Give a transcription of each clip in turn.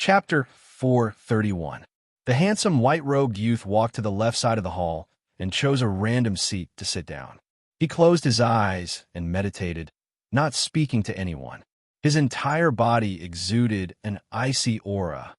Chapter 431. The handsome white-robed youth walked to the left side of the hall and chose a random seat to sit down. He closed his eyes and meditated, not speaking to anyone. His entire body exuded an icy aura,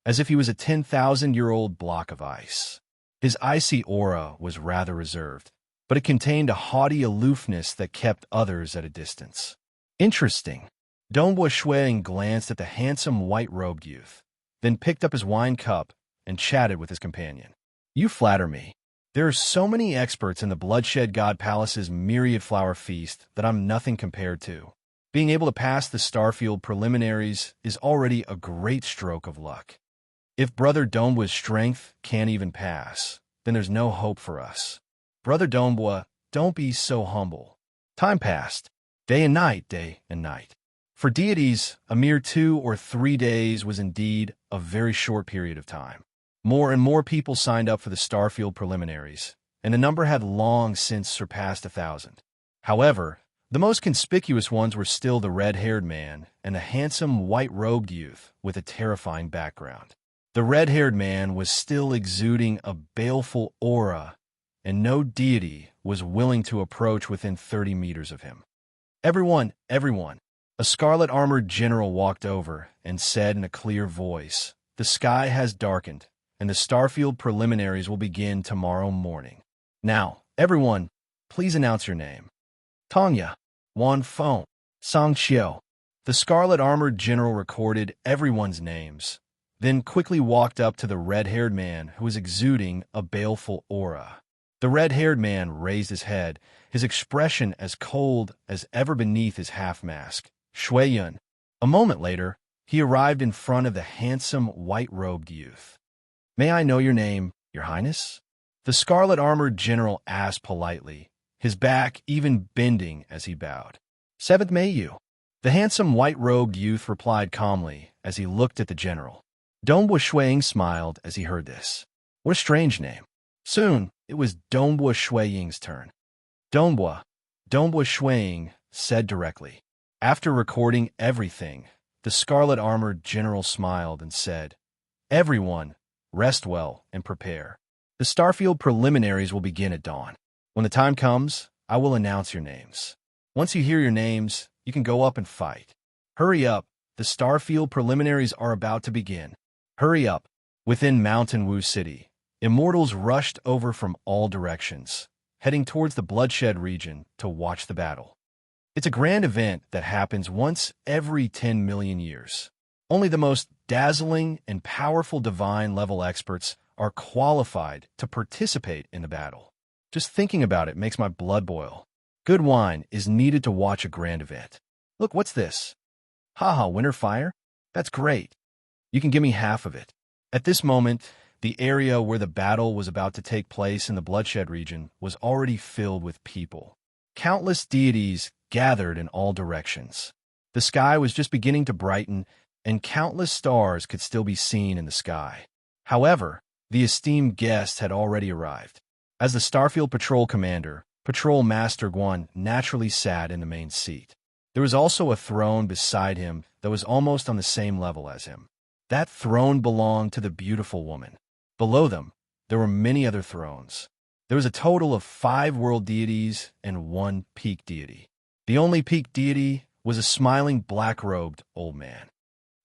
as if he was a 10,000-year-old block of ice. His icy aura was rather reserved, but it contained a haughty aloofness that kept others at a distance. Interesting. Donghua Shuiying glanced at the handsome white-robed youth, then picked up his wine cup and chatted with his companion. "You flatter me. There are so many experts in the Bloodshed God Palace's myriad flower feast that I'm nothing compared to. Being able to pass the Starfield preliminaries is already a great stroke of luck. If Brother Donghwa's strength can't even pass, then there's no hope for us. Brother Donghua, don't be so humble." Time passed. Day and night, day and night. For deities, a mere 2 or 3 days was indeed a very short period of time. More and more people signed up for the Starfield preliminaries, and the number had long since surpassed 1,000. However, the most conspicuous ones were still the red-haired man and the handsome white-robed youth with a terrifying background. The red-haired man was still exuding a baleful aura, and no deity was willing to approach within 30 meters of him. Everyone! A scarlet-armored general walked over and said in a clear voice, "The sky has darkened, and the Starfield preliminaries will begin tomorrow morning. Now, everyone, please announce your name." "Tongya, Wan Feng, Song Xiao." The scarlet-armored general recorded everyone's names, then quickly walked up to the red-haired man who was exuding a baleful aura. The red-haired man raised his head, his expression as cold as ever beneath his half-mask. "Shuiyun." A moment later, he arrived in front of the handsome white-robed youth. "May I know your name, Your Highness?" The scarlet-armored general asked politely, his back even bending as he bowed. "7th Mayu." The handsome white-robed youth replied calmly as he looked at the general. Donghua Shuiying smiled as he heard this. What a strange name. Soon, it was Donghua Shuiying's turn. Donghua Shuiying said directly. After recording everything, the scarlet-armored general smiled and said, "Everyone, rest well and prepare. The Starfield preliminaries will begin at dawn. When the time comes, I will announce your names. Once you hear your names, you can go up and fight. Hurry up, the Starfield preliminaries are about to begin. Hurry up." Within Mountain Wu City, immortals rushed over from all directions, heading towards the Bloodshed region to watch the battle. It's a grand event that happens once every 10 million years. Only the most dazzling and powerful divine-level experts are qualified to participate in the battle. Just thinking about it makes my blood boil. Good wine is needed to watch a grand event. Look, what's this? Haha, winter fire? That's great. You can give me half of it. At this moment, the area where the battle was about to take place in the Bloodshed region was already filled with people. Countless deities gathered in all directions. The sky was just beginning to brighten, and countless stars could still be seen in the sky. However, the esteemed guest had already arrived. As the Starfield Patrol Commander, Patrol Master Guan naturally sat in the main seat. There was also a throne beside him that was almost on the same level as him. That throne belonged to the beautiful woman. Below them, there were many other thrones. There was a total of 5 world deities and 1 peak deity. The only peak deity was a smiling black-robed old man.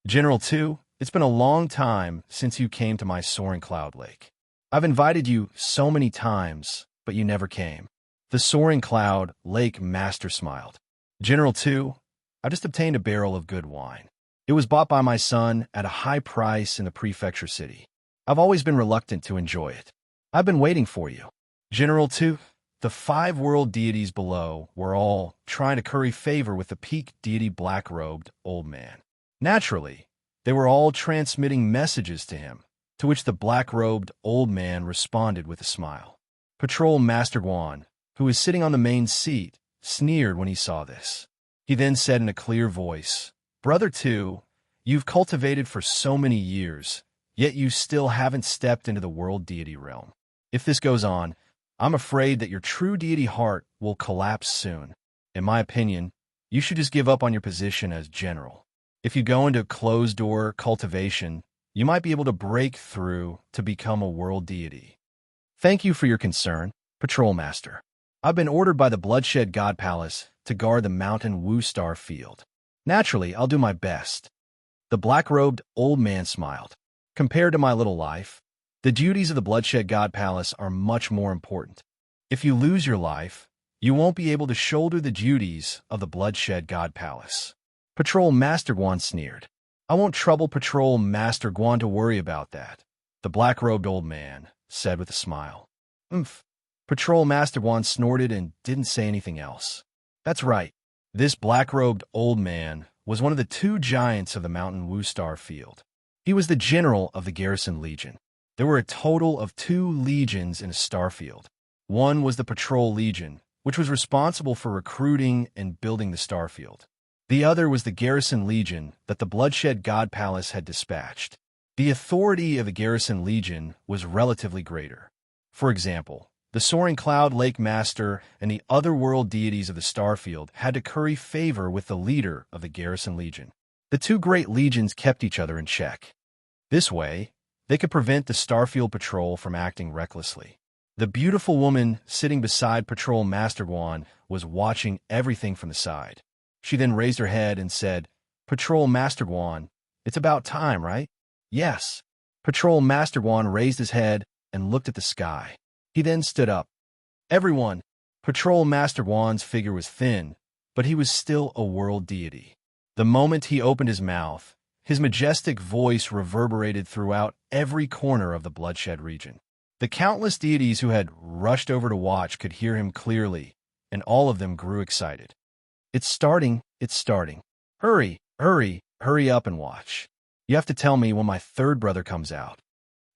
"General 2, it's been a long time since you came to my Soaring Cloud Lake. I've invited you so many times, but you never came." The Soaring Cloud Lake Master smiled. "General 2, I just obtained a barrel of good wine. It was bought by my son at a high price in the prefecture city. I've always been reluctant to enjoy it. I've been waiting for you." General 2, the 5 world deities below were all trying to curry favor with the peak deity black-robed old man. Naturally, they were all transmitting messages to him, to which the black-robed old man responded with a smile. Patrol Master Guan, who was sitting on the main seat, sneered when he saw this. He then said in a clear voice, "Brother 2, you've cultivated for so many years, yet you still haven't stepped into the world deity realm. If this goes on, I'm afraid that your true deity heart will collapse soon. In my opinion, you should just give up on your position as general. If you go into closed-door cultivation, you might be able to break through to become a world deity. Thank you for your concern, Patrol Master. I've been ordered by the Bloodshed God Palace to guard the mountain Wu Star Field. Naturally, I'll do my best. The black-robed old man smiled. Compared to my little life, the duties of the Bloodshed God Palace are much more important. If you lose your life, you won't be able to shoulder the duties of the Bloodshed God Palace. Patrol Master Guan sneered. I won't trouble Patrol Master Guan to worry about that, the black-robed old man said with a smile. Oomph. Patrol Master Guan snorted and didn't say anything else. That's right. This black-robed old man was one of the 2 giants of the Mountain Wu Star Field. He was the general of the Garrison Legion. There were a total of 2 legions in a starfield. One was the Patrol Legion, which was responsible for recruiting and building the starfield. The other was the Garrison Legion that the Bloodshed God Palace had dispatched. The authority of the Garrison Legion was relatively greater. For example, the Soaring Cloud Lake Master and the other world deities of the Starfield had to curry favor with the leader of the Garrison Legion. The 2 great legions kept each other in check. This way, they could prevent the Starfield Patrol from acting recklessly. The beautiful woman sitting beside Patrol Master Guan was watching everything from the side. She then raised her head and said, Patrol Master Guan, it's about time, right? Yes. Patrol Master Guan raised his head and looked at the sky. He then stood up. Everyone, Patrol Master Guan's figure was thin, but he was still a world deity. The moment he opened his mouth, his majestic voice reverberated throughout every corner of the Bloodshed region. The countless deities who had rushed over to watch could hear him clearly, and all of them grew excited. It's starting, it's starting. Hurry, hurry, hurry up and watch. You have to tell me when my 3rd brother comes out.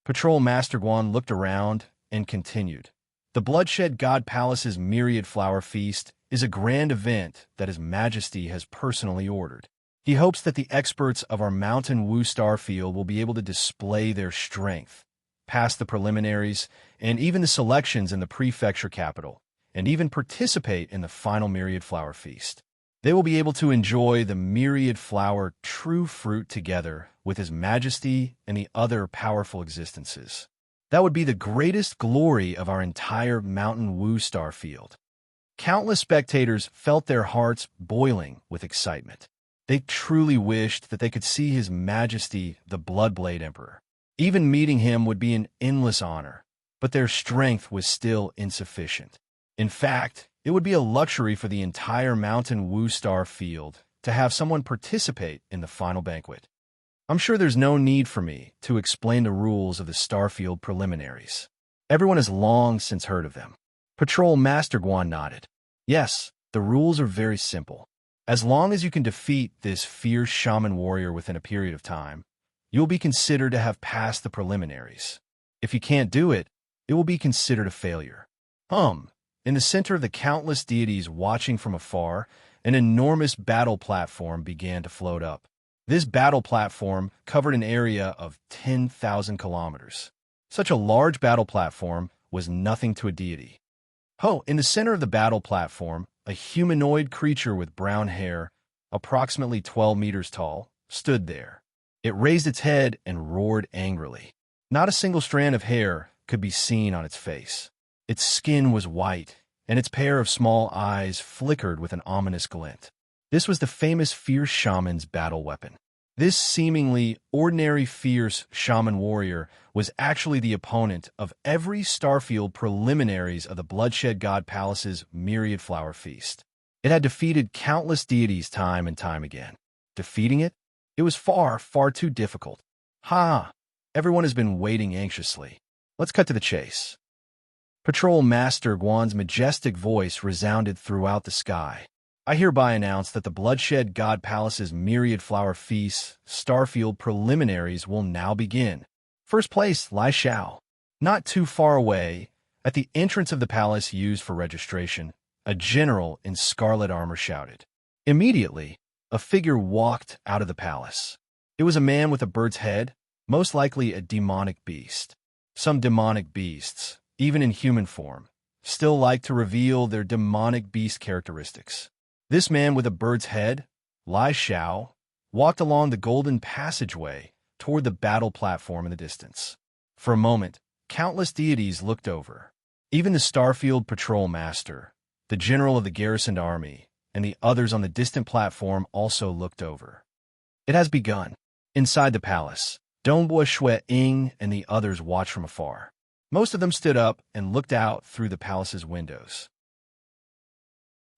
Patrol Master Guan looked around and continued. The Bloodshed God Palace's Myriad Flower Feast is a grand event that His Majesty has personally ordered. He hopes that the experts of our Mountain Wu Star Field will be able to display their strength, pass the preliminaries, and even the selections in the prefecture capital, and even participate in the final Myriad Flower Feast. They will be able to enjoy the Myriad Flower true fruit together with His Majesty and the other powerful existences. That would be the greatest glory of our entire Mountain Wu Star Field. Countless spectators felt their hearts boiling with excitement. They truly wished that they could see His Majesty, the Bloodblade Emperor. Even meeting him would be an endless honor, but their strength was still insufficient. In fact, it would be a luxury for the entire Mountain Wu Star Field to have someone participate in the final banquet. I'm sure there's no need for me to explain the rules of the Starfield preliminaries. Everyone has long since heard of them. Patrol Master Guan nodded. Yes, the rules are very simple. As long as you can defeat this fierce shaman warrior within a period of time, you will be considered to have passed the preliminaries. If you can't do it, it will be considered a failure. In the center of the countless deities watching from afar, an enormous battle platform began to float up. This battle platform covered an area of 10,000 kilometers. Such a large battle platform was nothing to a deity. In the center of the battle platform, a humanoid creature with brown hair, approximately 12 meters tall, stood there. It raised its head and roared angrily. Not a single strand of hair could be seen on its face. Its skin was white, and its pair of small eyes flickered with an ominous glint. This was the famous fierce shaman's battle weapon. This seemingly ordinary fierce shaman warrior was actually the opponent of every Starfield preliminaries of the Bloodshed God Palace's Myriad Flower Feast. It had defeated countless deities time and time again. Defeating it? It was far, far too difficult. Everyone has been waiting anxiously. Let's cut to the chase. Patrol Master Guan's majestic voice resounded throughout the sky. I hereby announce that the Bloodshed God Palace's Myriad Flower Feast Starfield preliminaries will now begin. First place, Lai Xiao. Not too far away, at the entrance of the palace used for registration, a general in scarlet armor shouted. Immediately, a figure walked out of the palace. It was a man with a bird's head, most likely a demonic beast. Some demonic beasts, even in human form, still like to reveal their demonic beast characteristics. This man with a bird's head, Lai Xiao, walked along the golden passageway toward the battle platform in the distance. For a moment, countless deities looked over. Even the Starfield Patrol Master, the general of the garrisoned army, and the others on the distant platform also looked over. It has begun. Inside the palace, Dongbua Shui, Ying, and the others watched from afar. Most of them stood up and looked out through the palace's windows.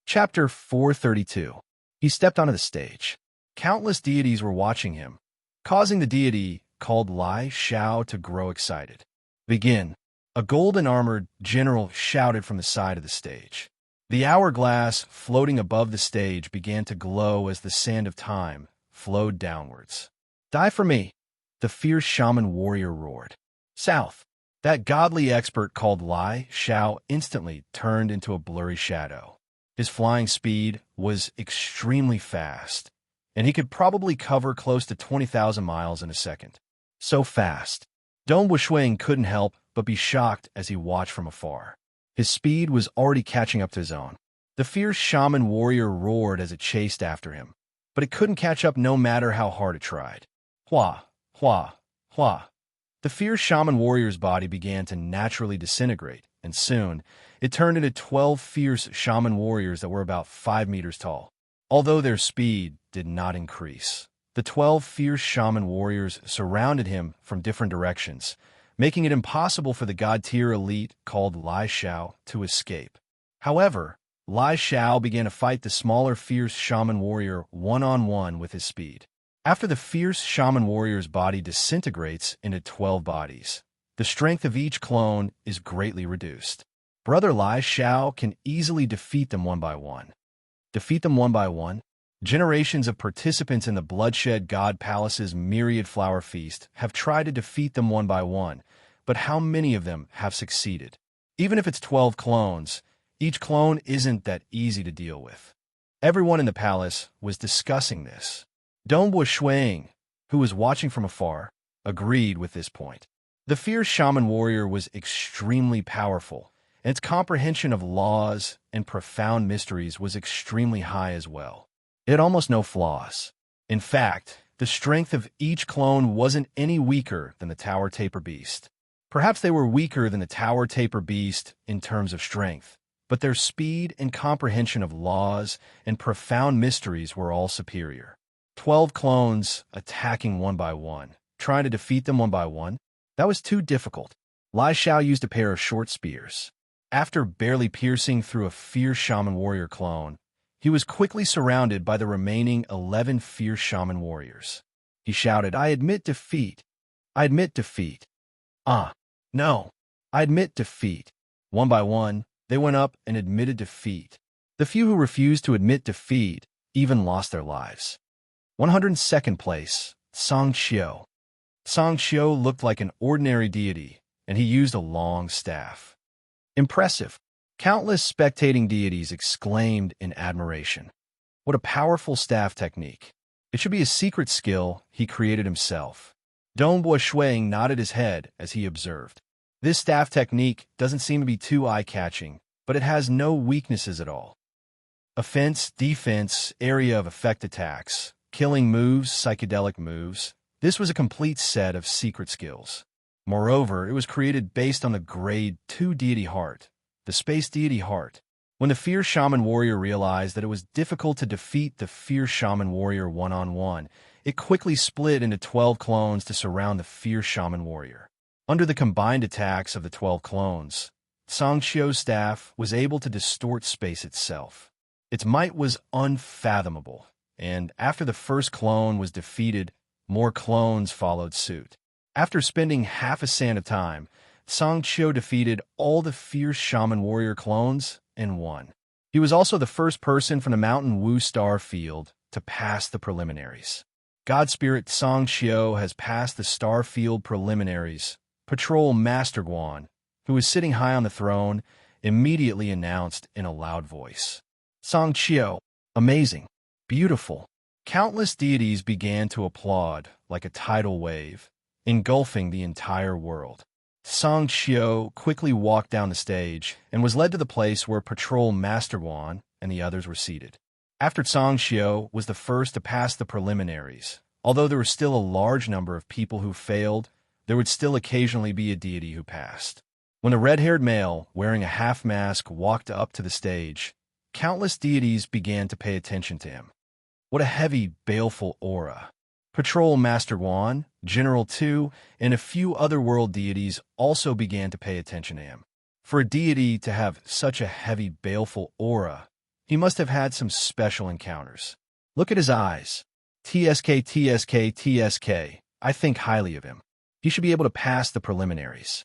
Chapter 432. He stepped onto the stage. Countless deities were watching him, causing the deity called Lai Xiao to grow excited. Begin. A golden-armored general shouted from the side of the stage. The hourglass floating above the stage began to glow as the sand of time flowed downwards. Die for me, the fierce shaman warrior roared. South. That godly expert called Lai Xiao instantly turned into a blurry shadow. His flying speed was extremely fast, and he could probably cover close to 20,000 miles in a second. So fast. Dong Wuxuang couldn't help but be shocked as he watched from afar. His speed was already catching up to his own. The fierce shaman warrior roared as it chased after him, but it couldn't catch up no matter how hard it tried. Hua, hua, hua. The fierce shaman warrior's body began to naturally disintegrate, and soon it turned into 12 fierce shaman warriors that were about 5 meters tall. Although their speed did not increase, the 12 fierce shaman warriors surrounded him from different directions, making it impossible for the god-tier elite called Lai Xiao to escape. However, Lai Xiao began to fight the smaller fierce shaman warrior one-on-one with his speed. After the fierce shaman warrior's body disintegrates into 12 bodies, the strength of each clone is greatly reduced. Brother Lai Xiao can easily defeat them one by one. Defeat them one by one? Generations of participants in the Bloodshed God Palace's myriad flower feast have tried to defeat them one by one, but how many of them have succeeded? Even if it's 12 clones, each clone isn't that easy to deal with. Everyone in the palace was discussing this. Dongbua Shuang, who was watching from afar, agreed with this point. The fierce shaman warrior was extremely powerful, and its comprehension of laws and profound mysteries was extremely high as well. It had almost no flaws. In fact, the strength of each clone wasn't any weaker than the Tower Taper Beast. Perhaps they were weaker than the Tower Taper Beast in terms of strength, but their speed and comprehension of laws and profound mysteries were all superior. 12 clones attacking one by one, trying to defeat them one by one, that was too difficult. Lai Xiao used a pair of short spears. After barely piercing through a fierce shaman warrior clone, he was quickly surrounded by the remaining 11 fierce shaman warriors. He shouted, I admit defeat. I admit defeat. No. I admit defeat. One by one, they went up and admitted defeat. The few who refused to admit defeat even lost their lives. 102nd place, Song Xiu. Song Xiu looked like an ordinary deity, and he used a long staff. Impressive. Countless spectating deities exclaimed in admiration. What a powerful staff technique. It should be a secret skill he created himself. Dongbua Shuang nodded his head as he observed. This staff technique doesn't seem to be too eye-catching, but it has no weaknesses at all. Offense, defense, area of effect attacks, killing moves, psychedelic moves. This was a complete set of secret skills. Moreover, it was created based on the Grade 2 deity heart, the space deity heart. When the fierce shaman warrior realized that it was difficult to defeat the fierce shaman warrior one-on-one, it quickly split into 12 clones to surround the fierce shaman warrior. Under the combined attacks of the 12 clones, Song Xiu's staff was able to distort space itself. Its might was unfathomable, and after the first clone was defeated, more clones followed suit. After spending half a sand of time, Song Xiu defeated all the fierce shaman warrior clones and won. He was also the first person from the Mountain Wu Star Field to pass the preliminaries. God Spirit Song Xiu has passed the Star Field preliminaries. Patrol Master Guan, who was sitting high on the throne, immediately announced in a loud voice. Song Xiu, amazing, beautiful. Countless deities began to applaud like a tidal wave, engulfing the entire world. Song Xiu quickly walked down the stage and was led to the place where Patrol Master Guan and the others were seated. After Song Xiu was the first to pass the preliminaries, Although there was still a large number of people who failed, there would still occasionally be a deity who passed. When a red-haired male wearing a half-mask walked up to the stage, countless deities began to pay attention to him. What a heavy, baleful aura. Patrol Master Wan, General Tu, and a few other world deities also began to pay attention to him. For a deity to have such a heavy, baleful aura, he must have had some special encounters. Look at his eyes. TSK, TSK, TSK. I think highly of him. He should be able to pass the preliminaries.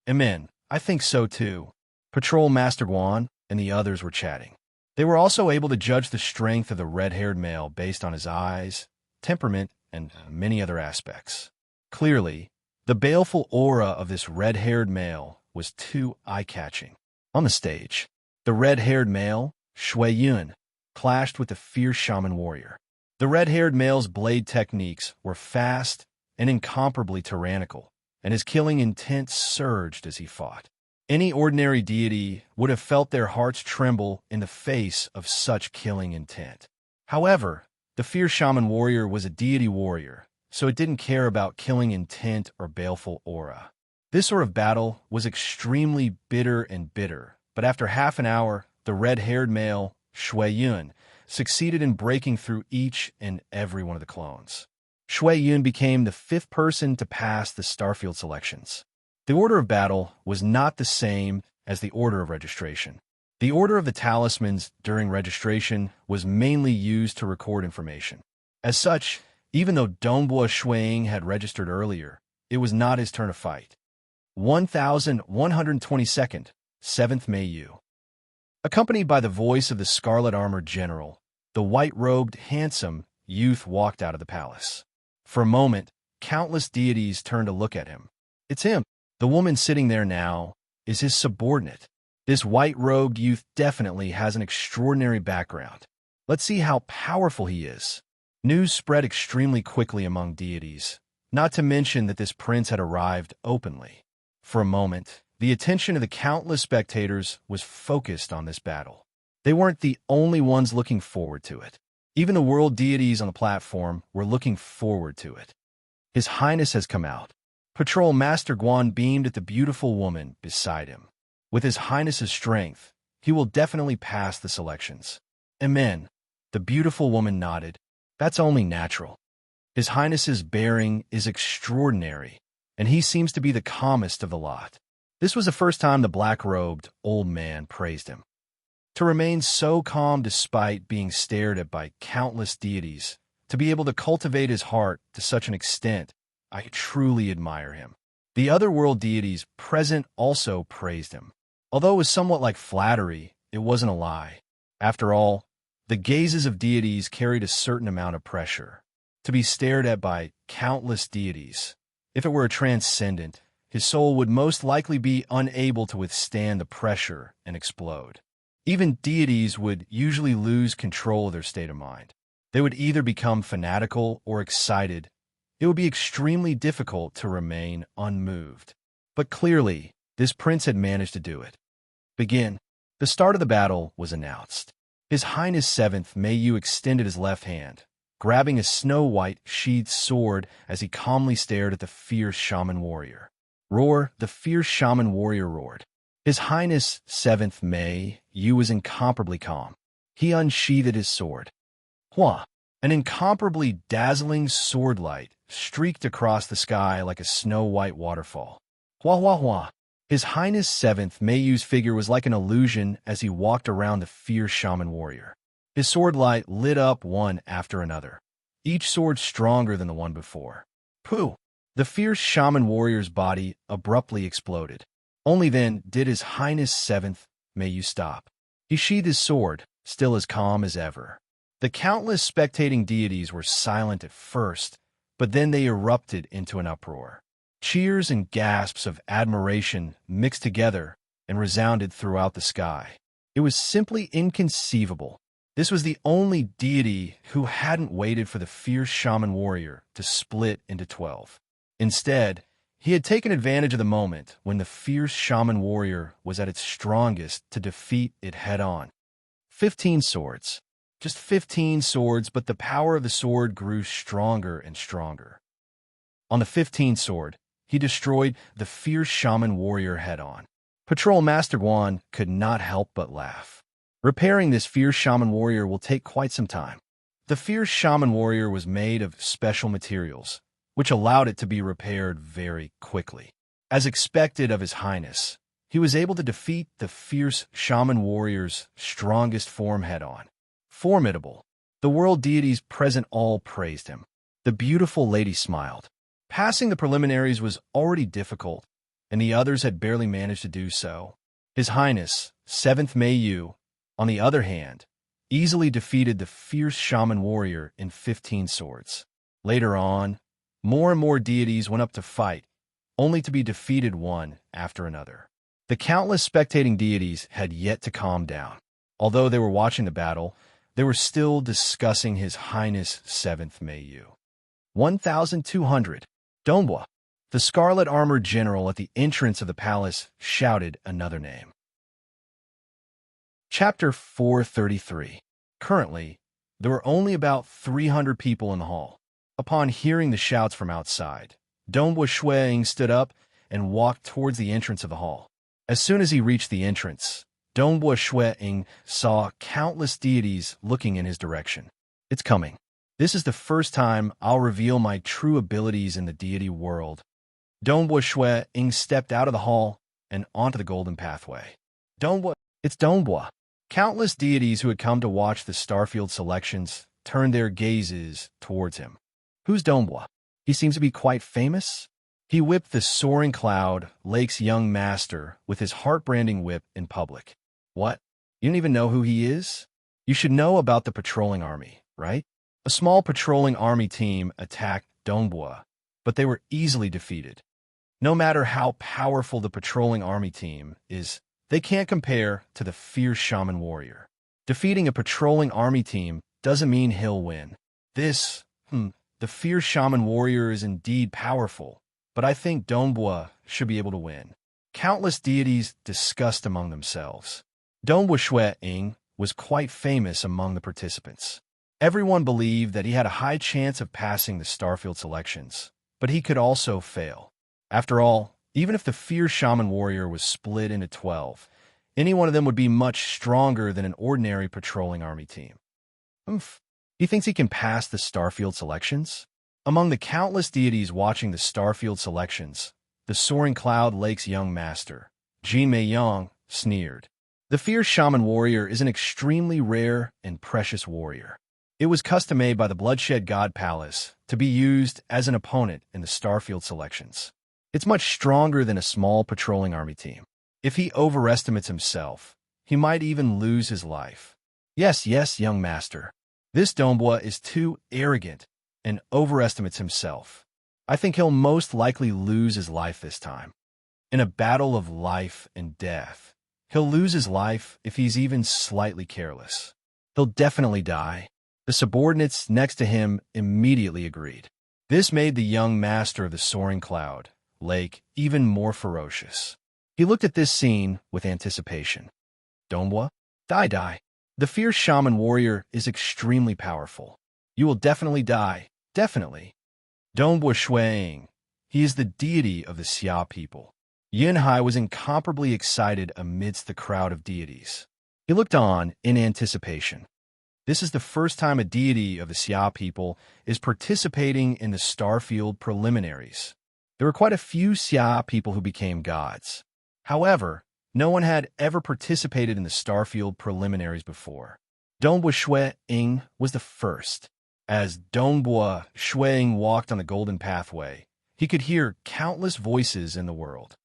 Amen. I think so too. Patrol Master Guan and the others were chatting. They were also able to judge the strength of the red-haired male based on his eyes, temperament, and many other aspects. Clearly, the baleful aura of this red-haired male was too eye-catching. On the stage, the red-haired male, Shui Yun, clashed with the fierce shaman warrior. The red-haired male's blade techniques were fast and incomparably tyrannical, and his killing intent surged as he fought. Any ordinary deity would have felt their hearts tremble in the face of such killing intent. However, the fierce shaman warrior was a deity warrior, so it didn't care about killing intent or baleful aura. This sort of battle was extremely bitter, but after half an hour, the red-haired male, Shui Yun, succeeded in breaking through each and every one of the clones. Shui Yun became the 5th person to pass the Starfield selections. The order of battle was not the same as the order of registration. The order of the talismans during registration was mainly used to record information. As such, even though Dongbua Shuiying had registered earlier, it was not his turn to fight. 1122nd, 7th May U. Accompanied by the voice of the scarlet-armored general, the white-robed, handsome youth walked out of the palace. For a moment, countless deities turned to look at him. It's him. The woman sitting there now is his subordinate. This white-robed youth definitely has an extraordinary background. Let's see how powerful he is. News spread extremely quickly among deities, not to mention that this prince had arrived openly. For a moment, the attention of the countless spectators was focused on this battle. They weren't the only ones looking forward to it. Even the world deities on the platform were looking forward to it. His Highness has come out. Patrol Master Guan beamed at the beautiful woman beside him. With His Highness's strength, he will definitely pass the selections. Amen. The beautiful woman nodded. That's only natural. His Highness's bearing is extraordinary, and he seems to be the calmest of the lot. This was the first time the black-robed old man praised him. To remain so calm despite being stared at by countless deities, to be able to cultivate his heart to such an extent, I truly admire him. The other world deities present also praised him. Although it was somewhat like flattery, it wasn't a lie. After all, the gazes of deities carried a certain amount of pressure. To be stared at by countless deities, if it were a transcendent, his soul would most likely be unable to withstand the pressure and explode. Even deities would usually lose control of their state of mind. They would either become fanatical or excited. It would be extremely difficult to remain unmoved. But clearly, this prince had managed to do it. Begin. The start of the battle was announced. His Highness 7th Mayu extended his left hand, grabbing a snow-white sheathed sword as he calmly stared at the fierce shaman warrior. Roar, the fierce shaman warrior roared. His Highness 7th Mei Yu was incomparably calm. He unsheathed his sword. Hua! An incomparably dazzling sword light streaked across the sky like a snow-white waterfall. Hua hua hua! His Highness 7th Mei Yu's figure was like an illusion as he walked around the fierce shaman warrior. His sword light lit up one after another, each sword stronger than the one before. Pooh! The fierce shaman warrior's body abruptly exploded. Only then did His Highness 7th Mei Yu stop. He sheathed his sword, still as calm as ever. The countless spectating deities were silent at first, but then they erupted into an uproar. Cheers and gasps of admiration mixed together and resounded throughout the sky. It was simply inconceivable. This was the only deity who hadn't waited for the fierce shaman warrior to split into 12. Instead, he had taken advantage of the moment when the fierce shaman warrior was at its strongest to defeat it head-on. 15 swords. Just 15 swords, but the power of the sword grew stronger and stronger. On the 15th sword, he destroyed the fierce shaman warrior head-on. Patrol Master Guan could not help but laugh. Repairing this fierce shaman warrior will take quite some time. The fierce shaman warrior was made of special materials, which allowed it to be repaired very quickly. As expected of His Highness, he was able to defeat the fierce shaman warrior's strongest form head-on. Formidable. The world deities present all praised him. The beautiful lady smiled. Passing the preliminaries was already difficult, and the others had barely managed to do so. His Highness, 7th Mei Yu, on the other hand, easily defeated the fierce shaman warrior in 15 swords. Later on, more and more deities went up to fight, only to be defeated one after another. The countless spectating deities had yet to calm down. Although they were watching the battle, they were still discussing His Highness 7th Mei Yu. 1,200. Donghua. The scarlet-armored general at the entrance of the palace shouted another name. Chapter 433. Currently, there were only about 300 people in the hall. Upon hearing the shouts from outside, Donghua Shuiying stood up and walked towards the entrance of the hall. As soon as he reached the entrance, Donghua Shuiying saw countless deities looking in his direction. It's coming. This is the first time I'll reveal my true abilities in the deity world. Donghua Shuiying stepped out of the hall and onto the golden pathway. Donghua, it's Donghua. Countless deities who had come to watch the Starfield selections turned their gazes towards him. Who's Donghua? He seems to be quite famous. He whipped the soaring cloud, Lake's young master, with his heart-branding whip in public. What? You don't even know who he is? You should know about the patrolling army, right? A small patrolling army team attacked Donghua, but they were easily defeated. No matter how powerful the patrolling army team is, they can't compare to the fierce shaman warrior. Defeating a patrolling army team doesn't mean he'll win. The fierce shaman warrior is indeed powerful, but I think Donghua should be able to win. Countless deities discussed among themselves. Donghua Shuiying was quite famous among the participants. Everyone believed that he had a high chance of passing the Starfield selections, but he could also fail. After all, even if the fierce shaman warrior was split into 12, any one of them would be much stronger than an ordinary patrolling army team. He thinks he can pass the Starfield selections? Among the countless deities watching the Starfield selections, the soaring cloud Lake's young master, Jin Mei Yang, sneered. The fierce shaman warrior is an extremely rare and precious warrior. It was custom made by the Bloodshed God Palace to be used as an opponent in the Starfield selections. It's much stronger than a small patrolling army team. If he overestimates himself, he might even lose his life. Yes, young master. This Donghua is too arrogant and overestimates himself. I think he'll most likely lose his life this time. In a battle of life and death, he'll lose his life if he's even slightly careless. He'll definitely die. The subordinates next to him immediately agreed. This made the young master of the soaring cloud, Lake, even more ferocious. He looked at this scene with anticipation. Donghua, die. The fierce shaman warrior is extremely powerful. You will definitely die, definitely. Donghua Shuiying, he is the deity of the Xia people. Yinhai was incomparably excited amidst the crowd of deities. He looked on in anticipation. This is the first time a deity of the Xia people is participating in the Starfield preliminaries. There were quite a few Xia people who became gods. However, no one had ever participated in the Starfield preliminaries before. Donghua Shuiying was the first. As Donghua Shuiying walked on the golden pathway, he could hear countless voices in the world.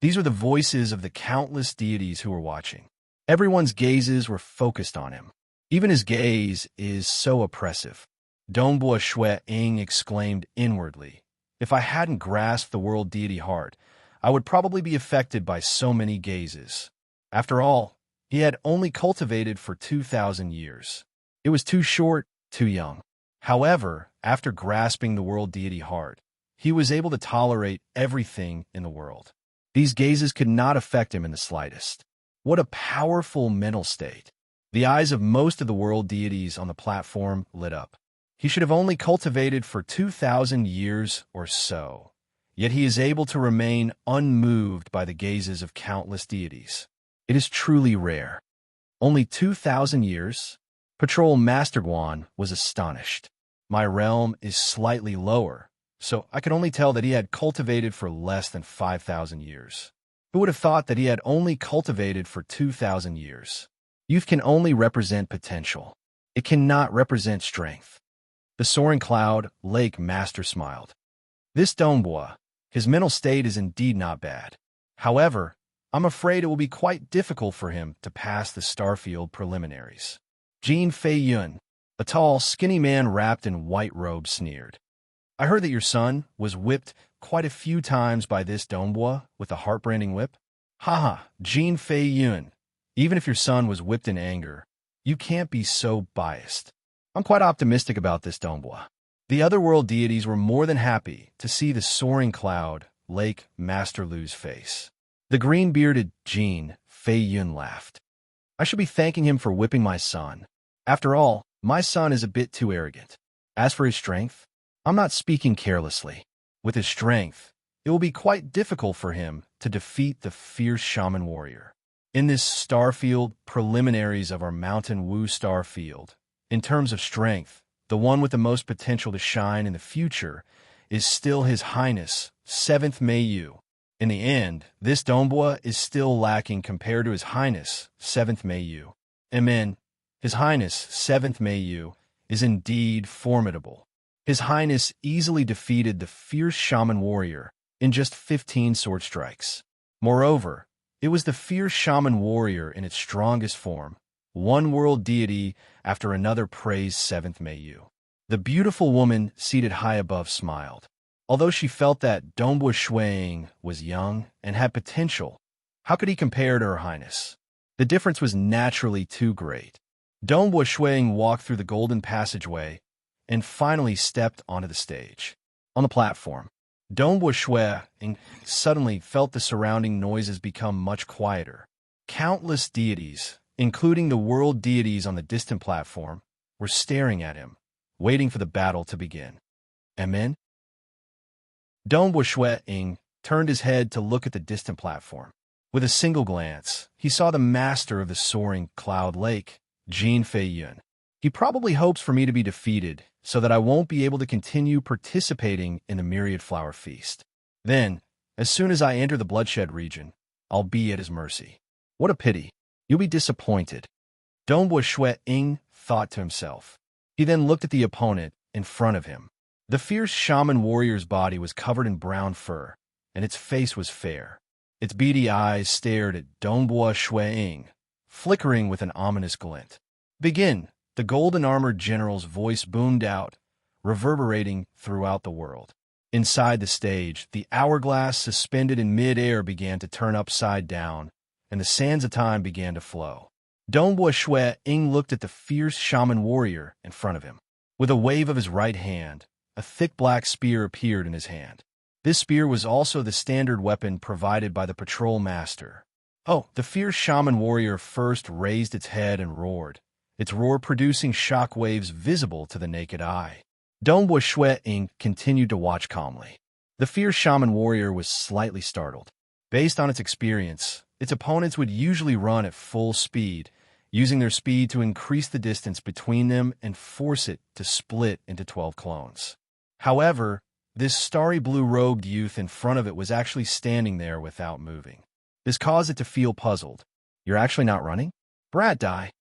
These were the voices of the countless deities who were watching. Everyone's gazes were focused on him. Even his gaze is so oppressive. Donghua Shuiying exclaimed inwardly, "If I hadn't grasped the world deity heart, I would probably be affected by so many gazes." After all, he had only cultivated for 2,000 years. It was too short, too young. However, after grasping the world deity heart, he was able to tolerate everything in the world. These gazes could not affect him in the slightest. What a powerful mental state. The eyes of most of the world deities on the platform lit up. He should have only cultivated for 2,000 years or so, yet he is able to remain unmoved by the gazes of countless deities. It is truly rare. Only 2,000 years? Patrol Master Guan was astonished. My realm is slightly lower, so I could only tell that he had cultivated for less than 5,000 years. Who would have thought that he had only cultivated for 2,000 years? Youth can only represent potential. It cannot represent strength. The soaring cloud lake master smiled. This Dongbua, his mental state is indeed not bad. However, I'm afraid it will be quite difficult for him to pass the Starfield preliminaries. Jin Fei Yun, a tall, skinny man wrapped in white robes, sneered. I heard that your son was whipped quite a few times by this Dongbua with a heart-branding whip. Haha, Jin Fei Yun. Even if your son was whipped in anger, you can't be so biased. I'm quite optimistic about this Dongbua. The other world deities were more than happy to see the soaring cloud lake Master Lu's face. The green-bearded Jin Fei Yun laughed. I should be thanking him for whipping my son. After all, my son is a bit too arrogant. As for his strength, I'm not speaking carelessly. With his strength, it will be quite difficult for him to defeat the fierce shaman warrior. In this Starfield preliminaries of our Mountain Wu Starfield, in terms of strength, the one with the most potential to shine in the future is still His Highness, 7th Meiyu. In the end, this Dongbua is still lacking compared to His Highness, 7th Meiyu. Amen. His Highness, 7th Meiyu, is indeed formidable. His Highness easily defeated the fierce shaman warrior in just 15 sword strikes. Moreover, it was the fierce shaman warrior in its strongest form. One world deity after another praised 7th Meiyu. The beautiful woman seated high above smiled. Although she felt that Dongbua Shuang was young and had potential, how could he compare to Her Highness? The difference was naturally too great. Dongbua Shuang walked through the golden passageway and finally stepped onto the stage. On the platform, Dongbua Shuang suddenly felt the surrounding noises become much quieter. Countless deities, including the world deities on the distant platform, were staring at him, waiting for the battle to begin. Amen? Dongbua Shuang turned his head to look at the distant platform. With a single glance, he saw the master of the soaring cloud lake, Jin Fei Yun. He probably hopes for me to be defeated, so that I won't be able to continue participating in the Myriad Flower Feast. Then, as soon as I enter the bloodshed region, I'll be at his mercy. What a pity. You'll be disappointed. Dongbua Shuang thought to himself. He then looked at the opponent in front of him. The fierce shaman warrior's body was covered in brown fur, and its face was fair. Its beady eyes stared at Dongbua Shuang, flickering with an ominous glint. Begin! The golden-armored general's voice boomed out, reverberating throughout the world. Inside the stage, the hourglass suspended in mid-air began to turn upside down, and the sands of time began to flow. Dongbua Shuang looked at the fierce shaman warrior in front of him. With a wave of his right hand, a thick black spear appeared in his hand. This spear was also the standard weapon provided by the patrol master. Oh, the fierce shaman warrior first raised its head and roared, its roar producing shock waves visible to the naked eye. Dongbua Shuang continued to watch calmly. The fierce shaman warrior was slightly startled. Based on its experience, its opponents would usually run at full speed, using their speed to increase the distance between them and force it to split into 12 clones. However, this starry blue-robed youth in front of it was actually standing there without moving. This caused it to feel puzzled. You're actually not running? Brat die.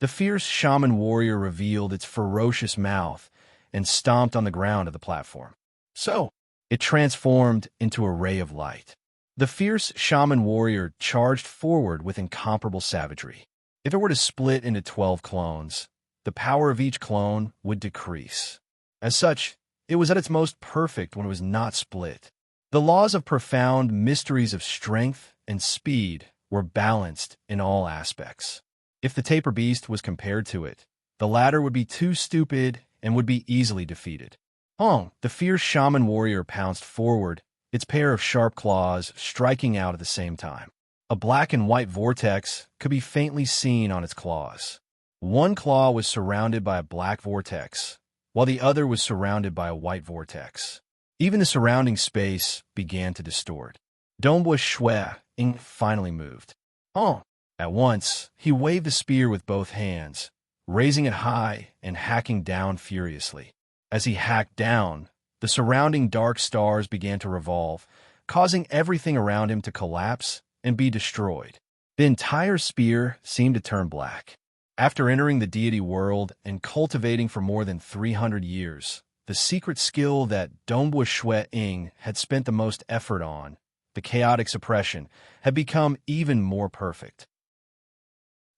The fierce shaman warrior revealed its ferocious mouth and stomped on the ground of the platform. So, it transformed into a ray of light. The fierce shaman warrior charged forward with incomparable savagery. If it were to split into 12 clones, the power of each clone would decrease. As such, it was at its most perfect when it was not split. The laws of profound mysteries of strength and speed were balanced in all aspects. If the taper beast was compared to it, the latter would be too stupid and would be easily defeated. The fierce shaman warrior pounced forward, its pair of sharp claws striking out at the same time. A black and white vortex could be faintly seen on its claws. One claw was surrounded by a black vortex, while the other was surrounded by a white vortex. Even the surrounding space began to distort. Dongbua Shui Ying finally moved. Oh! At once, he waved the spear with both hands, raising it high and hacking down furiously. As he hacked down, the surrounding dark stars began to revolve, causing everything around him to collapse and be destroyed. The entire spear seemed to turn black. After entering the deity world and cultivating for more than 300 years, the secret skill that Dongbua Shui Ying had spent the most effort on, the chaotic suppression, had become even more perfect.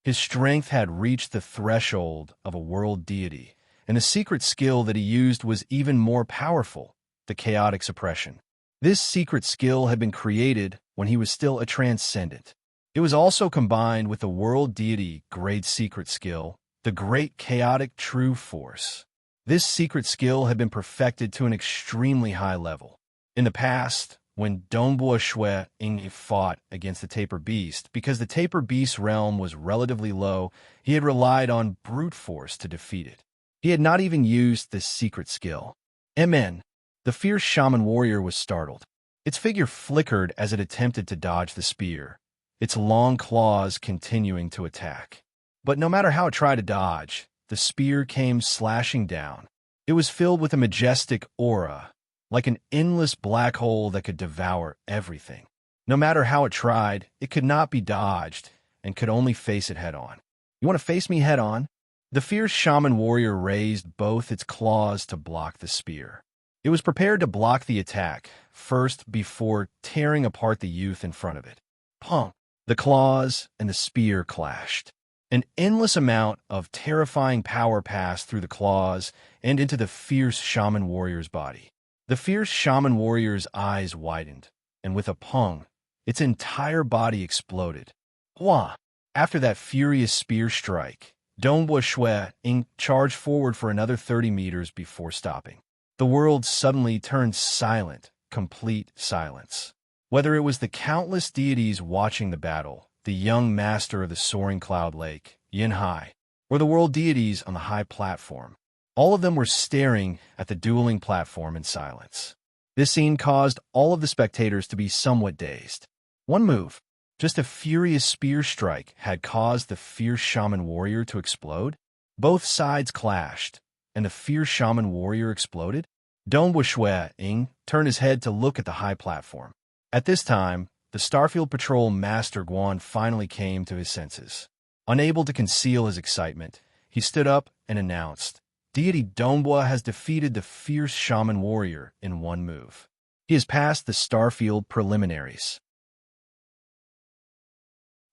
His strength had reached the threshold of a world deity, and the secret skill that he used was even more powerful, the chaotic suppression. This secret skill had been created when he was still a transcendent. It was also combined with the world deity grade secret skill, the Great Chaotic True Force. This secret skill had been perfected to an extremely high level. In the past, when Dongbua Shui Ying fought against the Taper Beast, because the Taper Beast's realm was relatively low, he had relied on brute force to defeat it. He had not even used this secret skill. MN. The fierce shaman warrior was startled. Its figure flickered as it attempted to dodge the spear, its long claws continuing to attack. But no matter how it tried to dodge, the spear came slashing down. It was filled with a majestic aura, like an endless black hole that could devour everything. No matter how it tried, it could not be dodged and could only face it head-on. You want to face me head-on? The fierce shaman warrior raised both its claws to block the spear. It was prepared to block the attack, first before tearing apart the youth in front of it. Punk! The claws and the spear clashed. An endless amount of terrifying power passed through the claws and into the fierce shaman warrior's body. The fierce shaman warrior's eyes widened, and with a pung, its entire body exploded. Hua! After that furious spear strike, Dongbua Shui Ying charged forward for another 30 meters before stopping. The world suddenly turned silent, complete silence. Whether it was the countless deities watching the battle, the young master of the soaring cloud lake, Yin Hai, or the world deities on the high platform, all of them were staring at the dueling platform in silence. This scene caused all of the spectators to be somewhat dazed. One move, just a furious spear strike, had caused the fierce shaman warrior to explode. Both sides clashed, and the fierce shaman warrior exploded. Dongbua Shui Ying turned his head to look at the high platform. At this time, the Starfield Patrol Master Guan finally came to his senses. Unable to conceal his excitement, he stood up and announced, Deity Dongbua has defeated the fierce shaman warrior in one move. He has passed the Starfield preliminaries.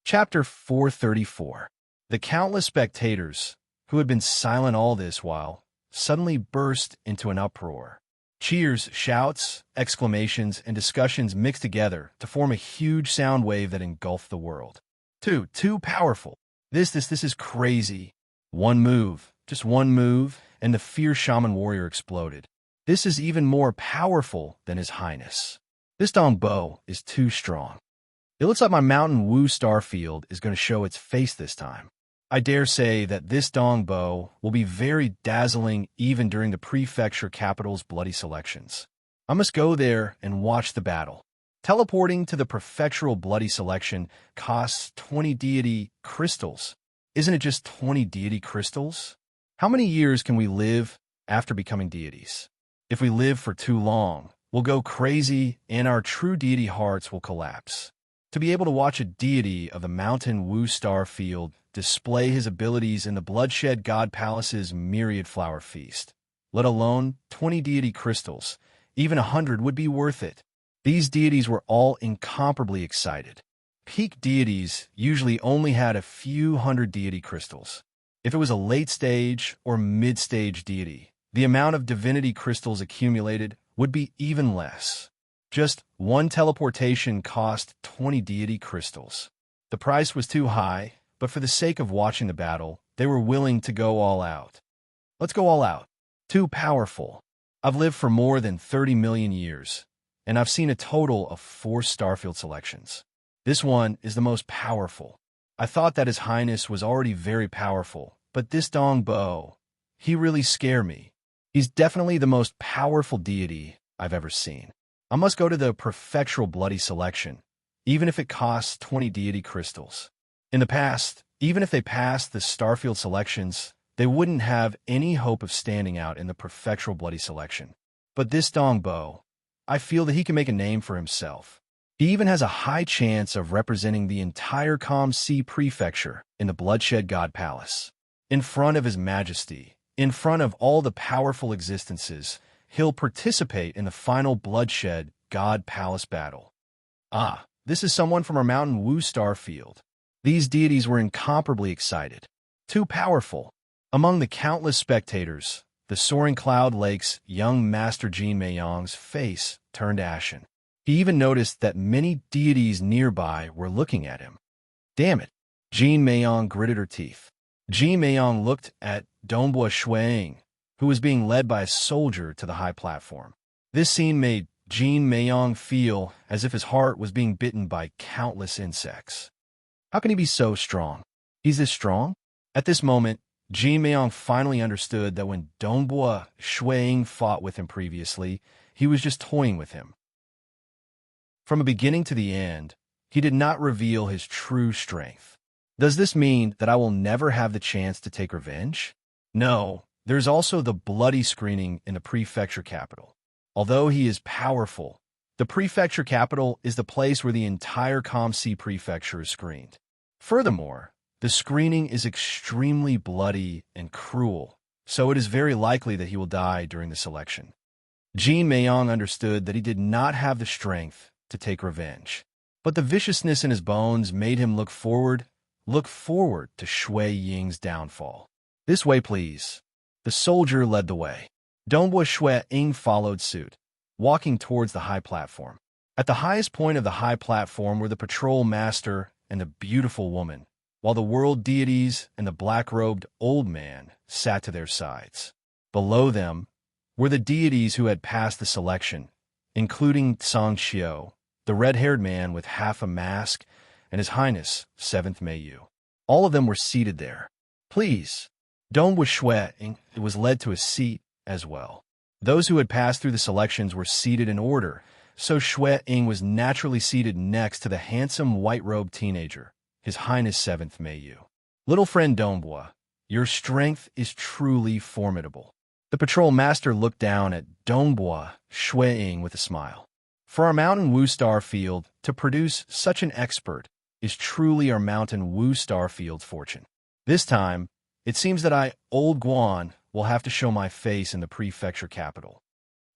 Chapter 434. The countless spectators, who had been silent all this while, suddenly burst into an uproar. Cheers, shouts, exclamations, and discussions mixed together to form a huge sound wave that engulfed the world. Too powerful. This is crazy. One move, just one move, and the fierce shaman warrior exploded. This is even more powerful than His Highness. This Dongbo is too strong. It looks like my Mountain Wu Starfield is going to show its face this time. I dare say that this Dongbo will be very dazzling even during the prefecture capital's bloody selections. I must go there and watch the battle. Teleporting to the prefectural bloody selection costs 20 deity crystals. Isn't it just 20 deity crystals? How many years can we live after becoming deities? If we live for too long, we'll go crazy and our true deity hearts will collapse. To be able to watch a deity of the Mountain Wu Star Field display his abilities in the Bloodshed God Palace's myriad flower feast, let alone 20 deity crystals, even 100 would be worth it. These deities were all incomparably excited. Peak deities usually only had a few hundred deity crystals. If it was a late-stage or mid-stage deity, the amount of divinity crystals accumulated would be even less. Just one teleportation cost 20 deity crystals. The price was too high, but for the sake of watching the battle, they were willing to go all out. Let's go all out. Too powerful. I've lived for more than 30 million years, and I've seen a total of 4 Starfield selections. This one is the most powerful. I thought that His Highness was already very powerful, but this Dongbo, he really scare me. He's definitely the most powerful deity I've ever seen. I must go to the prefectural bloody selection, even if it costs 20 deity crystals. In the past, even if they passed the Starfield selections, they wouldn't have any hope of standing out in the prefectural bloody selection. But this Dongbo, I feel that he can make a name for himself. He even has a high chance of representing the entire Calm Sea Prefecture in the Bloodshed God Palace. In front of His Majesty, in front of all the powerful existences, he'll participate in the final Bloodshed God Palace battle. Ah, this is someone from our Mountain Wu star field. These deities were incomparably excited. Too powerful. Among the countless spectators, the soaring cloud lake's young master Jin Meiyang's face turned ashen. He even noticed that many deities nearby were looking at him. Damn it! Jin Meiyang gritted her teeth. Jin Meiyang looked at Donghua Shuang, who was being led by a soldier to the high platform. This scene made Jin Meiyang feel as if his heart was being bitten by countless insects. How can he be so strong? He's this strong? At this moment, Jin Meiyang finally understood that when Donghua Shuang fought with him previously, he was just toying with him. From the beginning to the end, he did not reveal his true strength. Does this mean that I will never have the chance to take revenge? No, there's also the bloody screening in the prefecture capital. Although he is powerful, the prefecture capital is the place where the entire Calm Sea Prefecture is screened. Furthermore, the screening is extremely bloody and cruel, so it is very likely that he will die during the selection. Jin Meiyang understood that he did not have the strength to take revenge, but the viciousness in his bones made him look forward to Shui Ying's downfall. This way, please. The soldier led the way. Donghua Shui Ying followed suit, walking towards the high platform. At the highest point of the high platform were the patrol master and the beautiful woman, while the world deities and the black-robed old man sat to their sides. Below them were the deities who had passed the selection, including Tsang Xiu, the red-haired man with half a mask, and His Highness, 7th Meiyu. All of them were seated there. Please. Donghua Shui was led to a seat as well. Those who had passed through the selections were seated in order, so Shui Ying was naturally seated next to the handsome white-robed teenager, His Highness 7th Meiyu. Little friend Donghua, your strength is truly formidable. The patrol master looked down at Donghua Shui Ying with a smile. For our Mountain Wu star field to produce such an expert is truly our Mountain Wu star field's fortune. This time, it seems that I, Old Guan, will have to show my face in the prefecture capital.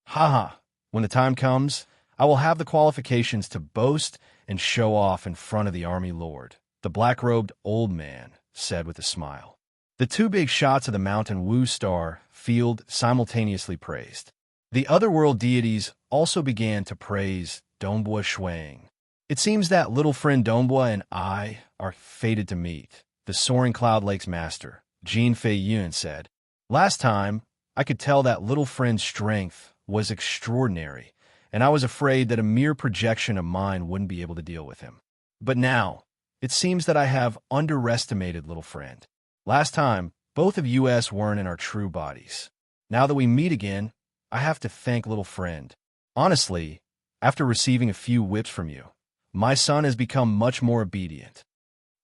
Haha, when the time comes, I will have the qualifications to boast and show off in front of the army lord, the black-robed old man said with a smile. The two big shots of the Mountain Wu star field simultaneously praised. The other world deities also began to praise Donghua Shuang. It seems that little friend Donghua and I are fated to meet, the Soaring Cloud Lake's master, Jin Feiyun, said. Last time, I could tell that little friend's strength was extraordinary, and I was afraid that a mere projection of mine wouldn't be able to deal with him. But now, it seems that I have underestimated little friend. Last time, both of us weren't in our true bodies. Now that we meet again, I have to thank little friend. Honestly, after receiving a few whips from you, my son has become much more obedient.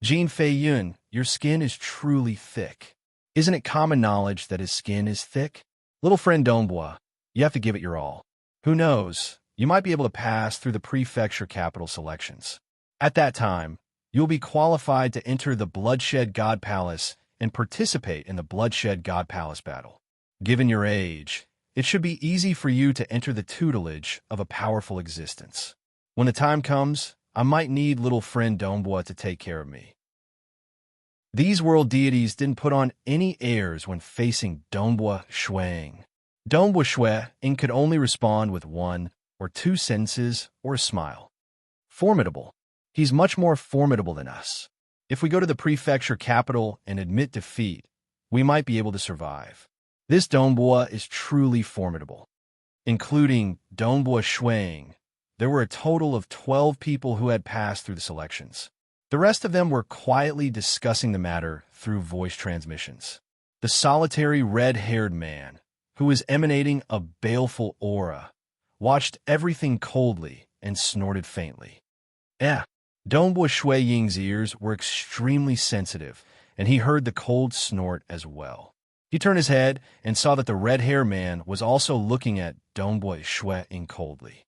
Jin Feiyun, your skin is truly thick. Isn't it common knowledge that his skin is thick? Little friend Donghua, you have to give it your all. Who knows, you might be able to pass through the prefecture capital selections. At that time, you'll be qualified to enter the Bloodshed God Palace and participate in the Bloodshed God Palace battle. Given your age, it should be easy for you to enter the tutelage of a powerful existence. When the time comes, I might need little friend Donghua to take care of me. These world deities didn't put on any airs when facing Donghua Shuang. Donghua Shuang could only respond with one or two sentences or a smile. Formidable. He's much more formidable than us. If we go to the prefecture capital and admit defeat, we might be able to survive. This Donghua is truly formidable. Including Donghua Shuang, there were a total of 12 people who had passed through the selections. The rest of them were quietly discussing the matter through voice transmissions. The solitary red-haired man, who was emanating a baleful aura, watched everything coldly and snorted faintly. Dongbua Shui Ying's ears were extremely sensitive, and he heard the cold snort as well. He turned his head and saw that the red-haired man was also looking at Dongbua Shui Ying coldly.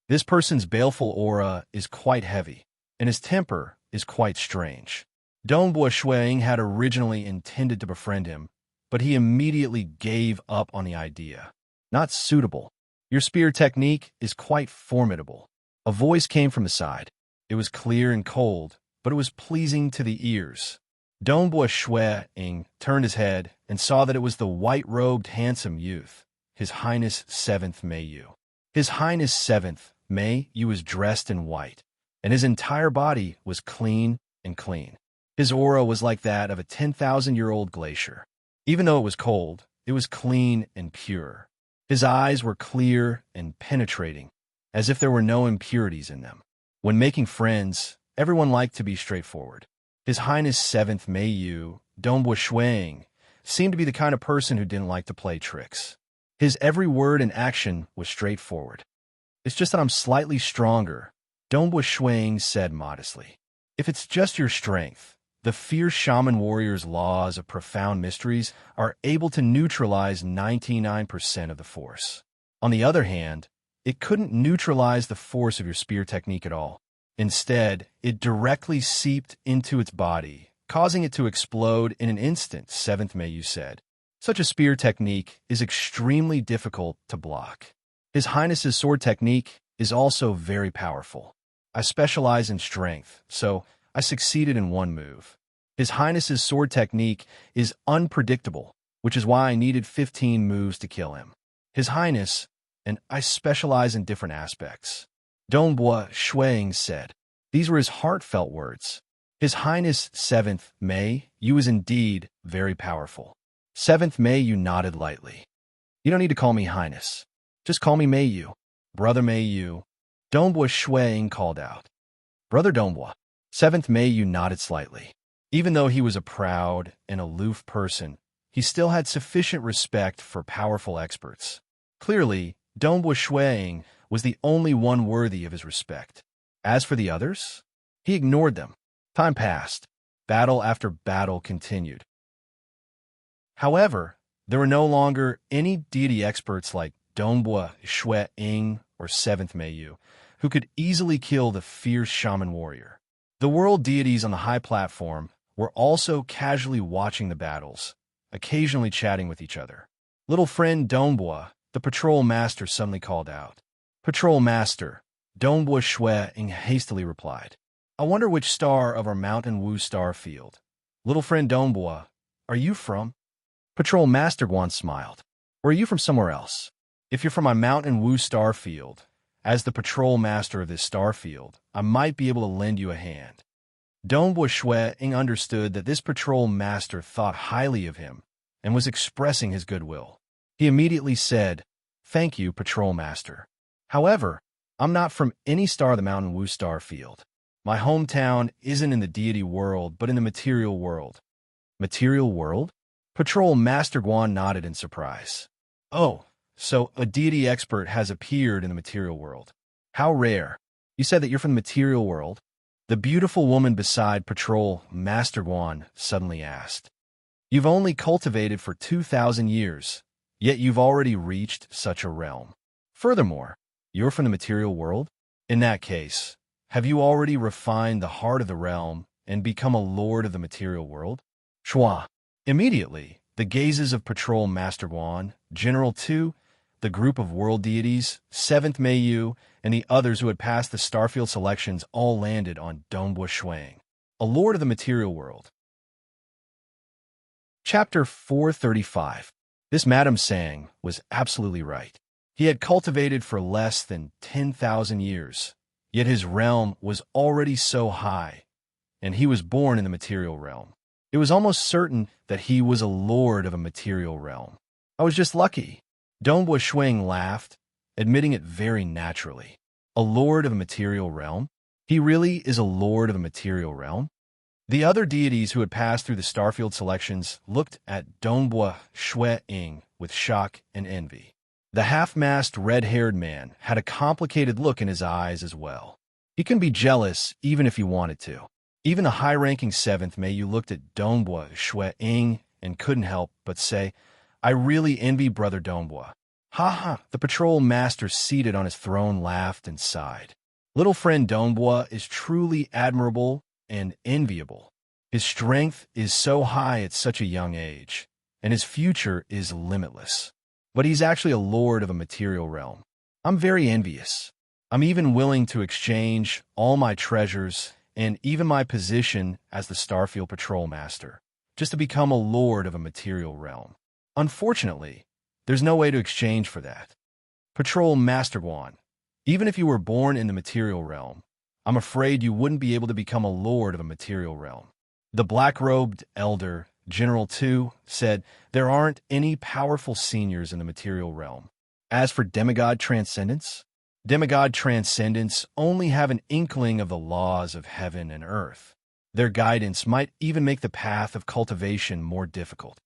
This person's baleful aura is quite heavy, and his temper is quite strange. Dongbua Shui Ying had originally intended to befriend him, but he immediately gave up on the idea. Not suitable. Your spear technique is quite formidable. A voice came from the side. It was clear and cold, but it was pleasing to the ears. Dongbua Shui Ying turned his head and saw that it was the white-robed handsome youth, His Highness 7th Meiyu. His Highness 7th Meiyu was dressed in white, and his entire body was clean and clean. His aura was like that of a 10,000-year-old glacier. Even though it was cold, it was clean and pure. His eyes were clear and penetrating, as if there were no impurities in them. When making friends, everyone liked to be straightforward. His Highness 7th Meiyu, Dongbua Shui Ying, seemed to be the kind of person who didn't like to play tricks. His every word and action was straightforward. It's just that I'm slightly stronger, Dongbua Shui Ying said modestly. If it's just your strength, the fierce shaman warrior's laws of profound mysteries are able to neutralize 99% of the force. On the other hand, it couldn't neutralize the force of your spear technique at all. Instead, it directly seeped into its body, causing it to explode in an instant, 7th Meiyu said. Such a spear technique is extremely difficult to block. His Highness's sword technique is also very powerful. I specialize in strength, so I succeeded in one move. His Highness's sword technique is unpredictable, which is why I needed 15 moves to kill him. His Highness, and I specialize in different aspects. Dongbua Shui Ying said. These were his heartfelt words. His Highness 7th Meiyu is indeed very powerful. 7th Meiyu nodded lightly. You don't need to call me Highness. Just call me Meiyu. Brother Meiyu, Dongbua Shui Ying called out. Brother Dongbua. 7th Meiyu nodded slightly. Even though he was a proud and aloof person, he still had sufficient respect for powerful experts. Clearly, Dongbua Shui Ying was the only one worthy of his respect. As for the others, he ignored them. Time passed. Battle after battle continued. However, there were no longer any deity experts like Dongbua Shui Ying or 7th Meiyu who could easily kill the fierce shaman warrior. The world deities on the high platform were also casually watching the battles, occasionally chatting with each other. Little friend Dongbua, the patrol master, suddenly called out. Patrol master, Dongbua Shui Ying hastily replied. I wonder which star of our Mountain Wu star field. Little friend Dongbua, are you from? Patrol Master Guan smiled. Or are you from somewhere else? If you're from my Mountain Wu star field, as the patrol master of this star field, I might be able to lend you a hand. Dongbua Shui Ying understood that this patrol master thought highly of him and was expressing his goodwill. He immediately said, Thank you, patrol master. However, I'm not from any star of the Mountain Wu star field. My hometown isn't in the deity world, but in the material world. Material world? Patrol Master Guan nodded in surprise. Oh, so a deity expert has appeared in the material world. How rare. You said that you're from the material world? The beautiful woman beside Patrol Master Guan suddenly asked. You've only cultivated for 2,000 years, yet you've already reached such a realm. Furthermore, you're from the material world? In that case, have you already refined the heart of the realm and become a lord of the material world? Chua. Immediately, the gazes of Patrol Master Guan, General 2, the group of world deities, 7th Meiyu, and the others who had passed the Starfield selections all landed on Dongbua Shui Ying, a lord of the material world. Chapter 435. This Madame Sang was absolutely right. He had cultivated for less than 10,000 years, yet his realm was already so high, and he was born in the material realm. It was almost certain that he was a lord of a material realm. I was just lucky. Dongbua Shui Ying laughed, admitting it very naturally. A lord of a material realm? He really is a lord of a material realm? The other deities who had passed through the starfield selections looked at Dongbua Shui Ying with shock and envy. The half-masked, red-haired man had a complicated look in his eyes as well. He can be jealous even if he wanted to. Even the high-ranking 7th Mayu looked at Dongbua Shui Ying and couldn't help but say, "I really envy Brother Dongbua." Ha ha! The patrol master seated on his throne laughed and sighed. Little friend Dongbua is truly admirable and enviable. His strength is so high at such a young age, and his future is limitless. But he's actually a lord of a material realm. I'm very envious. I'm even willing to exchange all my treasures and even my position as the Starfield Patrol Master, just to become a lord of a material realm. Unfortunately, there's no way to exchange for that. Patrol Master Guan, even if you were born in the material realm, I'm afraid you wouldn't be able to become a lord of a material realm. The black-robed elder, General 2, said there aren't any powerful seniors in the material realm. As for demigod transcendence only have an inkling of the laws of heaven and earth. Their guidance might even make the path of cultivation more difficult.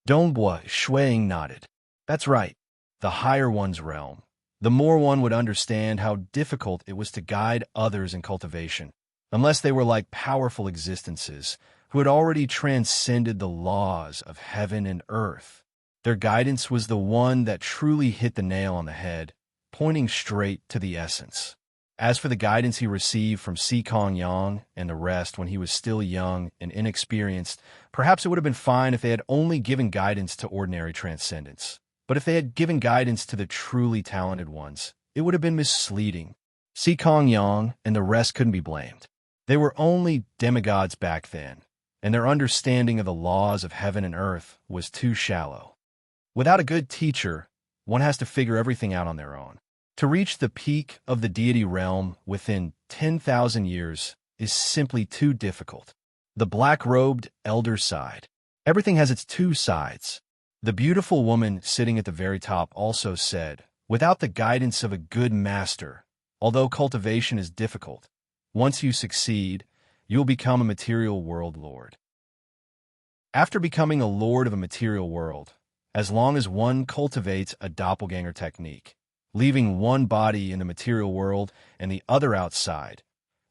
Dongbua Shuiying nodded. That's right, the higher one's realm. The more one would understand how difficult it was to guide others in cultivation, unless they were like powerful existences who had already transcended the laws of heaven and earth. Their guidance was the one that truly hit the nail on the head, pointing straight to the essence. As for the guidance he received from Sikong Yang and the rest when he was still young and inexperienced, perhaps it would have been fine if they had only given guidance to ordinary transcendents. But if they had given guidance to the truly talented ones, it would have been misleading. Sikong Yang and the rest couldn't be blamed. They were only demigods back then, and their understanding of the laws of heaven and earth was too shallow. Without a good teacher, one has to figure everything out on their own. To reach the peak of the deity realm within 10,000 years is simply too difficult. The black-robed elder sighed. Everything has its two sides. The beautiful woman sitting at the very top also said, without the guidance of a good master, although cultivation is difficult, once you succeed, you'll become a material world lord. After becoming a lord of a material world, as long as one cultivates a doppelganger technique, leaving one body in the material world and the other outside,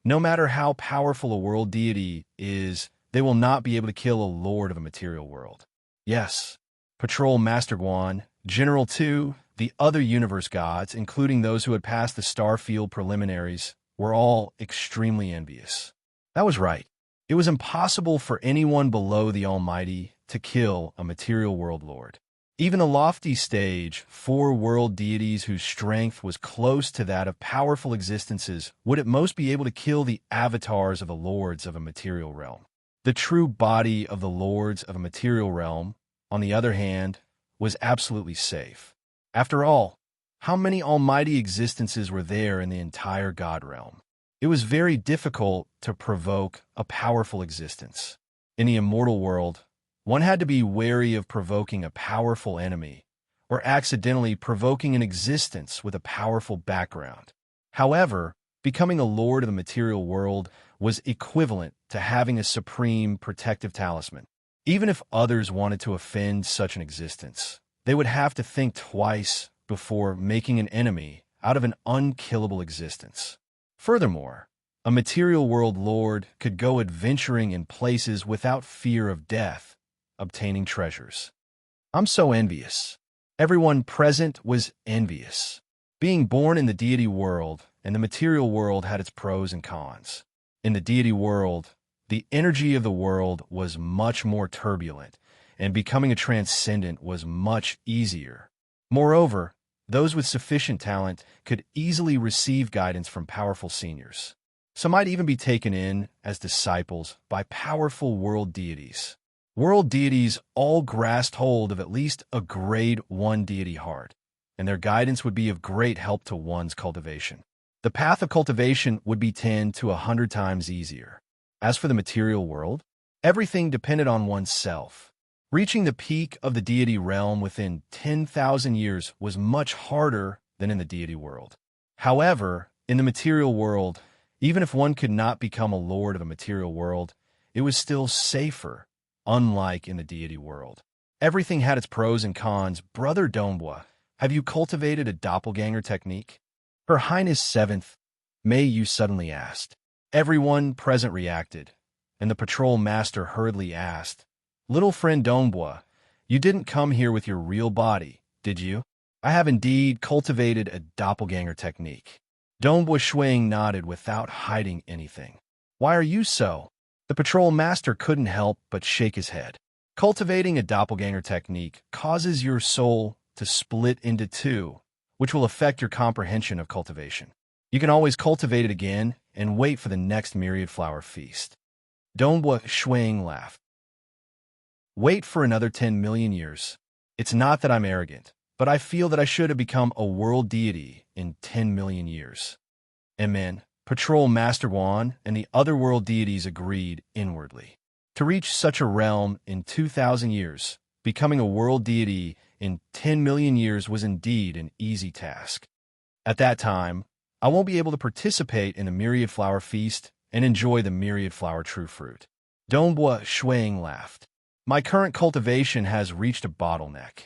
no matter how powerful a world deity is, they will not be able to kill a lord of a material world. Yes, Patrol Master Guan, General 2, the other universe gods, including those who had passed the Starfield preliminaries, were all extremely envious. That was right. It was impossible for anyone below the Almighty to kill a material world lord. Even the lofty stage, 4 world deities whose strength was close to that of powerful existences would at most be able to kill the avatars of the lords of a material realm. The true body of the lords of a material realm, on the other hand, was absolutely safe. After all, how many almighty existences were there in the entire God realm? It was very difficult to provoke a powerful existence. In the immortal world, one had to be wary of provoking a powerful enemy or accidentally provoking an existence with a powerful background. However, becoming a lord of the material world was equivalent to having a supreme protective talisman. Even if others wanted to offend such an existence, they would have to think twice before making an enemy out of an unkillable existence. Furthermore, a material world lord could go adventuring in places without fear of death, obtaining treasures. I'm so envious. Everyone present was envious. Being born in the deity world and the material world had its pros and cons. In the deity world, the energy of the world was much more turbulent, and becoming a transcendent was much easier. Moreover, those with sufficient talent could easily receive guidance from powerful seniors. Some might even be taken in as disciples by powerful world deities. World deities all grasped hold of at least a grade 1 deity heart, and their guidance would be of great help to one's cultivation. The path of cultivation would be 10 to 100 times easier. As for the material world, everything depended on oneself. Reaching the peak of the deity realm within 10,000 years was much harder than in the deity world. However, in the material world, even if one could not become a lord of a material world, it was still safer, unlike in the deity world. Everything had its pros and cons. Brother Donghua, have you cultivated a doppelganger technique? Her Highness 7th May Yu suddenly asked. Everyone present reacted, and the patrol master hurriedly asked, Little friend Donghua, you didn't come here with your real body, did you? I have indeed cultivated a doppelganger technique. Donghua Shuang nodded without hiding anything. Why are you so? The patrol master couldn't help but shake his head. Cultivating a doppelganger technique causes your soul to split into two, which will affect your comprehension of cultivation. You can always cultivate it again and wait for the next myriad flower feast. Donghua Shuang laughed. Wait for another 10 million years. It's not that I'm arrogant, but I feel that I should have become a world deity in 10 million years. Amen. Patrol Master Wan and the other world deities agreed inwardly. To reach such a realm in 2,000 years, becoming a world deity in 10 million years was indeed an easy task. At that time, I won't be able to participate in the myriad flower feast and enjoy the myriad flower true fruit. Donghua Shuang laughed. My current cultivation has reached a bottleneck,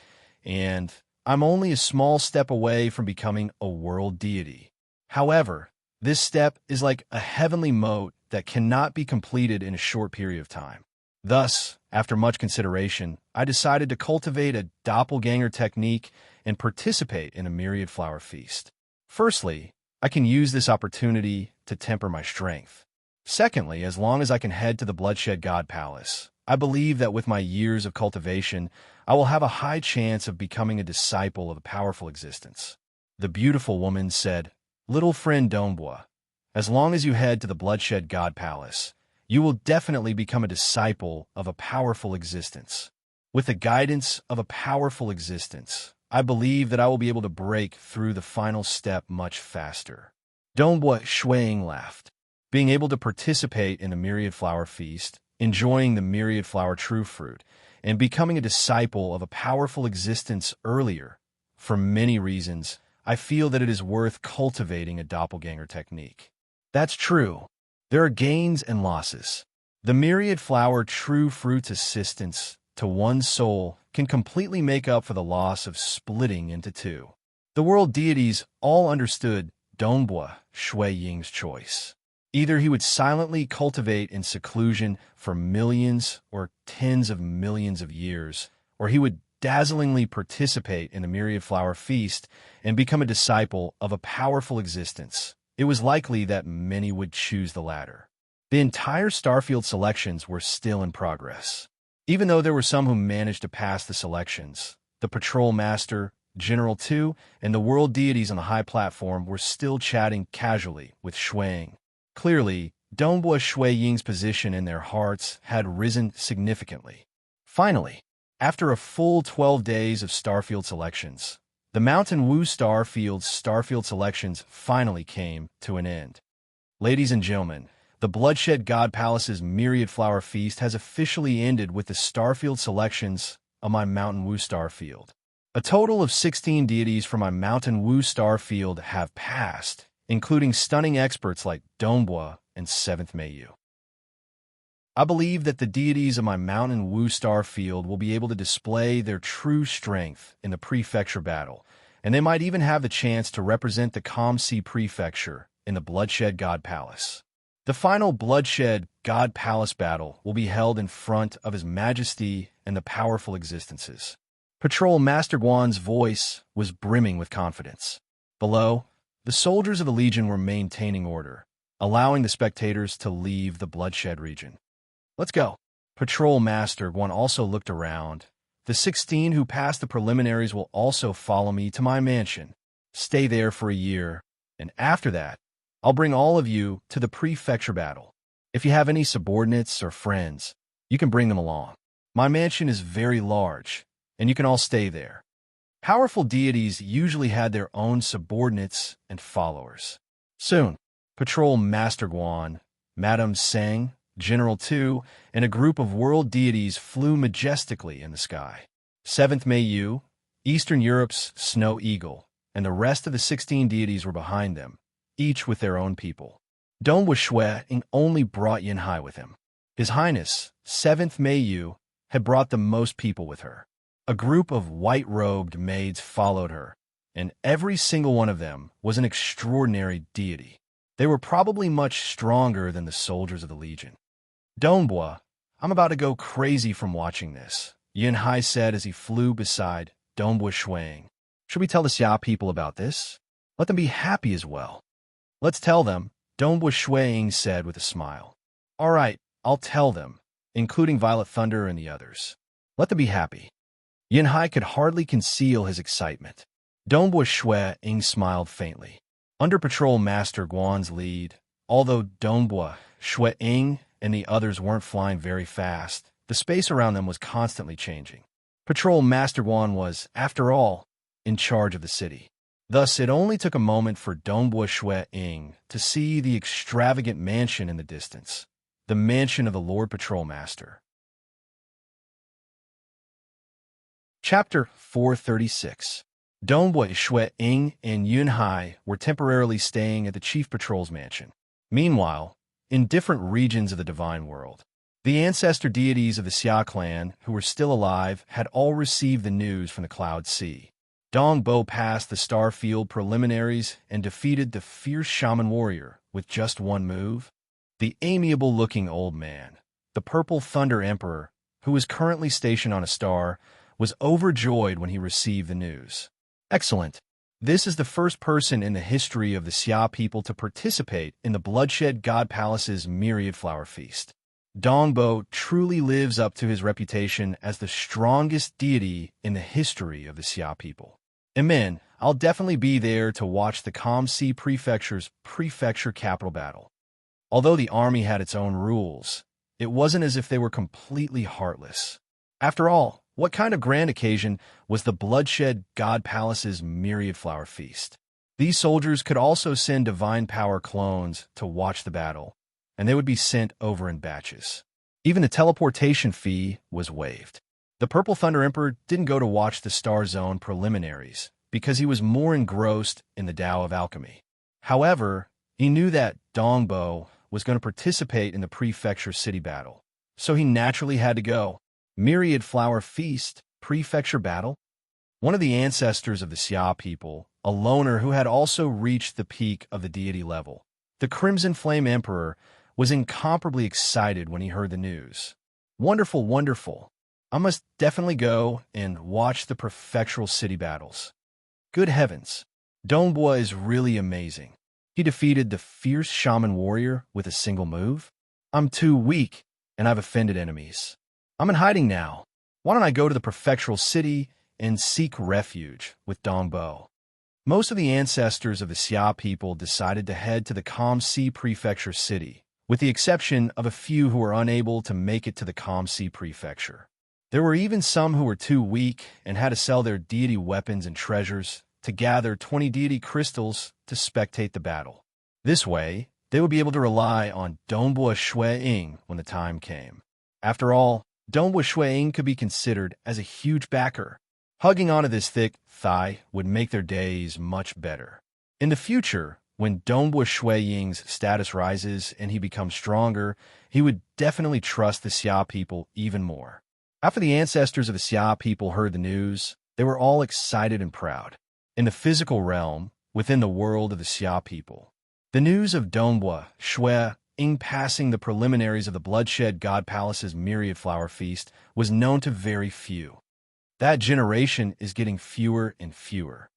and I'm only a small step away from becoming a world deity. However, this step is like a heavenly moat that cannot be completed in a short period of time. Thus, after much consideration, I decided to cultivate a doppelganger technique and participate in a myriad flower feast. Firstly, I can use this opportunity to temper my strength. Secondly, as long as I can head to the Bloodshed God Palace, I believe that with my years of cultivation, I will have a high chance of becoming a disciple of a powerful existence. The beautiful woman said, Little friend Donghua, as long as you head to the Bloodshed God Palace, you will definitely become a disciple of a powerful existence. With the guidance of a powerful existence, I believe that I will be able to break through the final step much faster. Donghua Shuang laughed. Being able to participate in the myriad flower feast, enjoying the myriad flower true fruit, and becoming a disciple of a powerful existence earlier, for many reasons, I feel that it is worth cultivating a doppelganger technique. That's true. There are gains and losses. The myriad flower true fruit's assistance to one's soul can completely make up for the loss of splitting into two. The world deities all understood Donghua Shui Ying's choice. Either he would silently cultivate in seclusion for millions or tens of millions of years, or he would dazzlingly participate in the myriad flower feast and become a disciple of a powerful existence. It was likely that many would choose the latter. The entire Starfield selections were still in progress. Even though there were some who managed to pass the selections, the Patrol Master, General 2, and the world deities on the high platform were still chatting casually with Shuang. Clearly, Donghua Shui Ying's position in their hearts had risen significantly. Finally, after a full 12 days of Starfield selections, the Mountain Wu Starfield selections finally came to an end. Ladies and gentlemen, the Bloodshed God Palace's Myriad Flower Feast has officially ended with the Starfield selections of my Mountain Wu Starfield. A total of 16 deities from my Mountain Wu Starfield have passed, including stunning experts like Donghua and 7th Meiyu. I believe that the deities of my Mountain Wu Star Field will be able to display their true strength in the prefecture battle, and they might even have the chance to represent the Calm Sea Prefecture in the Bloodshed God Palace. The final Bloodshed God Palace battle will be held in front of His Majesty and the powerful existences. Patrol Master Guan's voice was brimming with confidence. Below, the soldiers of the Legion were maintaining order, allowing the spectators to leave the Bloodshed region. Let's go. Patrol Master Guan also looked around. The 16 who passed the preliminaries will also follow me to my mansion. Stay there for a year, and after that, I'll bring all of you to the prefecture battle. If you have any subordinates or friends, you can bring them along. My mansion is very large, and you can all stay there. Powerful deities usually had their own subordinates and followers. Soon, Patrol Master Guan, Madame Sang, General 2, and a group of world deities flew majestically in the sky. 7th Meiyu, Eastern Europe's Snow Eagle, and the rest of the 16 deities were behind them, each with their own people. Donghua Shui only brought Yin Hai with him. His Highness, 7th Meiyu, had brought the most people with her. A group of white-robed maids followed her, and every single one of them was an extraordinary deity. They were probably much stronger than the soldiers of the Legion. Dongbua, I'm about to go crazy from watching this, Yin Hai said as he flew beside Dongbua Shuang. Should we tell the Xia people about this? Let them be happy as well. Let's tell them, Dongbua Shuang said with a smile. All right, I'll tell them, including Violet Thunder and the others. Let them be happy. Yin Hai could hardly conceal his excitement. Dongbua Shuang smiled faintly. Under Patrol Master Guan's lead, although Dongbua Shuang and the others weren't flying very fast, the space around them was constantly changing. Patrol Master Guan was, after all, in charge of the city. Thus, it only took a moment for Dongbua Shuang to see the extravagant mansion in the distance, the mansion of the Lord Patrol Master. Chapter 436. Dongbua Shuang and Yun Hai were temporarily staying at the Chief Patrol's mansion. Meanwhile, in different regions of the Divine World, the ancestor deities of the Xia clan, who were still alive, had all received the news from the Cloud Sea. Dongbo passed the Starfield preliminaries and defeated the fierce shaman warrior with just one move. The amiable-looking old man, the Purple Thunder Emperor, who was currently stationed on a star, was overjoyed when he received the news. Excellent. This is the first person in the history of the Xia people to participate in the Bloodshed God Palace's Myriad Flower Feast. Dongbo truly lives up to his reputation as the strongest deity in the history of the Xia people. Amen. I'll definitely be there to watch the Calm Sea Prefecture's prefecture capital battle. Although the army had its own rules, it wasn't as if they were completely heartless. After all, what kind of grand occasion was the Bloodshed God Palace's Myriad Flower Feast? These soldiers could also send divine power clones to watch the battle, and they would be sent over in batches. Even the teleportation fee was waived. The Purple Thunder Emperor didn't go to watch the Star Zone preliminaries because he was more engrossed in the Tao of Alchemy. However, he knew that Dongbo was going to participate in the prefecture city battle, so he naturally had to go. Myriad Flower Feast, Prefecture Battle? One of the ancestors of the Xia people, a loner who had also reached the peak of the deity level, the Crimson Flame Emperor, was incomparably excited when he heard the news. Wonderful, wonderful. I must definitely go and watch the prefectural city battles. Good heavens. Dongbua is really amazing. He defeated the fierce shaman warrior with a single move. I'm too weak, and I've offended enemies. I'm in hiding now. Why don't I go to the prefectural city and seek refuge with Dongbo? Most of the ancestors of the Xia people decided to head to the Calm Sea Prefecture city, with the exception of a few who were unable to make it to the Calm Sea Prefecture. There were even some who were too weak and had to sell their deity weapons and treasures to gather 20 deity crystals to spectate the battle. This way, they would be able to rely on Dongbua Shuang when the time came. After all, Dongbua Shuang could be considered as a huge backer. Hugging onto this thick thigh would make their days much better. In the future, when Dongbua Shuang's status rises and he becomes stronger, he would definitely trust the Xia people even more. After the ancestors of the Xia people heard the news, they were all excited and proud. In the physical realm, within the world of the Xia people, the news of Dongbua Shuang passing the preliminaries of the Bloodshed God Palace's Myriad Flower Feast was known to very few. That generation is getting fewer and fewer.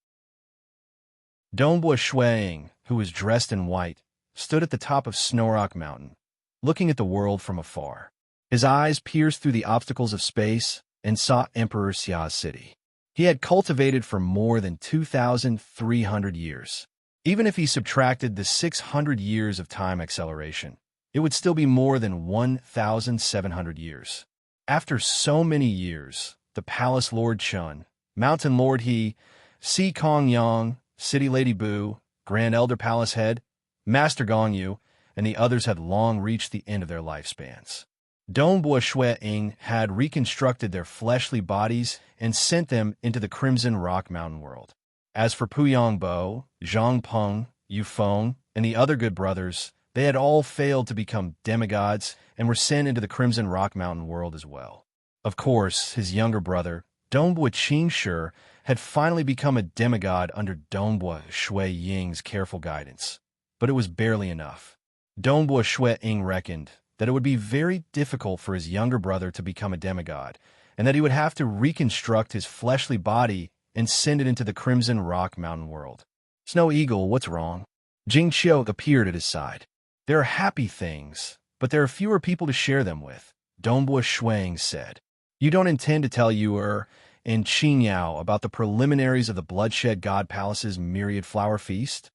Dongbua Shuang, who was dressed in white, stood at the top of Snowrock Mountain, looking at the world from afar. His eyes pierced through the obstacles of space and saw Emperor Xia's city. He had cultivated for more than 2,300 years. Even if he subtracted the 600 years of time acceleration, it would still be more than 1,700 years. After so many years, the Palace Lord Chun, Mountain Lord He, Si Kong Yang, City Lady Bu, Grand Elder Palace Head, Master Gong Yu, and the others had long reached the end of their lifespans. Dongbua Shuang had reconstructed their fleshly bodies and sent them into the Crimson Rock Mountain world. As for Puyang Bo, Zhang Peng, Yu Feng, and the other good brothers, They had all failed to become demigods and were sent into the Crimson Rock Mountain world as well. Of course, his younger brother, Dongbua Qingshi, had finally become a demigod under Dongbua Shui Ying's careful guidance. But it was barely enough. Dongbua Shui Ying reckoned that it would be very difficult for his younger brother to become a demigod, and that he would have to reconstruct his fleshly body and send it into the Crimson Rock Mountain world. Snow Eagle, what's wrong? Jing Qiu appeared at his side. There are happy things, but there are fewer people to share them with, Dongbua Shuang said. You don't intend to tell Yuer and Qingyao about the preliminaries of the Bloodshed God Palace's myriad flower feast?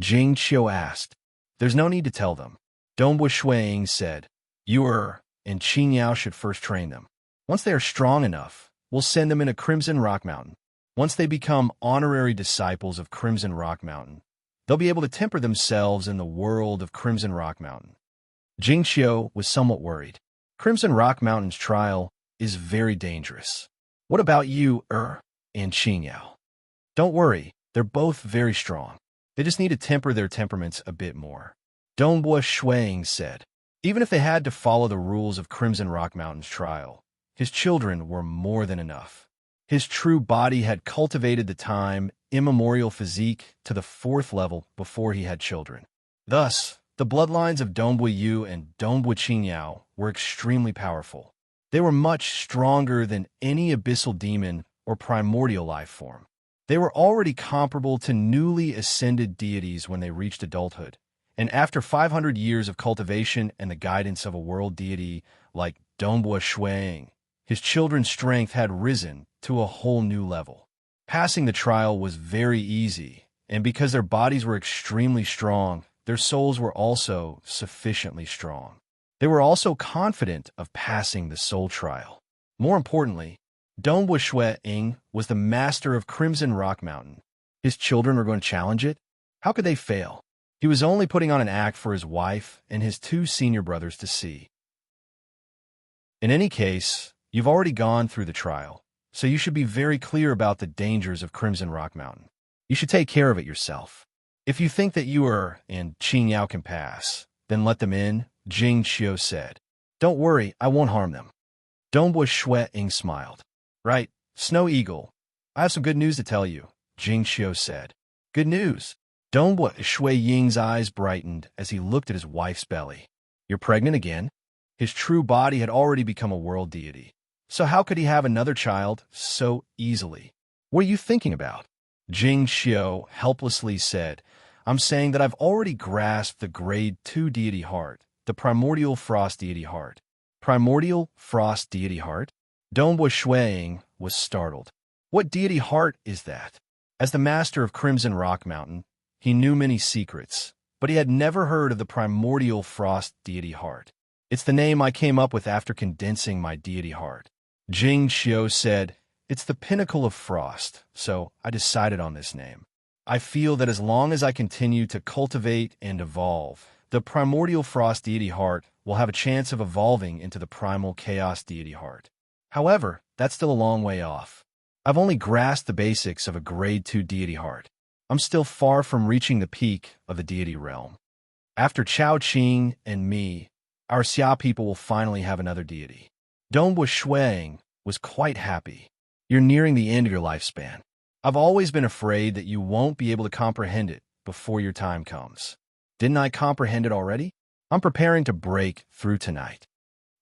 Jing Qiu asked. There's no need to tell them. Dongbua Shuang said. Yuer and Qingyao should first train them. Once they are strong enough, we'll send them into Crimson Rock Mountain. Once they become honorary disciples of Crimson Rock Mountain, they'll be able to temper themselves in the world of Crimson Rock Mountain. Jing Qiu was somewhat worried. Crimson Rock Mountain's trial is very dangerous. What about you, and Qingyao? Don't worry, they're both very strong. They just need to temper their temperaments a bit more. Dongbua Shuang said. Even if they had to follow the rules of Crimson Rock Mountain's trial, his children were more than enough. His true body had cultivated the time immemorial physique to the 4th level before he had children. Thus, the bloodlines of Dongbua Yu and Dongbua Qingyao were extremely powerful. They were much stronger than any abyssal demon or primordial life form. They were already comparable to newly ascended deities when they reached adulthood, and after 500 years of cultivation and the guidance of a world deity like Dongbua Shuang, his children's strength had risen to a whole new level. Passing the trial was very easy, and because their bodies were extremely strong, their souls were also sufficiently strong. They were also confident of passing the soul trial. More importantly, Dongbua Shui Ying was the master of Crimson Rock Mountain. His children were going to challenge it? How could they fail? He was only putting on an act for his wife and his 2 senior brothers to see. In any case, you've already gone through the trial, so you should be very clear about the dangers of Crimson Rock Mountain. You should take care of it yourself. If you think that Yuer and Qingyao can pass, then let them in, Jing Qiu said. Don't worry, I won't harm them. Dongbua Shui Ying smiled. Right, Snow Eagle. I have some good news to tell you, Jing Qiu said. Good news. Dongbua Shui Ying's eyes brightened as he looked at his wife's belly. You're pregnant again? His true body had already become a world deity. So how could he have another child so easily? What are you thinking about? Jing Qiu helplessly said, I'm saying that I've already grasped the grade 2 deity heart, the primordial frost deity heart. Primordial frost deity heart? Dongbua Shuang was startled. What deity heart is that? As the master of Crimson Rock Mountain, he knew many secrets, but he had never heard of the primordial frost deity heart. It's the name I came up with after condensing my deity heart. Jing Qiu said, it's the pinnacle of frost, so I decided on this name. I feel that as long as I continue to cultivate and evolve, the primordial frost deity heart will have a chance of evolving into the primal chaos deity heart. However, that's still a long way off. I've only grasped the basics of a grade 2 deity heart. I'm still far from reaching the peak of the deity realm. After Chao Qing and me, our Xia people will finally have another deity. Dongbua Shuang was quite happy. You're nearing the end of your lifespan. I've always been afraid that you won't be able to comprehend it before your time comes. Didn't I comprehend it already? I'm preparing to break through tonight.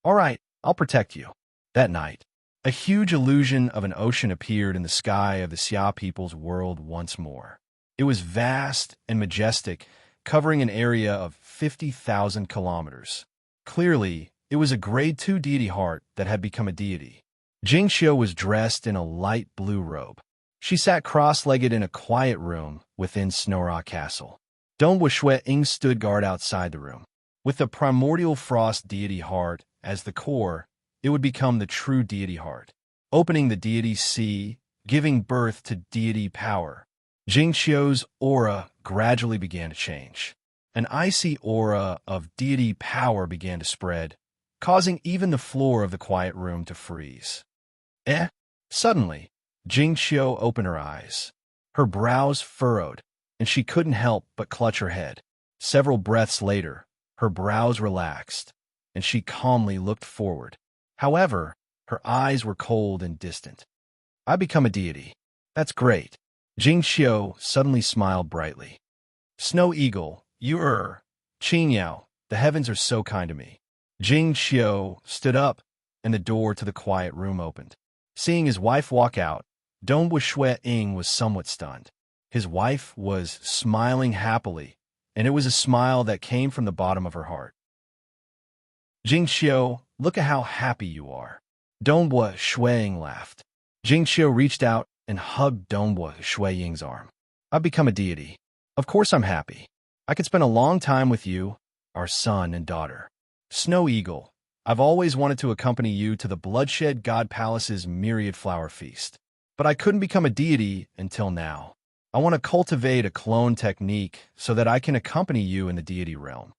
All right, I'll protect you. That night, a huge illusion of an ocean appeared in the sky of the Xia people's world once more. It was vast and majestic, covering an area of 50,000 kilometers. Clearly, it was a grade 2 deity heart that had become a deity. Jing Qiu was dressed in a light blue robe. She sat cross-legged in a quiet room within Snowrock Castle. Dongbua Shui Ying stood guard outside the room. With the primordial frost deity heart as the core, it would become the true deity heart, opening the deity sea, giving birth to deity power. Jing Qiu's aura gradually began to change. An icy aura of deity power began to spread, causing even the floor of the quiet room to freeze. Suddenly, Jing Qiu opened her eyes. Her brows furrowed, and she couldn't help but clutch her head. Several breaths later, her brows relaxed, and she calmly looked forward. However, her eyes were cold and distant. I become a deity. That's great. Jing Xiu suddenly smiled brightly. Snow Eagle, Qin Yao, the heavens are so kind to me. Jing Xiu stood up, and the door to the quiet room opened. Seeing his wife walk out, Donghua Shui Ying was somewhat stunned. His wife was smiling happily, and it was a smile that came from the bottom of her heart. Jing Xiu, look at how happy you are. Donghua Shui Ying laughed. Jing Xiu reached out and hugged Donghua Shui Ying's arm. I've become a deity. Of course I'm happy. I could spend a long time with you, our son and daughter. Snow Eagle, I've always wanted to accompany you to the Bloodshed God Palace's myriad flower feast. But I couldn't become a deity until now. I want to cultivate a clone technique so that I can accompany you in the deity realm.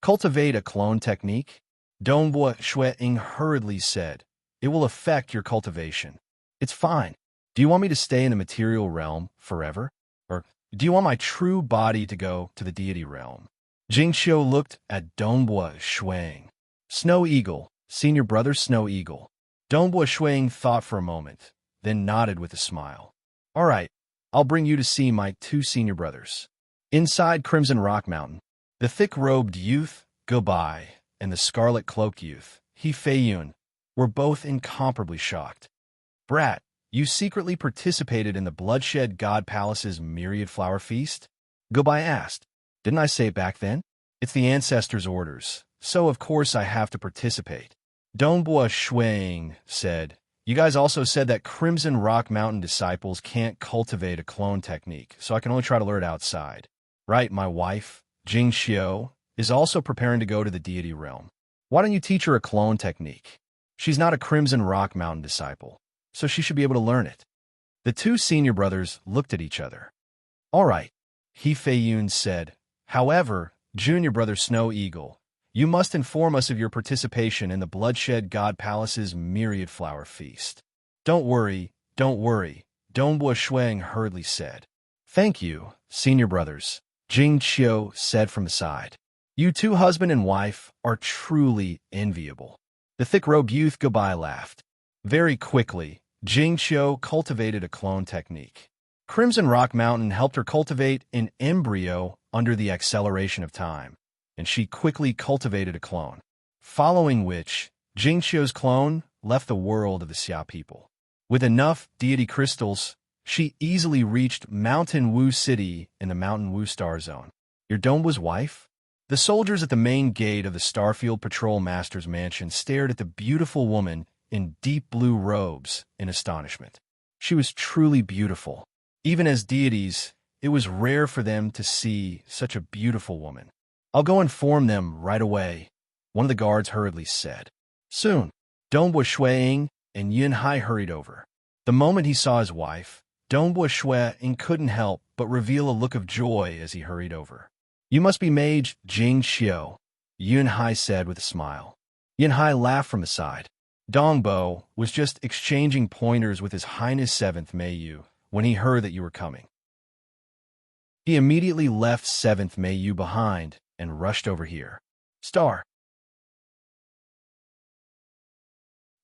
Cultivate a clone technique? Donghua Shui Ying hurriedly said. It will affect your cultivation. It's fine. Do you want me to stay in the material realm forever? Or do you want my true body to go to the deity realm? Jing Xiu looked at Donghua Shui Ying. Snow Eagle, senior brother Snow Eagle. Donghua Shui Ying thought for a moment, then nodded with a smile. All right, I'll bring you to see my two senior brothers. Inside Crimson Rock Mountain, the thick-robed youth, Gobai, and the scarlet-cloaked youth, He Feiyun, were both incomparably shocked. Brat, you secretly participated in the Bloodshed God Palace's myriad flower feast? Gobai asked. Didn't I say it back then? It's the ancestors' orders, so of course I have to participate. Donghua Shui Ying said. You guys also said that Crimson Rock Mountain disciples can't cultivate a clone technique, so I can only try to learn it outside. Right, my wife, Jing Xiu, is also preparing to go to the deity realm. Why don't you teach her a clone technique? She's not a Crimson Rock Mountain disciple, so she should be able to learn it. The two senior brothers looked at each other. All right, He Feiyun said. However, junior brother Snow Eagle, you must inform us of your participation in the Bloodshed God Palace's myriad flower feast. Don't worry, Donghua Shui Ying hurriedly said. Thank you, senior brothers, Jing Xiu said from the side. You two husband and wife are truly enviable. The thick-robed youth Gobai laughed. Very quickly, Jing Xiu cultivated a clone technique. Crimson Rock Mountain helped her cultivate an embryo under the acceleration of time, and she quickly cultivated a clone, following which Jing Xiu's clone left the world of the Xia people. With enough deity crystals, she easily reached Mountain Wu City in the Mountain Wu Star Zone. Your Donghwa's wife? The soldiers at the main gate of the Starfield Patrol Master's mansion stared at the beautiful woman in deep blue robes in astonishment. She was truly beautiful. Even as deities, it was rare for them to see such a beautiful woman. I'll go inform them right away, one of the guards hurriedly said. Soon, Donghua Shui Ying and Yun Hai hurried over. The moment he saw his wife, Donghua Shui Ying couldn't help but reveal a look of joy as he hurried over. You must be Mage Jing Xiu, Yun Hai said with a smile. Yun Hai laughed from the side. Dongbo was just exchanging pointers with His Highness 7th Meiyu when he heard that you were coming. He immediately left 7th Meiyu behind and rushed over here. Star.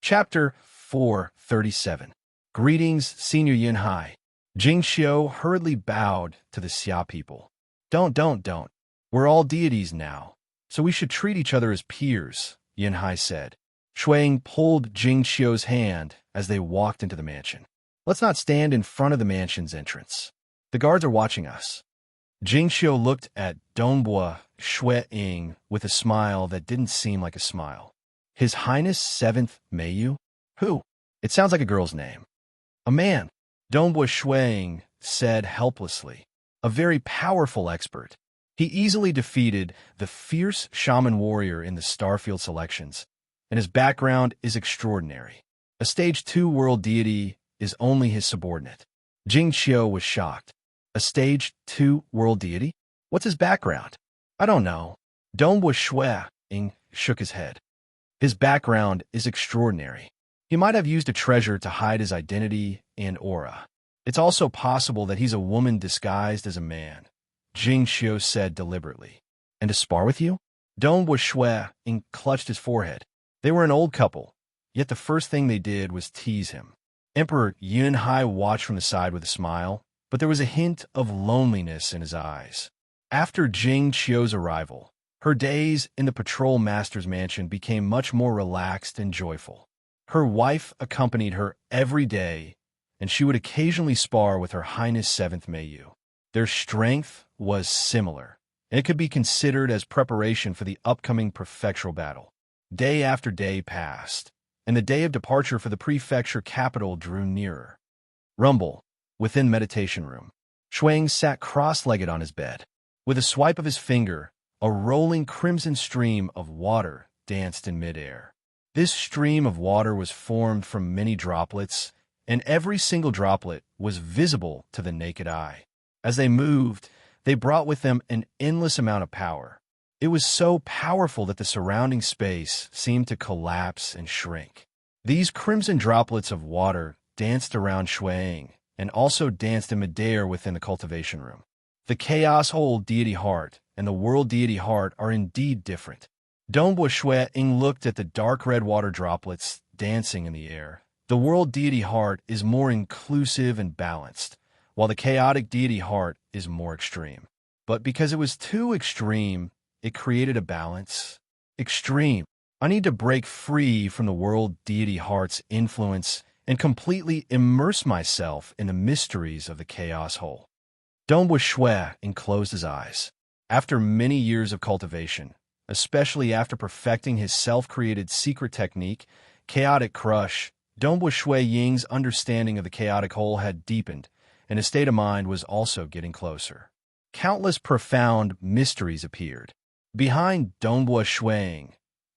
Chapter 437. Greetings, Senior Yun Hai. Jing Xiu hurriedly bowed to the Xia people. Don't. We're all deities now, so we should treat each other as peers, Yun Hai said. Shui Ying pulled Jing Xiu's hand as they walked into the mansion. Let's not stand in front of the mansion's entrance. The guards are watching us. Jing Xiu looked at Donghua Shui Ying with a smile that didn't seem like a smile. His Highness 7th Meiyu? Who? It sounds like a girl's name. A man, Donghua Shui Ying said helplessly. A very powerful expert. He easily defeated the fierce shaman warrior in the Starfield selections, and his background is extraordinary. A Stage 2 world deity is only his subordinate. Jing Xiu was shocked. A Stage 2 world deity? What's his background? I don't know. Donghua Shui Ying shook his head. His background is extraordinary. He might have used a treasure to hide his identity and aura. It's also possible that he's a woman disguised as a man, Jing Xiu said deliberately. And to spar with you? Dong Shui and clutched his forehead. They were an old couple, yet the first thing they did was tease him. Emperor Yun Hai watched from the side with a smile, but there was a hint of loneliness in his eyes. After Jing Qiu's arrival, her days in the patrol master's mansion became much more relaxed and joyful. Her wife accompanied her every day, and she would occasionally spar with Her Highness 7th Meiyu. Their strength was similar, and it could be considered as preparation for the upcoming prefectural battle. Day after day passed, and the day of departure for the prefecture capital drew nearer. Rumble, within meditation room. Shuang sat cross-legged on his bed. With a swipe of his finger, a rolling crimson stream of water danced in midair. This stream of water was formed from many droplets, and every single droplet was visible to the naked eye. As they moved, they brought with them an endless amount of power. It was so powerful that the surrounding space seemed to collapse and shrink. These crimson droplets of water danced around Shuang and also danced in midair within the cultivation room. The Chaos Whole Deity Heart and the World Deity Heart are indeed different. Dongbua Shui-ing looked at the dark red water droplets dancing in the air. The World Deity Heart is more inclusive and balanced, while the Chaotic Deity Heart is more extreme. But because it was too extreme, it created a balance. Extreme. I need to break free from the World Deity Heart's influence and completely immerse myself in the mysteries of the Chaos Whole. Dongbua Shui closed his eyes. After many years of cultivation, especially after perfecting his self-created secret technique, Chaotic Crush, Dongbua Shui Ying's understanding of the chaotic whole had deepened, and his state of mind was also getting closer. Countless profound mysteries appeared. Behind Dongbua Shui,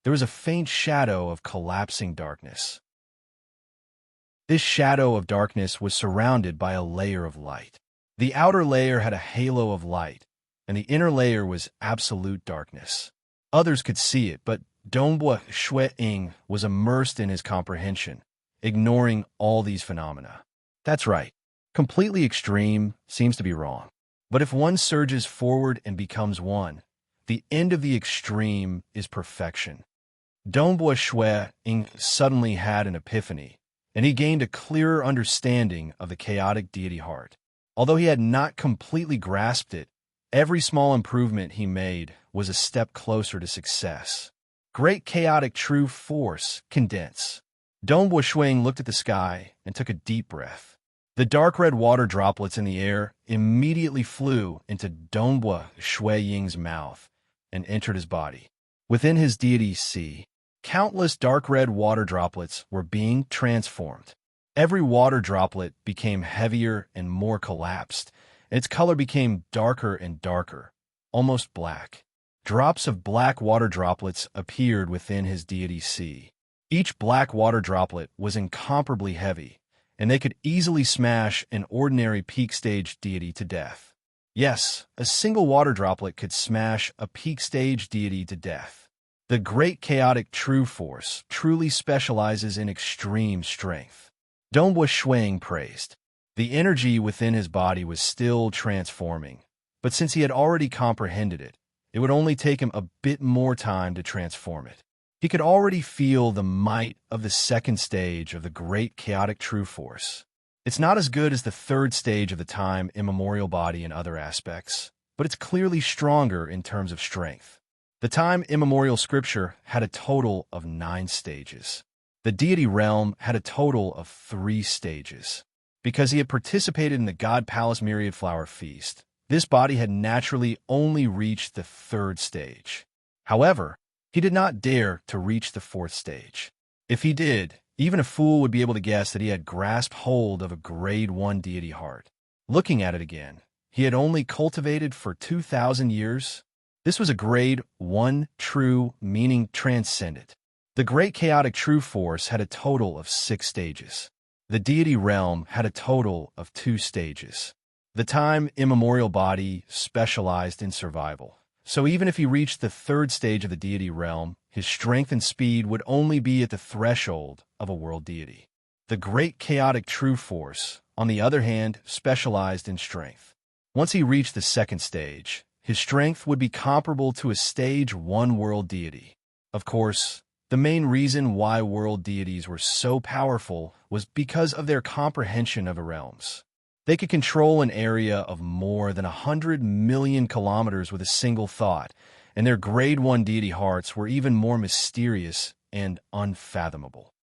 there was a faint shadow of collapsing darkness. This shadow of darkness was surrounded by a layer of light. The outer layer had a halo of light, and the inner layer was absolute darkness. Others could see it, but Dongbua Shui was immersed in his comprehension, ignoring all these phenomena. That's right. Completely extreme seems to be wrong. But if one surges forward and becomes one, the end of the extreme is perfection. Dongbua Shui suddenly had an epiphany, and he gained a clearer understanding of the chaotic deity heart. Although he had not completely grasped it, every small improvement he made was a step closer to success. Great chaotic true force, condense. Dongbua Shui looked at the sky and took a deep breath. The dark red water droplets in the air immediately flew into Dongbua Shui Ying's mouth and entered his body. Within his deity sea, countless dark red water droplets were being transformed. Every water droplet became heavier and more collapsed, and its color became darker and darker, almost black. Drops of black water droplets appeared within his deity sea. Each black water droplet was incomparably heavy, and they could easily smash an ordinary peak stage deity to death. Yes, a single water droplet could smash a peak stage deity to death. The great chaotic true force truly specializes in extreme strength. Dongbua Shui praised. The energy within his body was still transforming, but since he had already comprehended it, it would only take him a bit more time to transform it. He could already feel the might of the second stage of the great chaotic true force. It's not as good as the third stage of the time immemorial body in other aspects, but it's clearly stronger in terms of strength. The time immemorial scripture had a total of 9 stages. The deity realm had a total of 3 stages. Because he had participated in the God Palace Myriad Flower Feast, this body had naturally only reached the 3rd stage. However, he did not dare to reach the 4th stage. If he did, even a fool would be able to guess that he had grasped hold of a grade 1 deity heart. Looking at it again, he had only cultivated for 2,000 years. This was a grade 1 true, meaning transcendent. The great chaotic true force had a total of 6 stages. The deity realm had a total of 2 stages. The time immemorial body specialized in survival. So even if he reached the 3rd stage of the deity realm, his strength and speed would only be at the threshold of a world deity. The great chaotic true force, on the other hand, specialized in strength. Once he reached the 2nd stage, his strength would be comparable to a stage 1 world deity. Of course, the main reason why world deities were so powerful was because of their comprehension of the realms. They could control an area of more than 100 million kilometers with a single thought, and their grade 1 deity hearts were even more mysterious and unfathomable.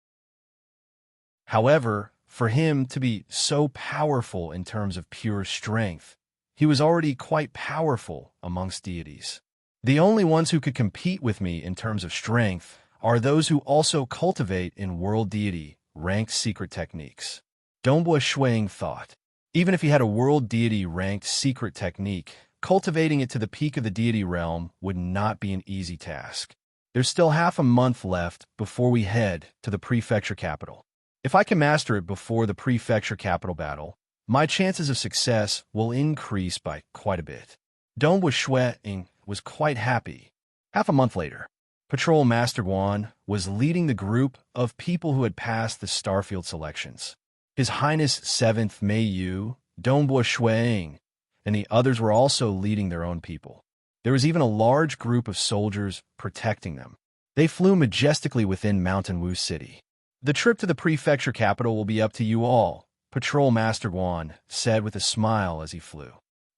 However, for him to be so powerful in terms of pure strength, he was already quite powerful amongst deities. The only ones who could compete with me in terms of strength are those who also cultivate in world deity ranked secret techniques. Dongbua Shuang thought. Even if he had a world deity ranked secret technique, cultivating it to the peak of the deity realm would not be an easy task. There's still half a month left before we head to the prefecture capital. If I can master it before the prefecture capital battle, my chances of success will increase by quite a bit. Dongbua Shuang was quite happy. Half a month later, Patrol Master Guan was leading the group of people who had passed the Starfield selections. His Highness 7th Mei Yu, Dongbua Shuang, and the others were also leading their own people. There was even a large group of soldiers protecting them. They flew majestically within Mountain Wu City. The trip to the prefecture capital will be up to you all, Patrol Master Guan said with a smile as he flew.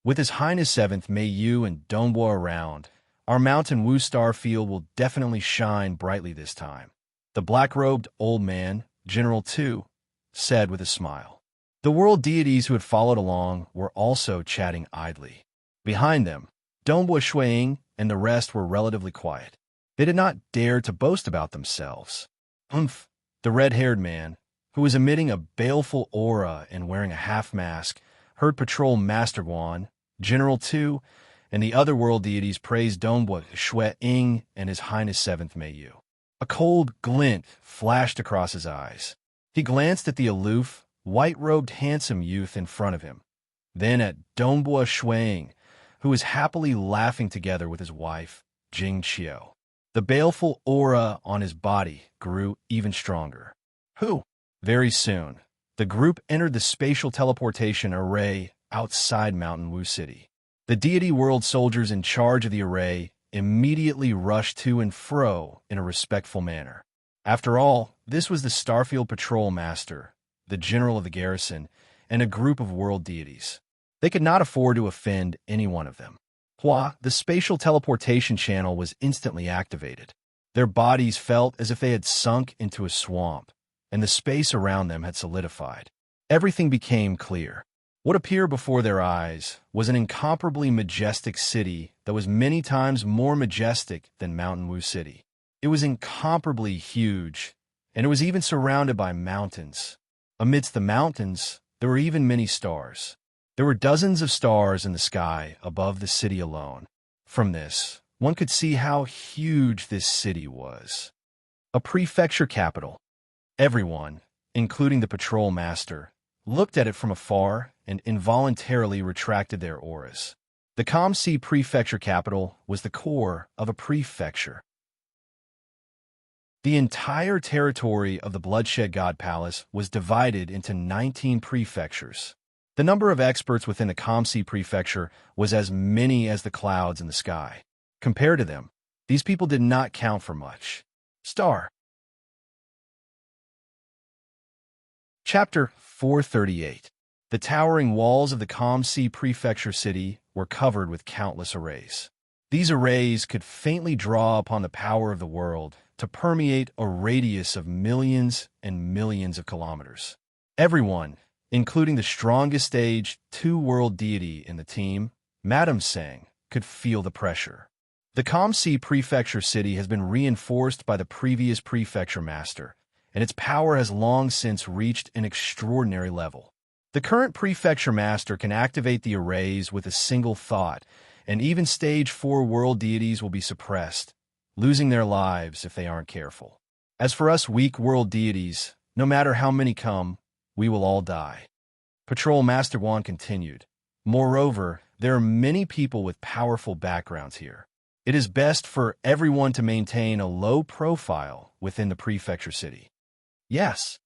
With His Highness 7th Mei Yu and Dongbua around, our Mountain Wu star field will definitely shine brightly this time. The black-robed old man, General 2, said with a smile. The world deities who had followed along were also chatting idly. Behind them, Dongbua Shuang and the rest were relatively quiet. They did not dare to boast about themselves. The red-haired man, who was emitting a baleful aura and wearing a half-mask, heard Patrol Master Guan, General 2, and the other world deities praise Dongbua Shuang and His Highness 7th Mei Yu. A cold glint flashed across his eyes. He glanced at the aloof, white-robed handsome youth in front of him, then at Dongbua Shuang, who was happily laughing together with his wife, Jing Qiu. The baleful aura on his body grew even stronger. Very soon, the group entered the spatial teleportation array outside Mountain Wu City. The deity world soldiers in charge of the array immediately rushed to and fro in a respectful manner. After all, this was the Starfield Patrol Master, the general of the garrison, and a group of world deities. They could not afford to offend any one of them. The spatial teleportation channel was instantly activated. Their bodies felt as if they had sunk into a swamp, and the space around them had solidified. Everything became clear. What appeared before their eyes was an incomparably majestic city that was many times more majestic than Mountain Wu City. It was incomparably huge, and it was even surrounded by mountains. Amidst the mountains, there were even many stars. There were dozens of stars in the sky above the city alone. From this, one could see how huge this city was. A prefecture capital. Everyone, including the patrol master, looked at it from afar and involuntarily retracted their auras. The Kamsi prefecture capital was the core of a prefecture. The entire territory of the Bloodshed God Palace was divided into 19 prefectures. The number of experts within the Kamsi prefecture was as many as the clouds in the sky. Compared to them, these people did not count for much. Chapter 438. The towering walls of the Kamsi prefecture city were covered with countless arrays. These arrays could faintly draw upon the power of the world to permeate a radius of millions and millions of kilometers. Everyone, including the strongest stage 2 world deity in the team, Madame Sang, could feel the pressure. The Kamsi prefecture city has been reinforced by the previous prefecture master, and its power has long since reached an extraordinary level. The current prefecture master can activate the arrays with a single thought, and even stage 4 world deities will be suppressed, losing their lives if they aren't careful. As for us weak world deities, no matter how many come, we will all die. Patrol Master Guan continued. Moreover, there are many people with powerful backgrounds here. It is best for everyone to maintain a low profile within the prefecture city. Yes,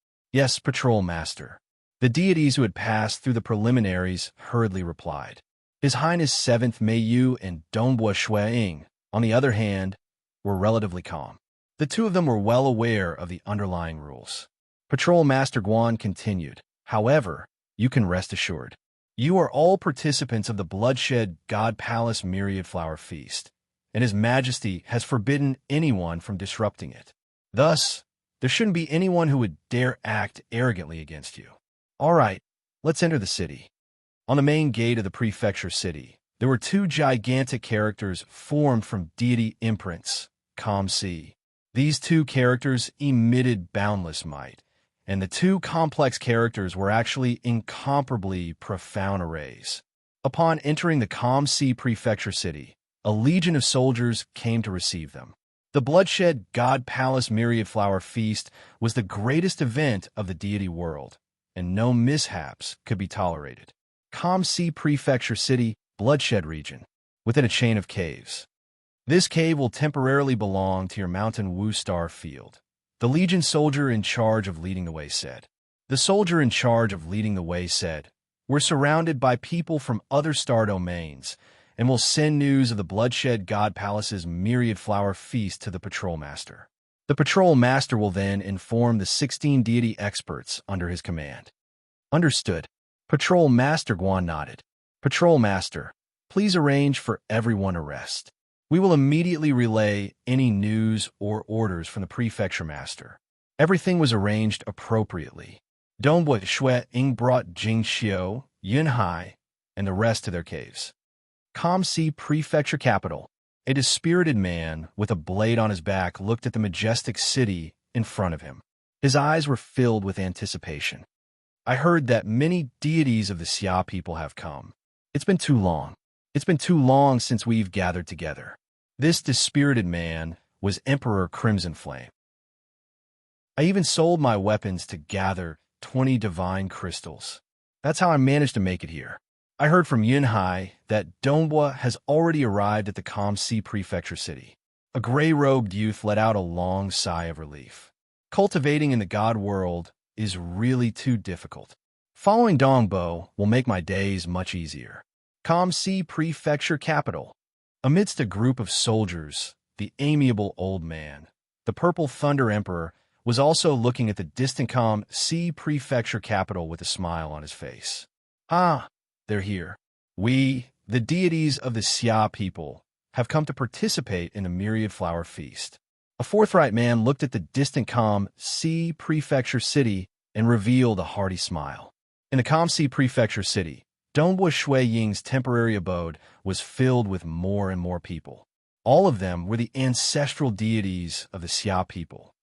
Patrol Master. The deities who had passed through the preliminaries hurriedly replied. His Highness 7th Meiyu and Dongbua Shuiying, on the other hand, were relatively calm. The two of them were well aware of the underlying rules. Patrol Master Guan continued, "However, you can rest assured. You are all participants of the Bloodshed God Palace Myriad Flower Feast, and His Majesty has forbidden anyone from disrupting it. Thus, there shouldn't be anyone who would dare act arrogantly against you. All right, let's enter the city." On the main gate of the prefecture city, there were two gigantic characters formed from deity imprints, Calm Sea. These two characters emitted boundless might, and the two complex characters were actually incomparably profound arrays. Upon entering the Calm Sea prefecture city, a legion of soldiers came to receive them. The Bloodshed God Palace Myriad Flower Feast was the greatest event of the deity world, and no mishaps could be tolerated. Calm Sea prefecture city, Bloodshed region, within a chain of caves. This cave will temporarily belong to your Mountain Wu Star field. The Legion soldier in charge of leading the way said. The soldier in charge of leading the way said, "We're surrounded by people from other star domains, and will send news of the Bloodshed God Palace's Myriad Flower Feast to the Patrol Master. The Patrol Master will then inform the 16 deity experts under his command." Understood. Patrol Master Guan nodded. "Patrol Master, please arrange for everyone to rest. We will immediately relay any news or orders from the Prefecture Master." Everything was arranged appropriately. Dongbua Shuiying brought Jing Xiu, Yun Hai, and the rest to their caves. Calm Sea Prefecture capital. A dispirited man with a blade on his back looked at the majestic city in front of him. His eyes were filled with anticipation. "I heard that many deities of the Xia people have come. It's been too long. It's been too long since we've gathered together." This dispirited man was Emperor Crimson Flame. "I even sold my weapons to gather 20 divine crystals. That's how I managed to make it here." I heard from Yunhai that Dongbua has already arrived at the Calm Sea prefecture city. A gray-robed youth let out a long sigh of relief. Cultivating in the god world is really too difficult. Following Dongbo will make my days much easier. Calm Sea prefecture capital. Amidst a group of soldiers, the amiable old man, the Purple Thunder Emperor, was also looking at the distant Calm Sea prefecture capital with a smile on his face. "Ah, they're here. We, the deities of the Xia people, have come to participate in the Myriad Flower Feast." A forthright man looked at the distant Calm Sea prefecture city and revealed a hearty smile. In the Calm Sea prefecture city, Dongbua Shuiying's temporary abode was filled with more and more people. All of them were the ancestral deities of the Xia people.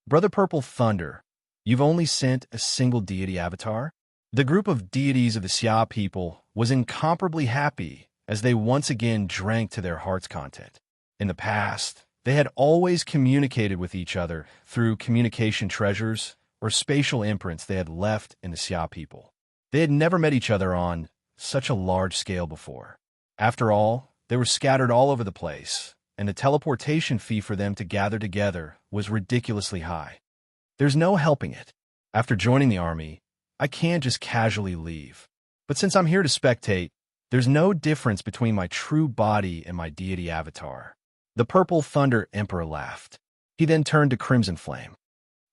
"Brother Purple Thunder, you've only sent a single deity avatar?" The group of deities of the Xia people was incomparably happy as they once again drank to their heart's content. In the past, they had always communicated with each other through communication treasures or spatial imprints they had left in the Xia people. They had never met each other on such a large scale before. After all, they were scattered all over the place, and the teleportation fee for them to gather together was ridiculously high. There's no helping it. After joining the army, I can't just casually leave. But since I'm here to spectate, there's no difference between my true body and my deity avatar. The Purple Thunder Emperor laughed. He then turned to Crimson Flame.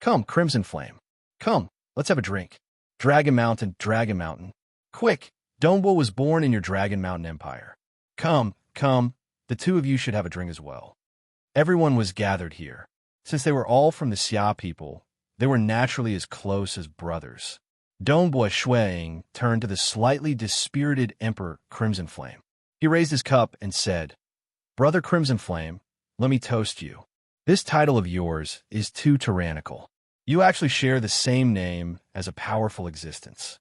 "Come, Crimson Flame. Come, let's have a drink. Dragon Mountain, Dragon Mountain. Quick, Dongbua was born in your Dragon Mountain Empire. Come, come, the two of you should have a drink as well." Everyone was gathered here. Since they were all from the Xia people, they were naturally as close as brothers. Dongbua Shuiying turned to the slightly dispirited Emperor Crimson Flame. He raised his cup and said, "Brother Crimson Flame, let me toast you. This title of yours is too tyrannical. You actually share the same name as a powerful existence."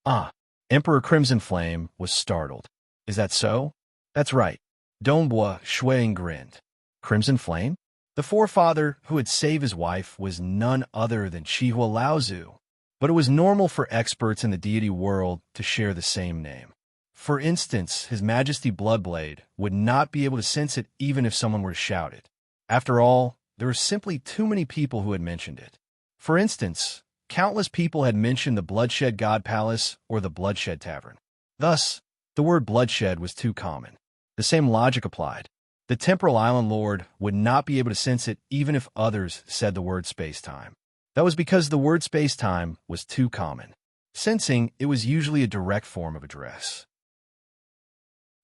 "Ah." Emperor Crimson Flame was startled. "Is that so?" "That's right." Dongbua Shuiying grinned. "Crimson Flame?" The forefather who had saved his wife was none other than Chihua Laozu. But it was normal for experts in the deity world to share the same name. For instance, His Majesty Bloodblade would not be able to sense it even if someone were to shout it. After all, there were simply too many people who had mentioned it. For instance, countless people had mentioned the Bloodshed God Palace or the Bloodshed Tavern. Thus, The word bloodshed was too common. The same logic applied. The temporal island lord would not be able to sense it even if others said the word space-time. That was because the word space-time was too common. Sensing it was usually a direct form of address.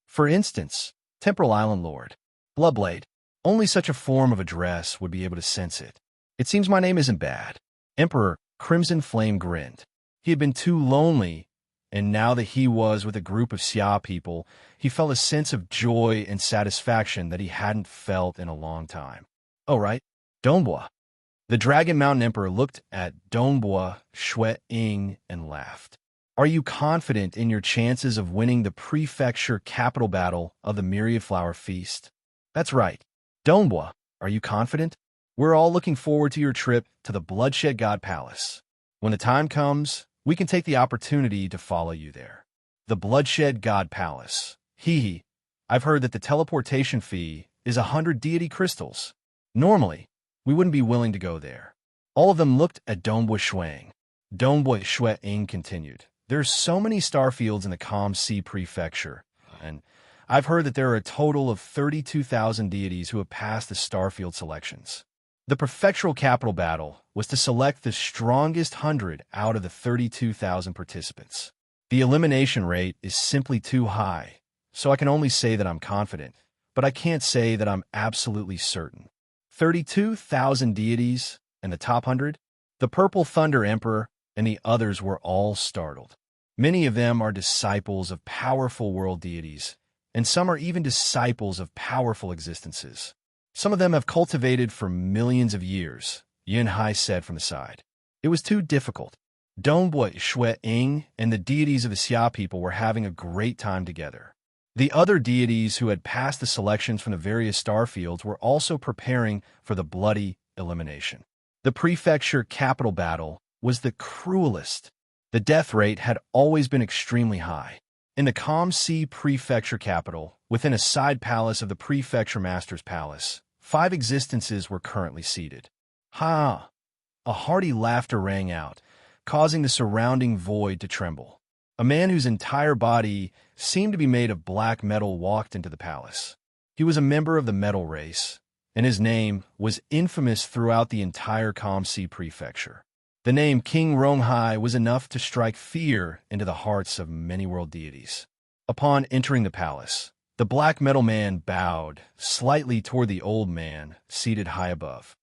For instance, temporal island lord, Bloodblade. Only such a form of address would be able to sense it. It seems my name isn't bad. Emperor Crimson Flame grinned. He had been too lonely, and now that he was with a group of Xia people, he felt a sense of joy and satisfaction that he hadn't felt in a long time. Oh, right, Dongbua. The Dragon Mountain Emperor looked at Dongbua, Shui Ying, and laughed. Are you confident in your chances of winning the prefecture capital battle of the Myriad Flower Feast? That's right. Dongbua, are you confident? We're all looking forward to your trip to the Bloodshed God Palace. When the time comes, we can take the opportunity to follow you there. The Bloodshed God Palace. Hee. I've heard that the teleportation fee is 100 deity crystals. Normally, we wouldn't be willing to go there. All of them looked at Dongbua Shuang. Dongbua Shui Ying continued. There's so many starfields in the Calm Sea Prefecture, and I've heard that there are a total of 32,000 deities who have passed the starfield selections. The prefectural capital battle was to select the strongest 100 out of the 32,000 participants. The elimination rate is simply too high, so I can only say that I'm confident, but I can't say that I'm absolutely certain. 32,000 deities and the top 100? The Purple Thunder Emperor and the others were all startled. Many of them are disciples of powerful world deities, and some are even disciples of powerful existences. Some of them have cultivated for millions of years, Yin Hai said from the side. It was too difficult. Dongbua Shui Ying and the deities of the Xia people were having a great time together. The other deities who had passed the selections from the various starfields were also preparing for the bloody elimination. The prefecture capital battle was the cruelest. The death rate had always been extremely high. In the Calm Sea Prefecture capital, within a side palace of the Prefecture Master's Palace, 5 existences were currently seated. Ha! A hearty laughter rang out, causing the surrounding void to tremble. A man whose entire body seemed to be made of black metal walked into the palace. He was a member of the metal race, and his name was infamous throughout the entire Calm Sea Prefecture. The name King Ronghai was enough to strike fear into the hearts of many world deities. Upon entering the palace, the black metal man bowed slightly toward the old man seated high above.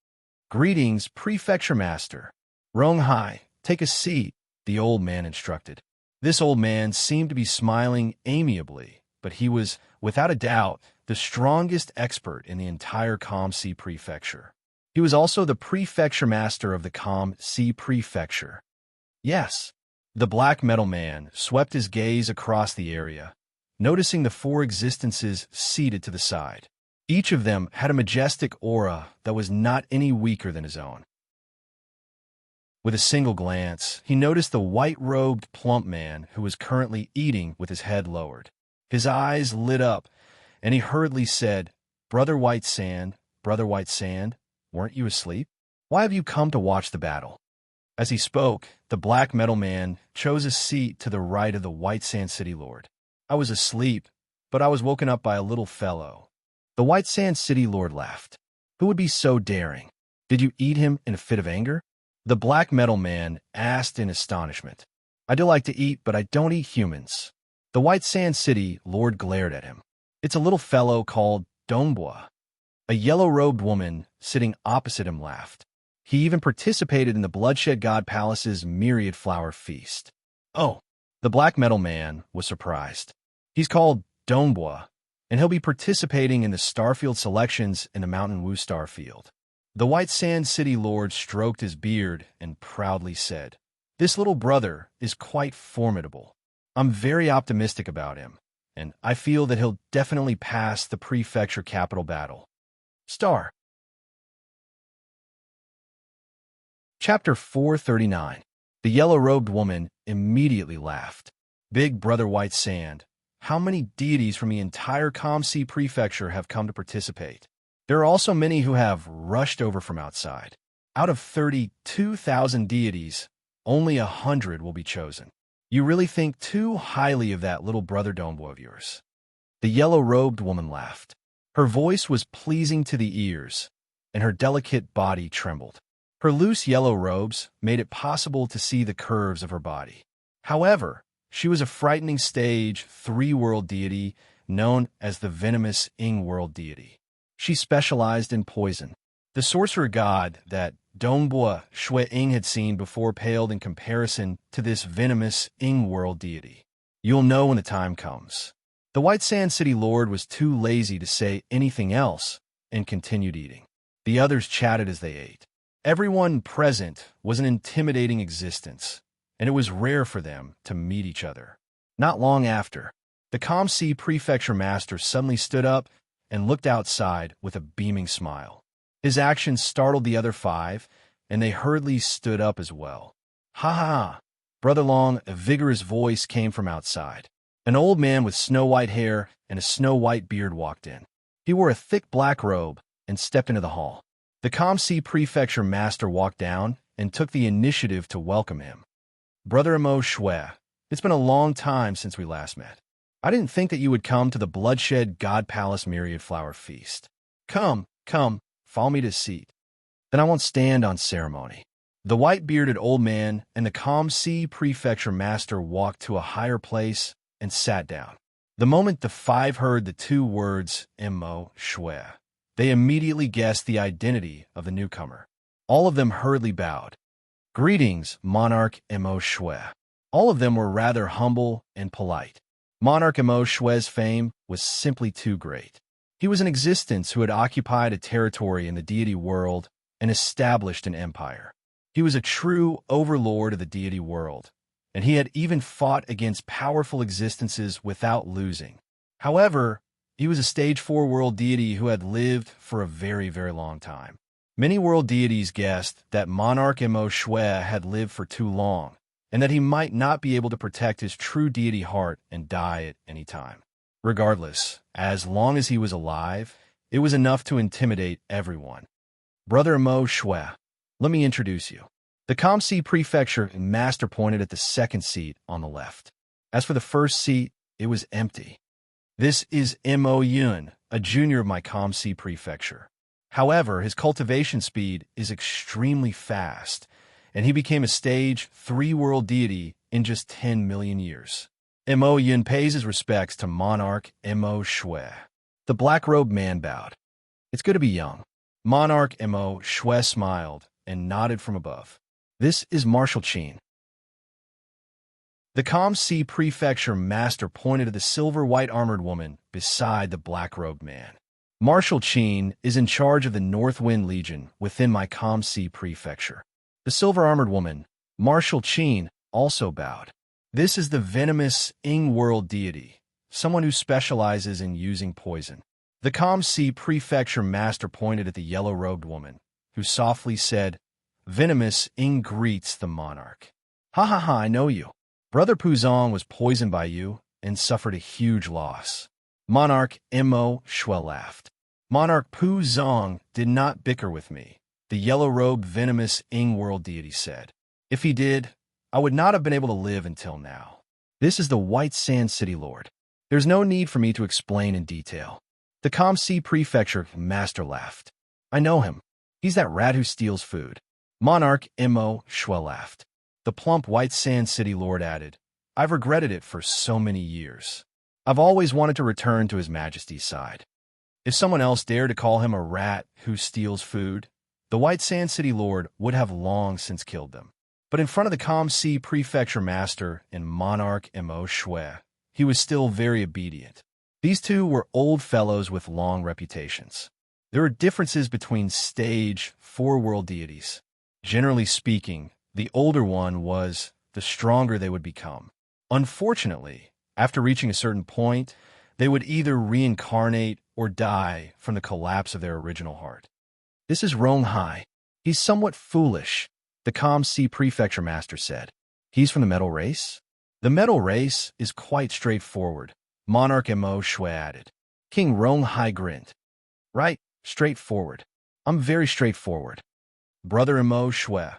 Greetings, Prefecture Master. Ronghai, take a seat, the old man instructed. This old man seemed to be smiling amiably, but he was, without a doubt, the strongest expert in the entire Calm Sea Prefecture. He was also the prefecture master of the Calm Sea Prefecture. Yes, the black metal man swept his gaze across the area, noticing the 4 existences seated to the side. Each of them had a majestic aura that was not any weaker than his own. With a single glance, he noticed the white-robed plump man who was currently eating with his head lowered. His eyes lit up, and he hurriedly said, Brother White Sand, weren't you asleep? Why have you come to watch the battle? As he spoke, the black metal man chose a seat to the right of the White Sand City Lord. I was asleep, but I was woken up by a little fellow. The White Sand City Lord laughed. Who would be so daring? Did you eat him in a fit of anger? The black metal man asked in astonishment. I do like to eat, but I don't eat humans. The White Sand City Lord glared at him. It's a little fellow called Dongbua. A yellow-robed woman sitting opposite him laughed. He even participated in the Bloodshed God Palace's Myriad Flower Feast. Oh, the black metal man was surprised. He's called Dongbua, and he'll be participating in the Starfield selections in the Mountain Wu Starfield. The White Sand City Lord stroked his beard and proudly said, This little brother is quite formidable. I'm very optimistic about him, and I feel that he'll definitely pass the prefecture capital battle. Star. Chapter 439. The yellow-robed woman immediately laughed. Big Brother White Sand, how many deities from the entire Calm Sea Prefecture have come to participate? There are also many who have rushed over from outside. Out of 32,000 deities, only 100 will be chosen. You really think too highly of that little brother Dombo of yours." The yellow-robed woman laughed. Her voice was pleasing to the ears, and her delicate body trembled. Her loose yellow robes made it possible to see the curves of her body. However, she was a frightening stage three-world deity known as the venomous Ying world deity. She specialized in poison. The sorcerer god that Dongbua Shui Ying had seen before paled in comparison to this venomous Ying world deity. You'll know when the time comes. The White Sand City Lord was too lazy to say anything else and continued eating. The others chatted as they ate. Everyone present was an intimidating existence, and it was rare for them to meet each other. Not long after, the Kamsi prefecture master suddenly stood up and looked outside with a beaming smile. His actions startled the other five, and they hurriedly stood up as well. "Ha ha ha!" Brother Long, a vigorous voice came from outside. An old man with snow-white hair and a snow-white beard walked in. He wore a thick black robe and stepped into the hall. The Kamsi prefecture master walked down and took the initiative to welcome him. "Brother Amo Shui, it's been a long time since we last met. I didn't think that you would come to the Bloodshed God Palace Myriad Flower Feast. Come, follow me to a seat. Then I won't stand on ceremony." The white-bearded old man and the Kamsi prefecture master walked to a higher place and sat down. The moment the five heard the two words Amo Shui, they immediately guessed the identity of the newcomer. All of them hurriedly bowed. "Greetings, Monarch Amo Shui." All of them were rather humble and polite. Monarch Amo Shui's fame was simply too great. He was an existence who had occupied a territory in the deity world and established an empire. He was a true overlord of the deity world, and he had even fought against powerful existences without losing. However, he was a stage 4 world deity who had lived for a very, very long time. Many world deities guessed that Monarch Amo Shui had lived for too long, and that he might not be able to protect his true deity heart and die at any time. Regardless, as long as he was alive, it was enough to intimidate everyone. "Brother Amo Shui, let me introduce you." The Kamsi prefecture master pointed at the second seat on the left. As for the first seat, it was empty. "This is Mo Yun, a junior of my Kamsi prefecture. However, his cultivation speed is extremely fast, and he became a stage 3 world deity in just 10 million years. Mo Yun pays his respects to Monarch Amo Shui." The black-robed man bowed. "It's good to be young." Monarch Amo Shui smiled and nodded from above. "This is Marshal Qin." The Kamsi prefecture master pointed to the silver-white armored woman beside the black-robed man. "Marshal Qin is in charge of the North Wind Legion within my Kamsi prefecture." The silver-armored woman, Marshal Qin, also bowed. "This is the venomous Ying world deity, someone who specializes in using poison." The Kamsi prefecture master pointed at the yellow-robed woman, who softly said, "Venomous Ying greets the monarch." "Ha ha ha, I know you. Brother Puzong was poisoned by you and suffered a huge loss." Monarch Mo Shui laughed. "Monarch Puzong did not bicker with me," the yellow-robed venomous Ying world deity said. "If he did, I would not have been able to live until now. This is the White Sand City Lord. There's no need for me to explain in detail." The Kamsi prefecture master laughed. "I know him. He's that rat who steals food." Monarch Mo Shui laughed. The plump White Sand City Lord added, "I've regretted it for so many years. I've always wanted to return to His Majesty's side." If someone else dared to call him a rat who steals food, the White Sand City Lord would have long since killed them. But in front of the Kamsi prefecture master and Monarch Mo Shui, he was still very obedient. These two were old fellows with long reputations. There are differences between stage 4 world deities. Generally speaking, the older one was, the stronger they would become. Unfortunately, after reaching a certain point, they would either reincarnate or die from the collapse of their original heart. "This is Rong Hai. He's somewhat foolish," the Kamsi prefecture master said. "He's from the metal race?" "The metal race is quite straightforward," Monarch Mo Shui added. King Rong Hai grinned. "Right, straightforward. I'm very straightforward. Brother Mo Shui,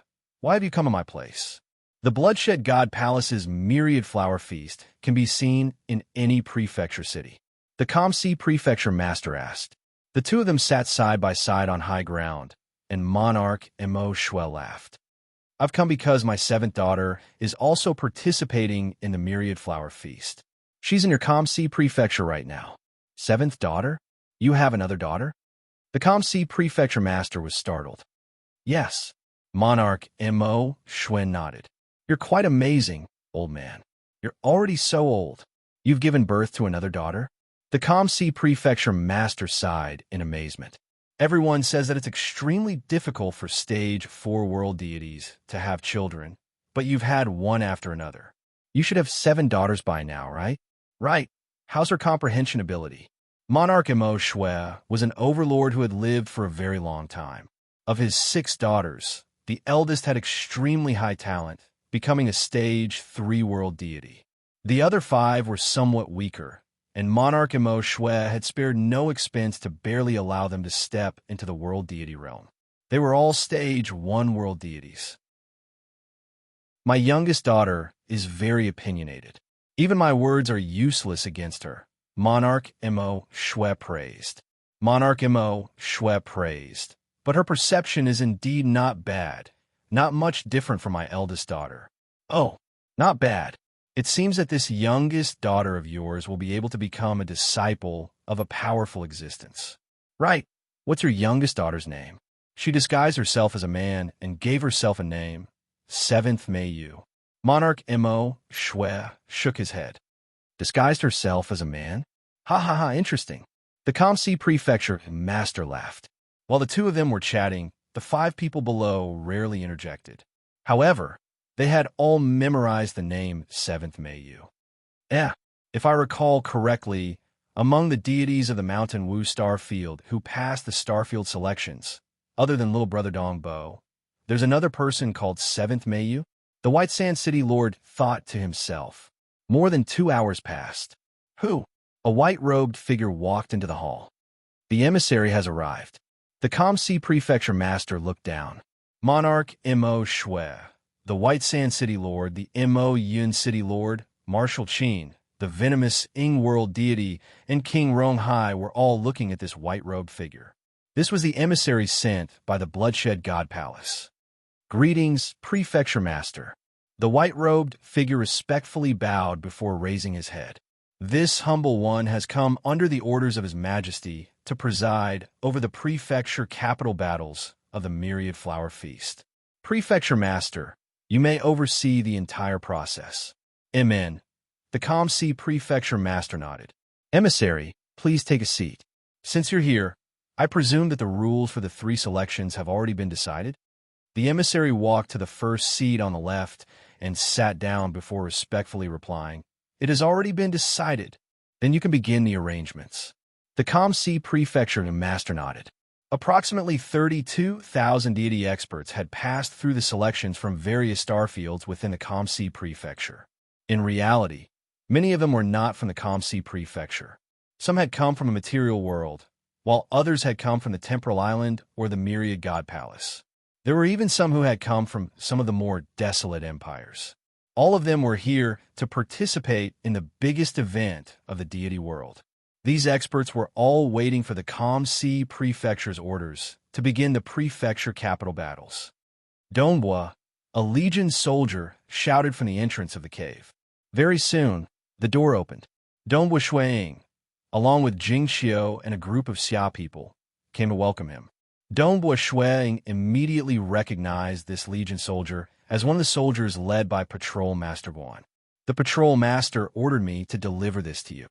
why have you come to my place?" The Bloodshed God Palace's myriad flower feast can be seen in any prefecture city. The Kamsi prefecture master asked. The two of them sat side by side on high ground, and monarch Mo Shui laughed. I've come because my seventh daughter is also participating in the myriad flower feast. She's in your Kamsi prefecture right now. Seventh daughter? You have another daughter? The Kamsi prefecture master was startled. Yes. Monarch Mo Shui nodded. You're quite amazing, old man. You're already so old. You've given birth to another daughter? The Kamsi prefecture master sighed in amazement. Everyone says that it's extremely difficult for stage 4 world deities to have children, but you've had one after another. You should have 7 daughters by now, right? Right. How's her comprehension ability? Monarch Mo Shui was an overlord who had lived for a very long time. Of his 6 daughters, the eldest had extremely high talent, becoming a stage 3 world deity. The other 5 were somewhat weaker, and Monarch Mo Shui had spared no expense to barely allow them to step into the world deity realm. They were all stage 1 world deities. My youngest daughter is very opinionated. Even my words are useless against her, Monarch Mo Shui praised. Monarch Mo Shui praised. But her perception is indeed not bad, not much different from my eldest daughter. Oh, not bad. It seems that this youngest daughter of yours will be able to become a disciple of a powerful existence. Right. What's your youngest daughter's name? She disguised herself as a man and gave herself a name, Seventh Mayu. Monarch Mo Shui shook his head. Disguised herself as a man? Ha ha ha, interesting. The Kamsi prefecture master laughed. While the two of them were chatting, the 5 people below rarely interjected. However, they had all memorized the name Seventh Mayu. If I recall correctly, among the deities of the Mountain Wu Star Field who passed the Starfield selections, other than little brother Dongbo, there's another person called Seventh Mayu? The White Sand City Lord thought to himself. More than 2 hours passed. Who? A white-robed figure walked into the hall. The emissary has arrived. The Kamsi prefecture master looked down. Monarch Mo Shui, the White Sand City Lord, the Mo Yun City Lord, Marshal Qin, the venomous Ying world deity, and King Ronghai were all looking at this white-robed figure. This was the emissary sent by the Bloodshed God Palace. Greetings, prefecture master. The white-robed figure respectfully bowed before raising his head. This humble one has come under the orders of His Majesty to preside over the prefecture capital battles of the Myriad Flower Feast. Prefecture Master, you may oversee the entire process. Amen. The Kamsi Prefecture Master nodded. Emissary, please take a seat. Since you're here, I presume that the rules for the 3 selections have already been decided? The emissary walked to the first seat on the left and sat down before respectfully replying, It has already been decided. Then you can begin the arrangements. The Kamsi Prefecture Master nodded. Approximately 32,000 deity experts had passed through the selections from various starfields within the Kamsi Prefecture. In reality, many of them were not from the Kamsi Prefecture. Some had come from a material world, while others had come from the Temporal Island or the Myriad God Palace. There were even some who had come from some of the more desolate empires. All of them were here to participate in the biggest event of the deity world. These experts were all waiting for the Kamsi Prefecture's orders to begin the prefecture capital battles. Donghua, a legion soldier, shouted from the entrance of the cave. Very soon, the door opened. Donghua Shuiying, along with Jing Xiao and a group of Xia people, came to welcome him. Donghua Shuiying immediately recognized this legion soldier as one of the soldiers led by Patrol Master Guan. The Patrol Master ordered me to deliver this to you.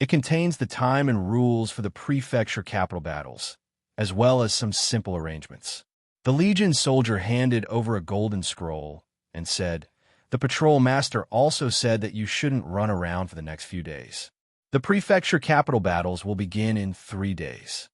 It contains the time and rules for the prefecture capital battles, as well as some simple arrangements. The Legion soldier handed over a golden scroll and said, The Patrol Master also said that you shouldn't run around for the next few days. The prefecture capital battles will begin in 3 days.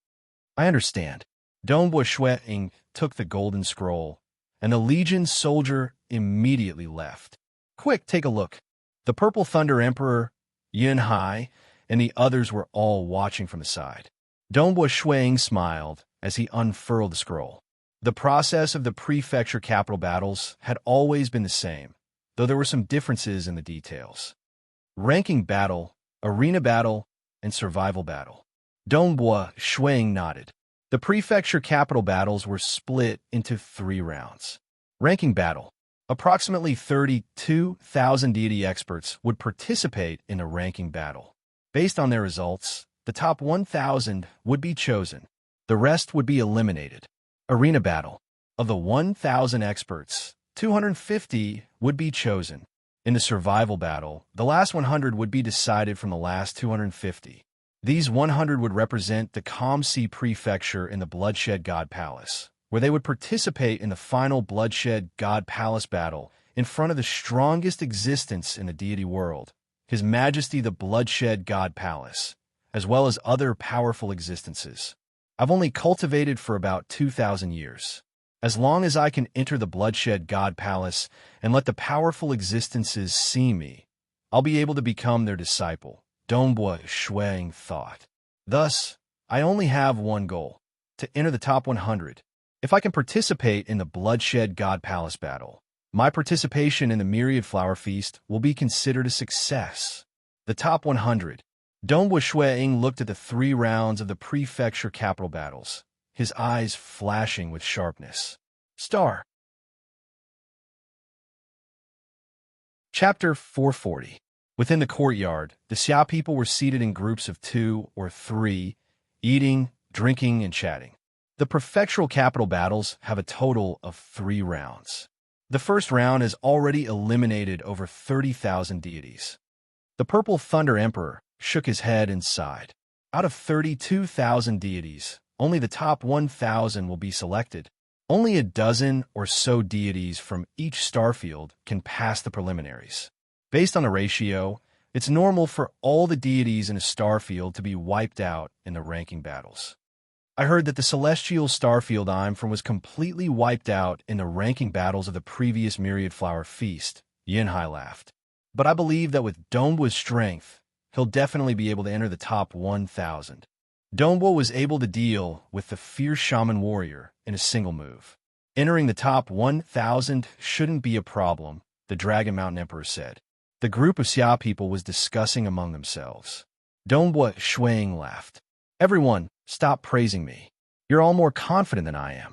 I understand. Donghua Shuiying took the golden scroll, and the Legion soldier immediately left. Quick, take a look. The Purple Thunder Emperor, Yun Hai, and the others were all watching from the side. Donghua Shuiying smiled as he unfurled the scroll. The process of the prefecture capital battles had always been the same, though there were some differences in the details. Ranking battle, arena battle, and survival battle. Dongbo Shuang nodded. The prefecture capital battles were split into 3 rounds. Ranking battle. Approximately 32,000 deity experts would participate in a ranking battle. Based on their results, the top 1,000 would be chosen. The rest would be eliminated. Arena battle. Of the 1,000 experts, 250 would be chosen. In the survival battle, the last 100 would be decided from the last 250. These 100 would represent the Calm Sea Prefecture in the Bloodshed God Palace, where they would participate in the final Bloodshed God Palace battle in front of the strongest existence in the deity world, His Majesty the Bloodshed God Palace, as well as other powerful existences. I've only cultivated for about 2,000 years. As long as I can enter the Bloodshed God Palace and let the powerful existences see me, I'll be able to become their disciple, Dongbo Shuang thought. Thus, I only have one goal, to enter the top 100. If I can participate in the Bloodshed God Palace battle, my participation in the Myriad Flower Feast will be considered a success. The top 100. Dongbo Shuang looked at the 3 rounds of the prefecture capital battles, his eyes flashing with sharpness. Star. Chapter 440. Within the courtyard, the Xia people were seated in groups of 2 or 3, eating, drinking, and chatting. The prefectural capital battles have a total of 3 rounds. The first round has already eliminated over 30,000 deities. The Purple Thunder Emperor shook his head and sighed. Out of 32,000 deities, only the top 1,000 will be selected. Only a dozen or so deities from each starfield can pass the preliminaries. Based on the ratio, it's normal for all the deities in a starfield to be wiped out in the ranking battles. I heard that the celestial starfield I'm from was completely wiped out in the ranking battles of the previous Myriad Flower Feast, Ying laughed. But I believe that with Dongbo's strength, he'll definitely be able to enter the top 1,000. Dongbo was able to deal with the fierce shaman warrior in a single move. Entering the top 1,000 shouldn't be a problem, the Dragon Mountain Emperor said. The group of Xia people was discussing among themselves. Dongbo Shuang laughed. Everyone, stop praising me. You're all more confident than I am.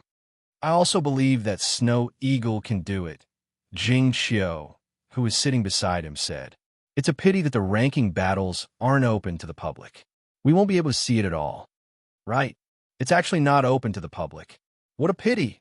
I also believe that Snow Eagle can do it, Jing Xiao, who was sitting beside him, said. It's a pity that the ranking battles aren't open to the public. We won't be able to see it at all. Right. It's actually not open to the public. What a pity.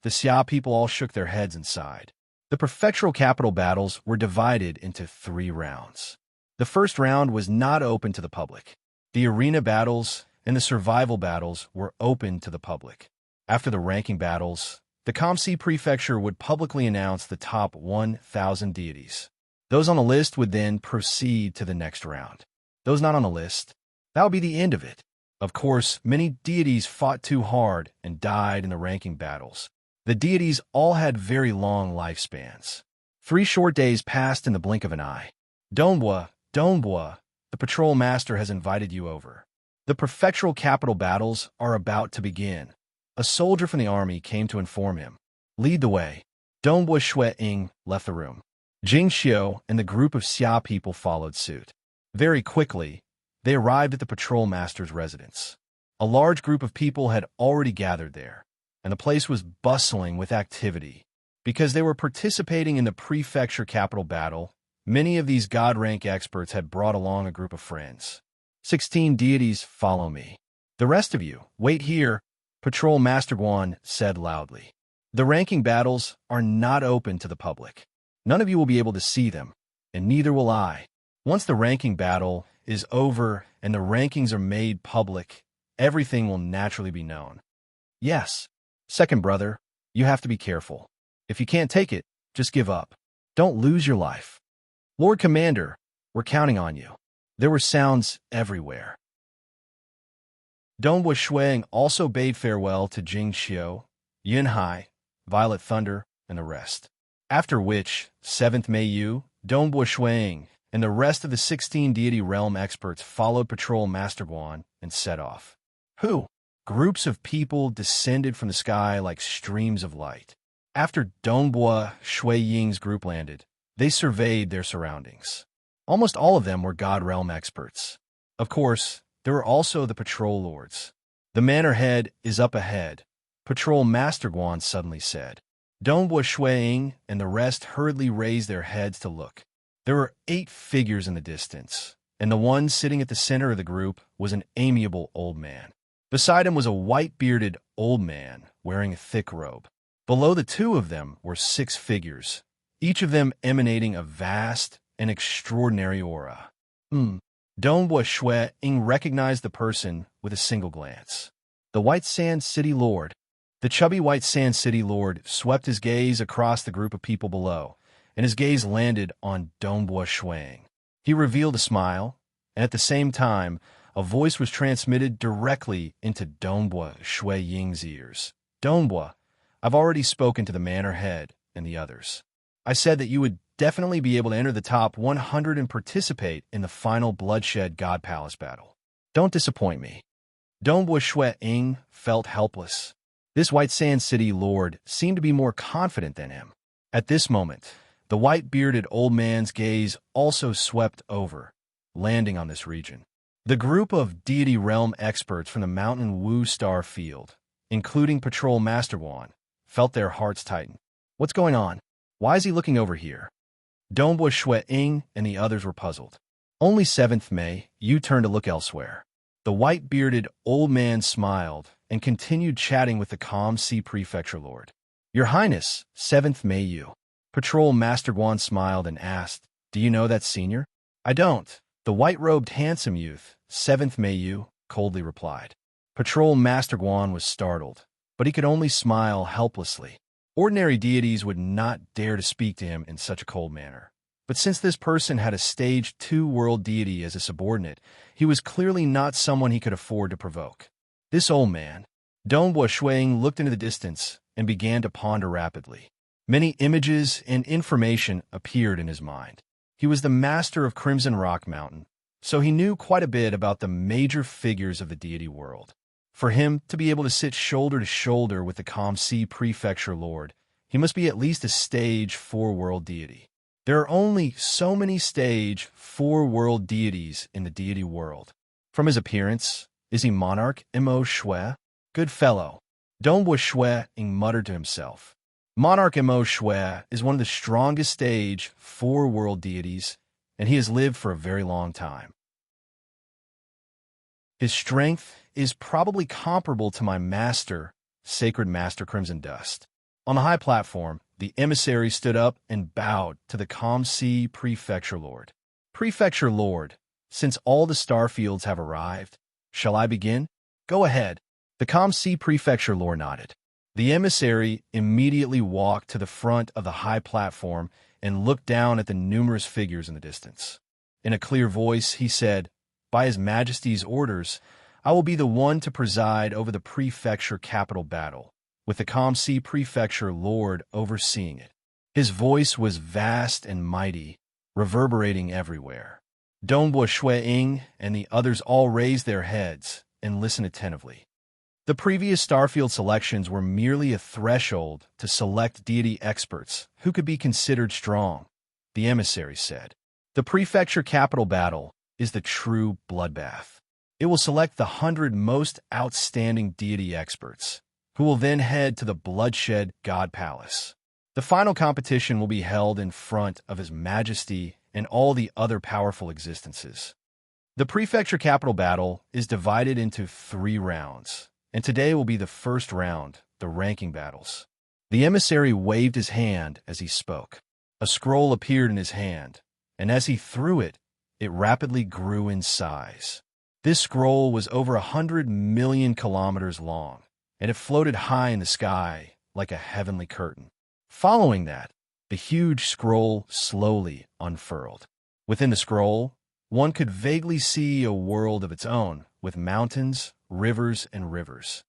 The Xia people all shook their heads and sighed. The prefectural capital battles were divided into 3 rounds. The first round was not open to the public. The arena battles and the survival battles were open to the public. After the ranking battles, the Calm Sea Prefecture would publicly announce the top 1,000 deities. Those on the list would then proceed to the next round. Those not on the list, that would be the end of it. Of course, many deities fought too hard and died in the ranking battles. The deities all had very long lifespans. 3 short days passed in the blink of an eye. Dongbo, the patrol master has invited you over. The prefectural capital battles are about to begin. A soldier from the army came to inform him. Lead the way. Dongbo Shuang left the room. Jing Xiao and the group of Xia people followed suit. Very quickly, they arrived at the patrol master's residence. A large group of people had already gathered there, and the place was bustling with activity. Because they were participating in the prefecture capital battle, many of these God-rank experts had brought along a group of friends. 16 deities follow me. The rest of you, wait here, Patrol Master Guan said loudly. The ranking battles are not open to the public. None of you will be able to see them, and neither will I. Once the ranking battle is over and the rankings are made public, everything will naturally be known. Yes. Second brother, you have to be careful. If you can't take it, just give up. Don't lose your life. Lord Commander, we're counting on you. There were sounds everywhere. Dongbo Shuang also bade farewell to Jing Xiao, Yun Hai, Violet Thunder, and the rest. After which, 7th Mei Yu, Dongbo Shuang, and the rest of the 16 deity realm experts followed Patrol Master Guan and set off. Who? groups of people descended from the sky like streams of light. After Dongbua Shui Ying's group landed, they surveyed their surroundings. Almost all of them were God Realm experts. Of course, there were also the patrol lords. The manor head is up ahead, Patrol Master Guan suddenly said. Dongbua Shui Ying and the rest hurriedly raised their heads to look. There were 8 figures in the distance, and the one sitting at the center of the group was an amiable old man. Beside him was a white-bearded old man wearing a thick robe. Below the 2 of them were 6 figures, each of them emanating a vast and extraordinary aura. Dongbua Shui Ying recognized the person with a single glance. The White Sand City Lord. The chubby White Sand City Lord swept his gaze across the group of people below, and his gaze landed on Dongbua Shui Ying. He revealed a smile, and at the same time, a voice was transmitted directly into Dongbua Shui Ying's ears. Dongbua, I've already spoken to the manor head and the others. I said that you would definitely be able to enter the top 100 and participate in the final Bloodshed God Palace battle. Don't disappoint me. Dongbua Shui Ying felt helpless. This White Sand City Lord seemed to be more confident than him. At this moment, the white-bearded old man's gaze also swept over, landing on this region. The group of deity realm experts from the Mountain Wu Star Field, including Patrol Master Guan, felt their hearts tighten. What's going on? Why is he looking over here? Dongbua Shui Ying and the others were puzzled. Only 7th May, you turn to look elsewhere. The white-bearded old man smiled and continued chatting with the calm Sea Prefecture Lord. Your Highness, 7th May you. Patrol Master Guan smiled and asked, Do you know that senior? I don't. The white-robed handsome youth, 7th May you, coldly replied. Patrol Master Guan was startled, but he could only smile helplessly. Ordinary deities would not dare to speak to him in such a cold manner. But since this person had a Stage 2 world deity as a subordinate, he was clearly not someone he could afford to provoke. This old man, Dongbua Shui Ying, looked into the distance and began to ponder rapidly. Many images and information appeared in his mind. He was the master of Crimson Rock Mountain, so he knew quite a bit about the major figures of the deity world. For him to be able to sit shoulder to shoulder with the calm Sea Prefecture Lord, he must be at least a Stage 4 world deity. There are only so many Stage 4 world deities in the deity world. From his appearance, is he Monarch Mo Shui? Good fellow. Dongbua Shui Ying muttered to himself. Monarch Mo Shui is one of the strongest Stage 4 world deities, and he has lived for a very long time. His strength is probably comparable to my master, Sacred Master Crimson Dust. On the high platform, the emissary stood up and bowed to the calm Sea Prefecture Lord. Prefecture Lord, since all the starfields have arrived, shall I begin? Go ahead. The calm Sea Prefecture Lord nodded. The emissary immediately walked to the front of the high platform and looked down at the numerous figures in the distance. In a clear voice, he said, By His Majesty's orders, I will be the one to preside over the prefecture capital battle, with the calm Sea Prefecture Lord overseeing it. His voice was vast and mighty, reverberating everywhere. Dongbua Shui Ying and the others all raised their heads and listened attentively. The previous Starfield selections were merely a threshold to select deity experts who could be considered strong, the emissary said. The prefecture capital battle is the true bloodbath. It will select the 100 most outstanding deity experts, who will then head to the Bloodshed God Palace. The final competition will be held in front of His Majesty and all the other powerful existences. The prefecture capital battle is divided into 3 rounds, and today will be the first round, the ranking battles. The emissary waved his hand as he spoke. A scroll appeared in his hand, and as he threw it, it rapidly grew in size. This scroll was over 100 million kilometers long, and it floated high in the sky like a heavenly curtain. Following that, the huge scroll slowly unfurled. Within the scroll, one could vaguely see a world of its own, with mountains, rivers, and rivers.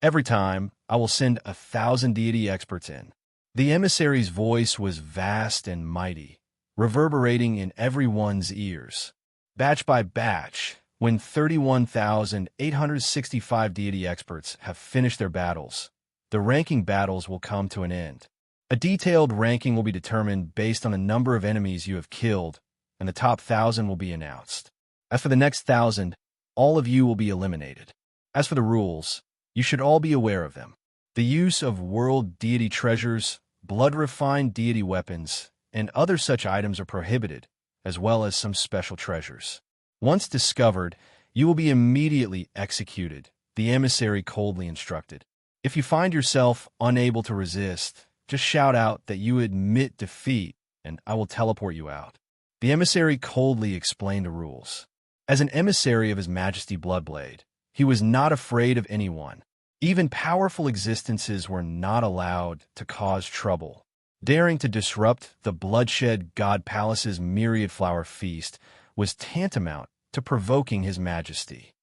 Every time, I will send 1,000 deity experts in. The emissary's voice was vast and mighty, reverberating in everyone's ears. Batch by batch, When 31,865 deity experts have finished their battles, the ranking battles will come to an end. A detailed ranking will be determined based on the number of enemies you have killed, and the top 1,000 will be announced. As for the next 1,000, all of you will be eliminated. As for the rules, you should all be aware of them. The use of world deity treasures, blood-refined deity weapons, and other such items are prohibited, as well as some special treasures. Once discovered, you will be immediately executed, the emissary coldly instructed. If you find yourself unable to resist, just shout out that you admit defeat, and I will teleport you out. The emissary coldly explained the rules. As an emissary of His Majesty Bloodblade, he was not afraid of anyone. Even powerful existences were not allowed to cause trouble. Daring to disrupt the Bloodshed God Palace's myriad flower feast was tantamount to provoking His Majesty.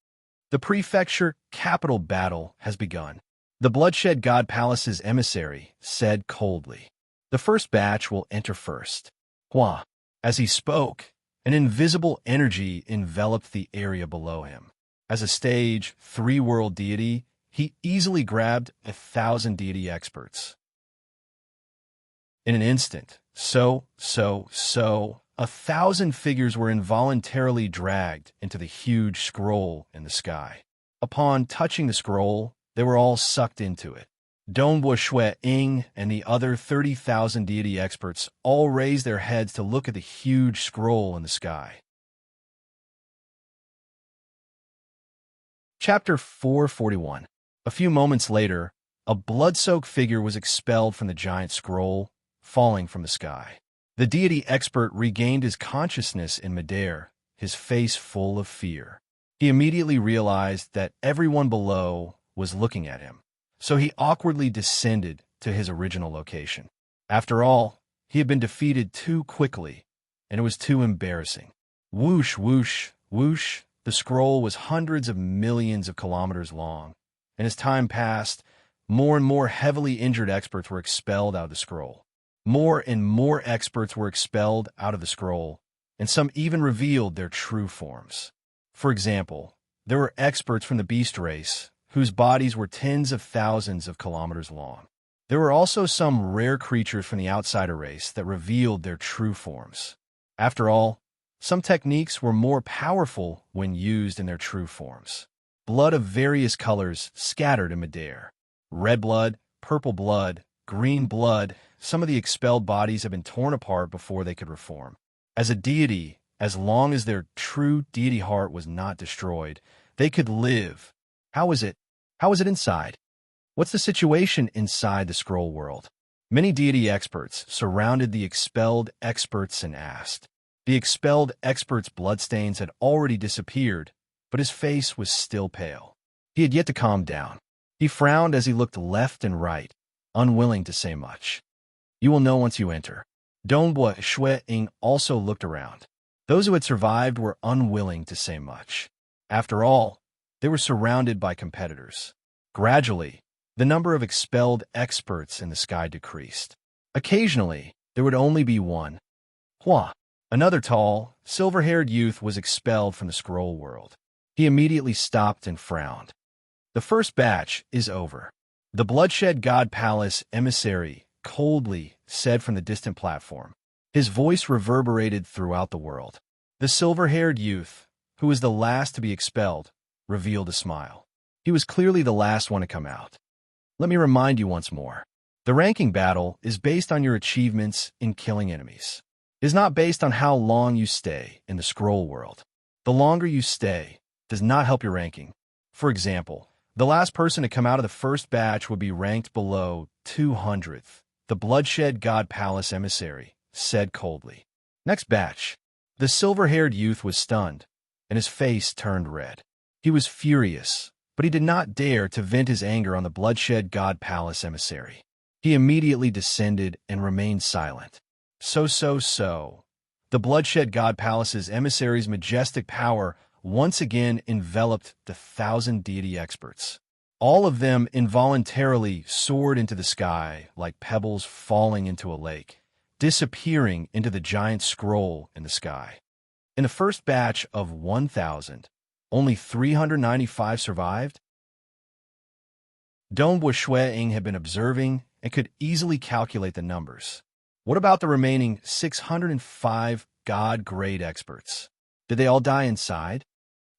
The prefecture capital battle has begun. The Bloodshed God Palace's emissary said coldly, "The first batch will enter first." Hua. As he spoke, an invisible energy enveloped the area below him. As a stage 3-world deity, he easily grabbed 1,000 deity experts. In an instant, 1,000 figures were involuntarily dragged into the huge scroll in the sky. Upon touching the scroll, they were all sucked into it. Dongbua Shui, Ying, and the other 30,000 deity experts all raised their heads to look at the huge scroll in the sky. Chapter 441. A few moments later, a blood-soaked figure was expelled from the giant scroll, falling from the sky. The deity expert regained his consciousness in midair, his face full of fear. He immediately realized that everyone below was looking at him, so he awkwardly descended to his original location. After all, he had been defeated too quickly, and it was too embarrassing. Whoosh, whoosh, whoosh, the scroll was hundreds of millions of kilometers long, and as time passed, more and more heavily injured experts were expelled out of the scroll. More and more experts were expelled out of the scroll, and some even revealed their true forms. For example, there were experts from the beast race, whose bodies were tens of thousands of kilometers long. There were also some rare creatures from the outsider race that revealed their true forms. After all, some techniques were more powerful when used in their true forms. Blood of various colors scattered in midair. Red blood, purple blood, green blood. Some of the expelled bodies had been torn apart before they could reform. As a deity, as long as their true deity heart was not destroyed, they could live. How is it? How is it inside? What's the situation inside the scroll world? Many deity experts surrounded the expelled experts and asked. The expelled expert's bloodstains had already disappeared, but his face was still pale. He had yet to calm down. He frowned as he looked left and right, unwilling to say much. You will know once you enter. Dongbua Shui Ying also looked around. Those who had survived were unwilling to say much. After all, they were surrounded by competitors. Gradually, the number of expelled experts in the sky decreased. Occasionally, there would only be one. Hua, another tall, silver-haired youth, was expelled from the scroll world. He immediately stopped and frowned. The first batch is over. The Bloodshed God Palace emissary coldly said from the distant platform. His voice reverberated throughout the world. The silver-haired youth, who was the last to be expelled, revealed a smile. He was clearly the last one to come out. Let me remind you once more. The ranking battle is based on your achievements in killing enemies. It is not based on how long you stay in the scroll world. The longer you stay does not help your ranking. For example, the last person to come out of the first batch would be ranked below 200th. The Bloodshed God Palace emissary said coldly. Next batch. The silver-haired youth was stunned, and his face turned red. He was furious, but he did not dare to vent his anger on the Bloodshed God Palace emissary. He immediately descended and remained silent. So. The Bloodshed God Palace's emissary's majestic power once again enveloped the 1,000 deity experts. All of them involuntarily soared into the sky like pebbles falling into a lake, disappearing into the giant scroll in the sky. In the first batch of 1,000, Only 395 survived? Dongbua Shui-Ying had been observing and could easily calculate the numbers. What about the remaining 605 God-grade experts? Did they all die inside?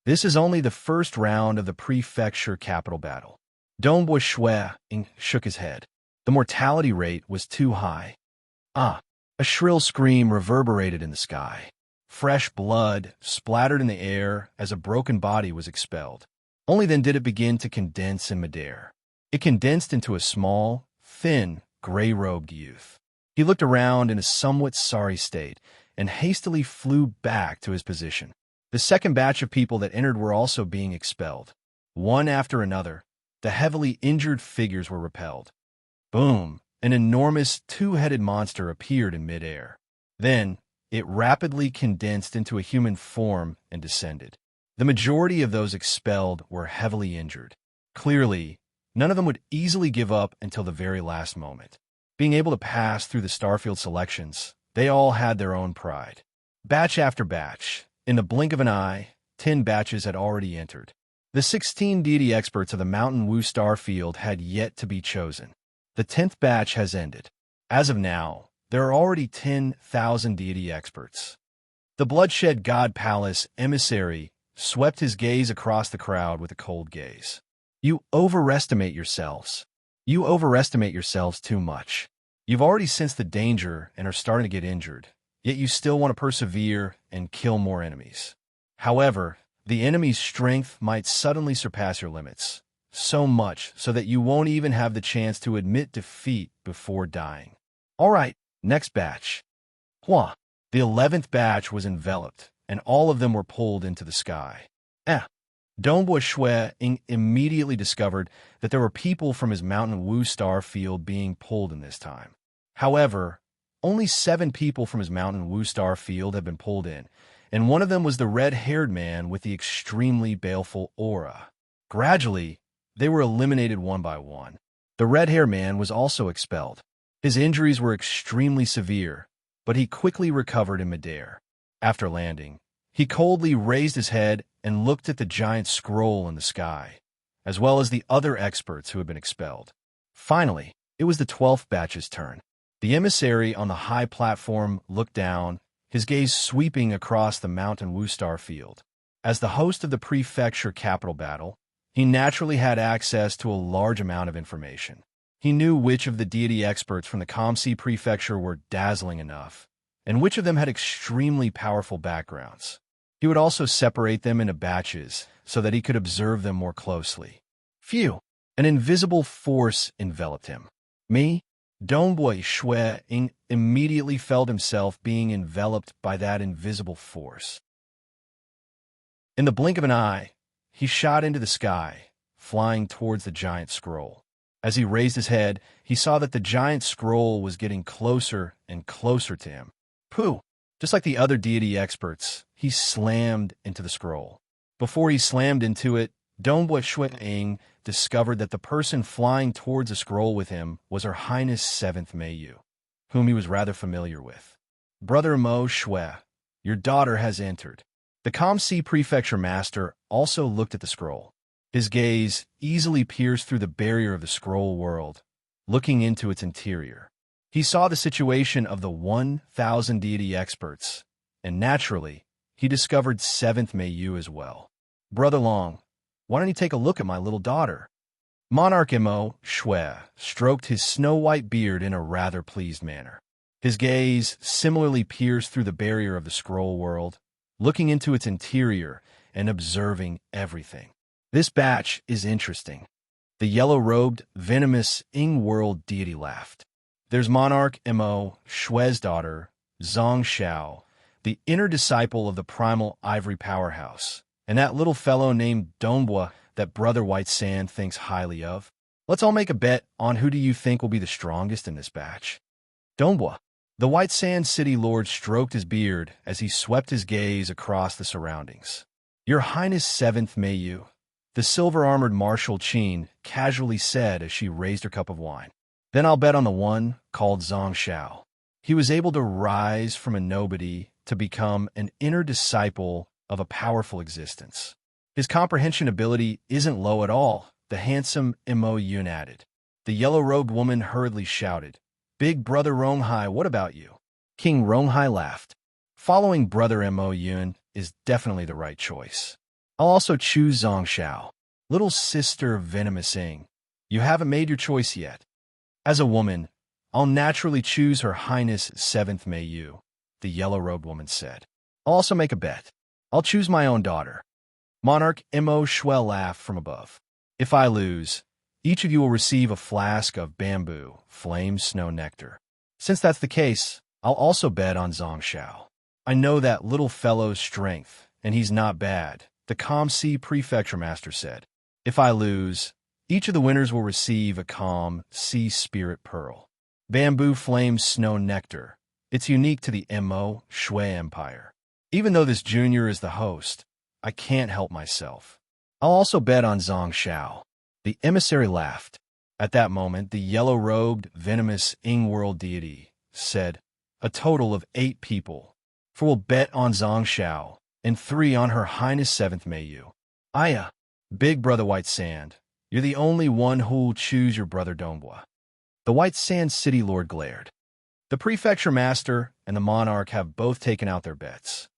This is only the first round of the prefecture capital battle. Dongbua Shui-Ying shook his head. The mortality rate was too high. Ah! A shrill scream reverberated in the sky. Fresh blood splattered in the air as a broken body was expelled. Only then did it begin to condense in midair. It condensed into a small, thin, gray-robed youth. He looked around in a somewhat sorry state and hastily flew back to his position. The second batch of people that entered were also being expelled. One after another, the heavily injured figures were repelled. Boom! An enormous two-headed monster appeared in midair. Then, it rapidly condensed into a human form and descended. The majority of those expelled were heavily injured. Clearly, none of them would easily give up until the very last moment. Being able to pass through the Starfield selections, they all had their own pride. Batch after batch, in the blink of an eye, 10 batches had already entered. The 16 deity experts of the Mountain Wu Starfield had yet to be chosen. The 10th batch has ended. As of now, there are already 10,000 deity experts. The Bloodshed God Palace emissary swept his gaze across the crowd with a cold gaze. You overestimate yourselves. You overestimate yourselves too much. You've already sensed the danger and are starting to get injured, yet you still want to persevere and kill more enemies. However, the enemy's strength might suddenly surpass your limits, so much so that you won't even have the chance to admit defeat before dying. All right, next batch. Hua. The 11th batch was enveloped, and all of them were pulled into the sky. Dongbua Shui-Ying immediately discovered that there were people from his Mountain Wu Star field being pulled in this time. However, only 7 people from his Mountain Wu Star field had been pulled in, and one of them was the red-haired man with the extremely baleful aura. Gradually, they were eliminated one by one. The red-haired man was also expelled. His injuries were extremely severe, but he quickly recovered in midair. After landing, he coldly raised his head and looked at the giant scroll in the sky, as well as the other experts who had been expelled. Finally, it was the 12th batch's turn. The emissary on the high platform looked down, his gaze sweeping across the Mountain Wu Star field. As the host of the prefecture capital battle, he naturally had access to a large amount of information. He knew which of the deity experts from the Kamsi prefecture were dazzling enough, and which of them had extremely powerful backgrounds. He would also separate them into batches so that he could observe them more closely. Phew! An invisible force enveloped him. Me, Dongbua Shui-Ying, immediately felt himself being enveloped by that invisible force. In the blink of an eye, he shot into the sky, flying towards the giant scroll. As he raised his head, he saw that the giant scroll was getting closer and closer to him. Pooh! Just like the other deity experts, he slammed into the scroll. Before he slammed into it, Dongbua Shui-Ying discovered that the person flying towards the scroll with him was Her Highness 7th Meiyu, whom he was rather familiar with. Brother Mo Shui, your daughter has entered. The Kamsi prefecture master also looked at the scroll. His gaze easily pierced through the barrier of the scroll world, looking into its interior. He saw the situation of the 1,000 deity experts, and naturally, he discovered 7th Meiyu as well. Brother Long, why don't you take a look at my little daughter? Monarch Mo Shui stroked his snow-white beard in a rather pleased manner. His gaze similarly pierced through the barrier of the scroll world, looking into its interior and observing everything. This batch is interesting. The yellow-robed, venomous Ying world deity laughed. There's Monarch Mo Shui's daughter, Zhang Xiao, the inner disciple of the primal ivory powerhouse, and that little fellow named Dongbua that Brother White Sand thinks highly of. Let's all make a bet on who do you think will be the strongest in this batch. Dongbua. The White Sand City Lord stroked his beard as he swept his gaze across the surroundings. Your Highness 7th Meiyu, the silver-armored Marshal Qin casually said as she raised her cup of wine. Then I'll bet on the one called Zhang Xiao. He was able to rise from a nobody to become an inner disciple of a powerful existence. His comprehension ability isn't low at all, the handsome Mo Yun added. The yellow-robed woman hurriedly shouted, "Big Brother Ronghai, what about you?" King Ronghai laughed. Following Brother Mo Yun is definitely the right choice. I'll also choose Zhang Xiao. Little sister venomous Ying. You haven't made your choice yet. As a woman, I'll naturally choose Her Highness 7th Mei Yu, the yellow-robed woman said. I'll also make a bet. I'll choose my own daughter. Monarch Mo Shuel laughed from above. If I lose, each of you will receive a flask of bamboo, flame snow nectar. Since that's the case, I'll also bet on Zhang Xiao. I know that little fellow's strength, and he's not bad, the Calm Sea Prefecture Master said. If I lose, each of the winners will receive a Calm Sea Spirit Pearl. Bamboo Flame Snow Nectar. It's unique to the Mo Shui Empire. Even though this junior is the host, I can't help myself. I'll also bet on Zhang Xiao. The emissary laughed. At that moment, the yellow-robed, venomous Ing-world deity said, "A total of 8 people. 4 will bet on Zhang Xiao, and 3 on Her Highness 7th Mei Yu. Aya, Big Brother White Sand, you're the only one who'll choose your brother Donghua." The White Sand City Lord glared. The Prefecture Master and the Monarch have both taken out their bets.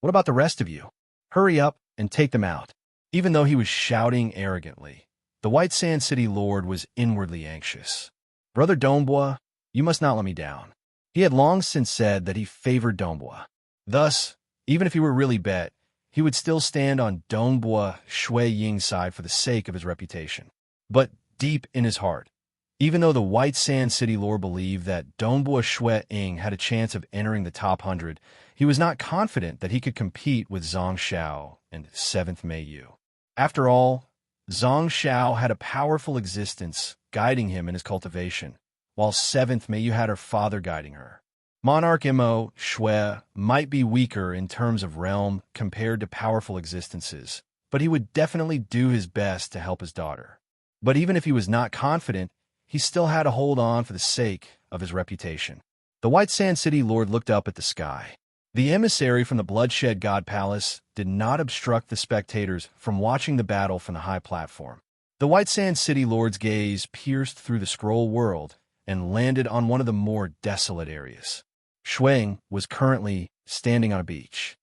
What about the rest of you? Hurry up and take them out. Even though he was shouting arrogantly, the White Sand City Lord was inwardly anxious. Brother Donghua, you must not let me down. He had long since said that he favored Donghua. Thus, even if he were really bet, he would still stand on Donghua Shui Ying's side for the sake of his reputation. But deep in his heart, even though the White Sand City Lord believed that Donghua Shui Ying had a chance of entering the top 100, he was not confident that he could compete with Zhang Xiao and 7th Mei Yu. After all, Zhang Xiao had a powerful existence guiding him in his cultivation, while 7th Mei Yu had her father guiding her. Monarch Mo Shui might be weaker in terms of realm compared to powerful existences, but he would definitely do his best to help his daughter. But even if he was not confident, he still had to hold on for the sake of his reputation. The White Sand City Lord looked up at the sky. The emissary from the Bloodshed God Palace did not obstruct the spectators from watching the battle from the high platform. The White Sand City Lord's gaze pierced through the scroll world and landed on one of the more desolate areas. Shuang was currently standing on a beach.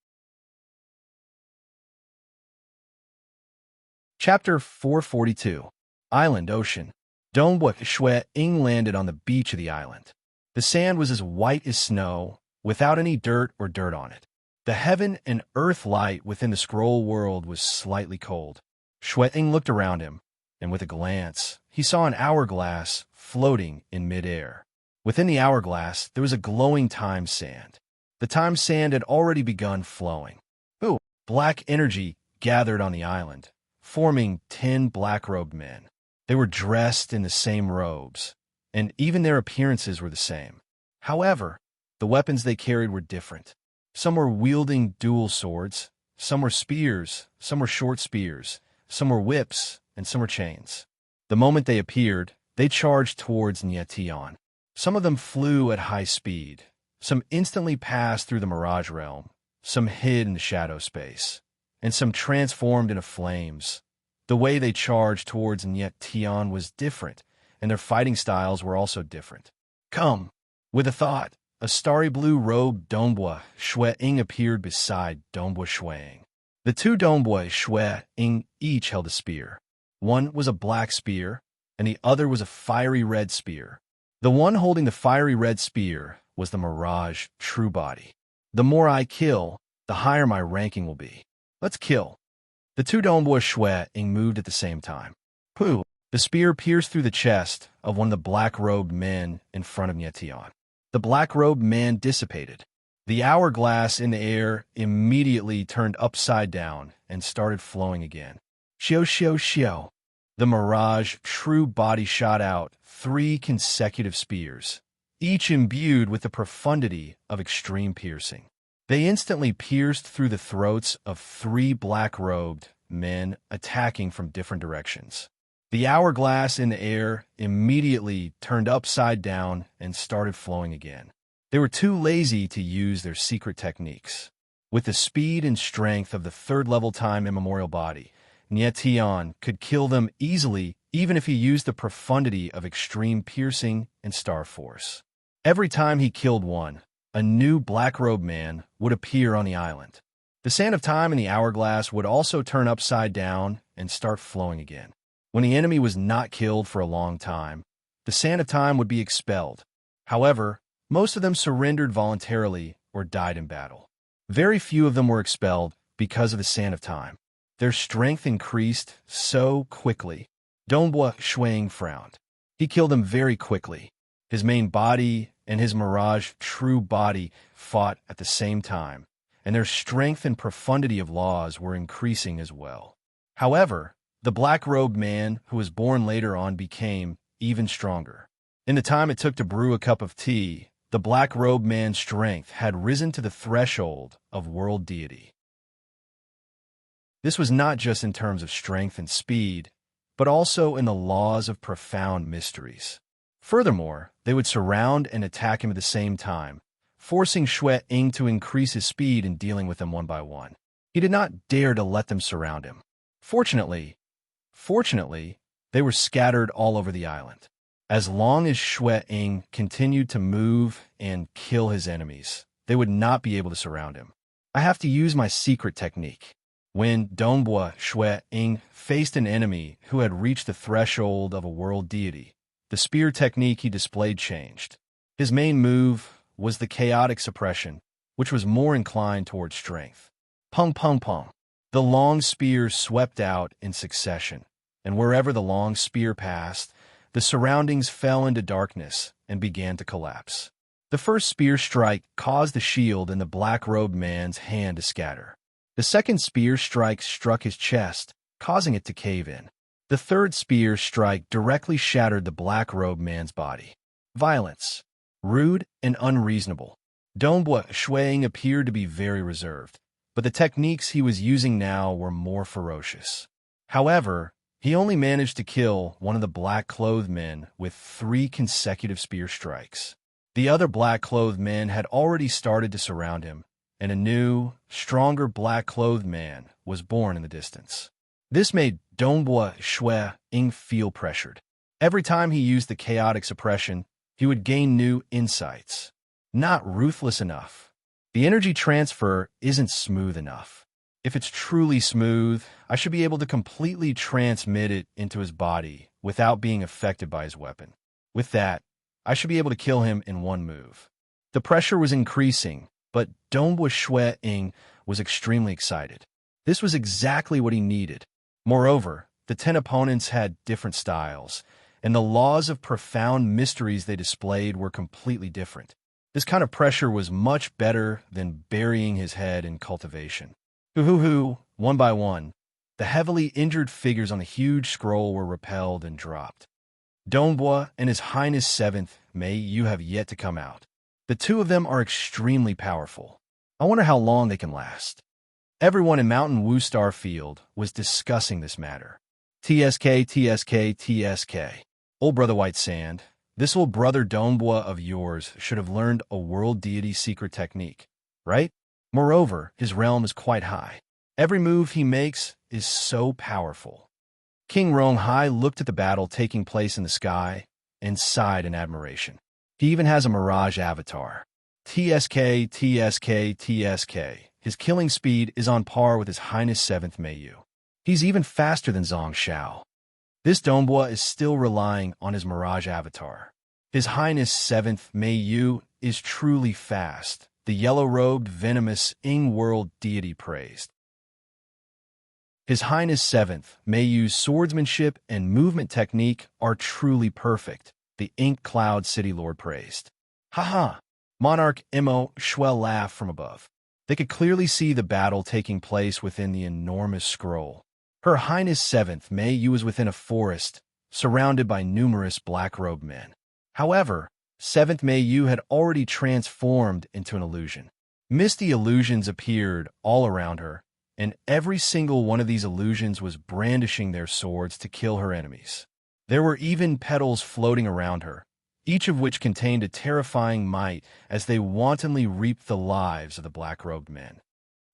Chapter 442. Island Ocean. Donghua Shui Ying landed on the beach of the island. The sand was as white as snow, without any dirt or dirt on it. The heaven and earth light within the scroll world was slightly cold. Shui Ying looked around him, and with a glance, he saw an hourglass floating in midair. Within the hourglass, there was a glowing time sand. The time sand had already begun flowing. Ooh, black energy gathered on the island, forming 10 black-robed men. They were dressed in the same robes, and even their appearances were the same. However, the weapons they carried were different. Some were wielding dual swords, some were spears, some were short spears, some were whips, and some were chains. The moment they appeared, they charged towards Nyetian. Some of them flew at high speed, some instantly passed through the Mirage Realm, some hid in the shadow space, and some transformed into flames. The way they charged towards Nyetian was different, and their fighting styles were also different. Come! With a thought, a starry blue-robed Donghua Shui Ying appeared beside Donghua Shui Ying. The 2 Donghua Shui Ying each held a spear. One was a black spear, and the other was a fiery red spear. The one holding the fiery red spear was the Mirage True Body. The more I kill, the higher my ranking will be. Let's kill. The 2 Donghua Shui Ying moved at the same time. Pooh! The spear pierced through the chest of one of the black-robed men in front of Nyetian. The black-robed man dissipated. The hourglass in the air immediately turned upside down and started flowing again. Xiao xiao xiao. The Mirage True Body shot out 3 consecutive spears, each imbued with the profundity of extreme piercing. They instantly pierced through the throats of 3 black-robed men attacking from different directions. The hourglass in the air immediately turned upside down and started flowing again. They were too lazy to use their secret techniques. With the speed and strength of the third-level time immemorial body, Tian could kill them easily even if he used the profundity of extreme piercing and star force. Every time he killed one, a new black-robed man would appear on the island. The sand of time in the hourglass would also turn upside down and start flowing again. When the enemy was not killed for a long time, the sand of time would be expelled. However, most of them surrendered voluntarily or died in battle. Very few of them were expelled because of the sand of time. Their strength increased so quickly. Donghua Shuang frowned. He killed them very quickly. His main body and his mirage true body fought at the same time, and their strength and profundity of laws were increasing as well. However, the black-robed man who was born later on became even stronger. In the time it took to brew a cup of tea, the black-robed man's strength had risen to the threshold of world deity. This was not just in terms of strength and speed, but also in the laws of profound mysteries. Furthermore, they would surround and attack him at the same time, forcing Xue Ying to increase his speed in dealing with them one by one. He did not dare to let them surround him. Fortunately, they were scattered all over the island. As long as Xue Ying continued to move and kill his enemies, they would not be able to surround him. I have to use my secret technique. When Donghua Xue Ying faced an enemy who had reached the threshold of a world deity, the spear technique he displayed changed. His main move was the chaotic suppression, which was more inclined toward strength. Pung pung pung. The long spear swept out in succession, and wherever the long spear passed, the surroundings fell into darkness and began to collapse. The first spear strike caused the shield in the black-robed man's hand to scatter. The second spear strike struck his chest, causing it to cave in. The third spear strike directly shattered the black-robed man's body. Violence. Rude and unreasonable. Donghua Shuang appeared to be very reserved, but the techniques he was using now were more ferocious. However, he only managed to kill one of the black-clothed men with 3 consecutive spear strikes. The other black-clothed men had already started to surround him, and a new, stronger black-clothed man was born in the distance. This made Donghua Shuang Ying feel pressured. Every time he used the chaotic suppression, he would gain new insights. Not ruthless enough. The energy transfer isn't smooth enough. If it's truly smooth, I should be able to completely transmit it into his body without being affected by his weapon. With that, I should be able to kill him in one move. The pressure was increasing, but Donghua Shuang Ying was extremely excited. This was exactly what he needed. Moreover, the 10 opponents had different styles, and the laws of profound mysteries they displayed were completely different. This kind of pressure was much better than burying his head in cultivation. Hoo-hoo-hoo, one by one, the heavily injured figures on the huge scroll were repelled and dropped. Donghua and His Highness 7th May you have yet to come out. The two of them are extremely powerful. I wonder how long they can last. Everyone in Mountain Wu Star Field was discussing this matter. TSK. Old Brother White Sand, this old brother Donghua of yours should have learned a world deity secret technique, right? Moreover, his realm is quite high. Every move he makes is so powerful. King Ronghai looked at the battle taking place in the sky and sighed in admiration. He even has a mirage avatar. TSK. His killing speed is on par with His Highness 7th Meiyu. He's even faster than Zhang Xiao. This Donghua is still relying on his mirage avatar. His Highness 7th Meiyu is truly fast, the yellow-robed, venomous Ying world deity praised. His Highness 7th Meiyu's swordsmanship and movement technique are truly perfect, the Ink Cloud City Lord praised. Ha! Monarch Mo Shuel laughed from above. They could clearly see the battle taking place within the enormous scroll. Her Highness 7th Meiyu was within a forest, surrounded by numerous black-robed men. However, 7th Meiyu had already transformed into an illusion. Misty illusions appeared all around her, and every single one of these illusions was brandishing their swords to kill her enemies. There were even petals floating around her, each of which contained a terrifying might as they wantonly reaped the lives of the black-robed men.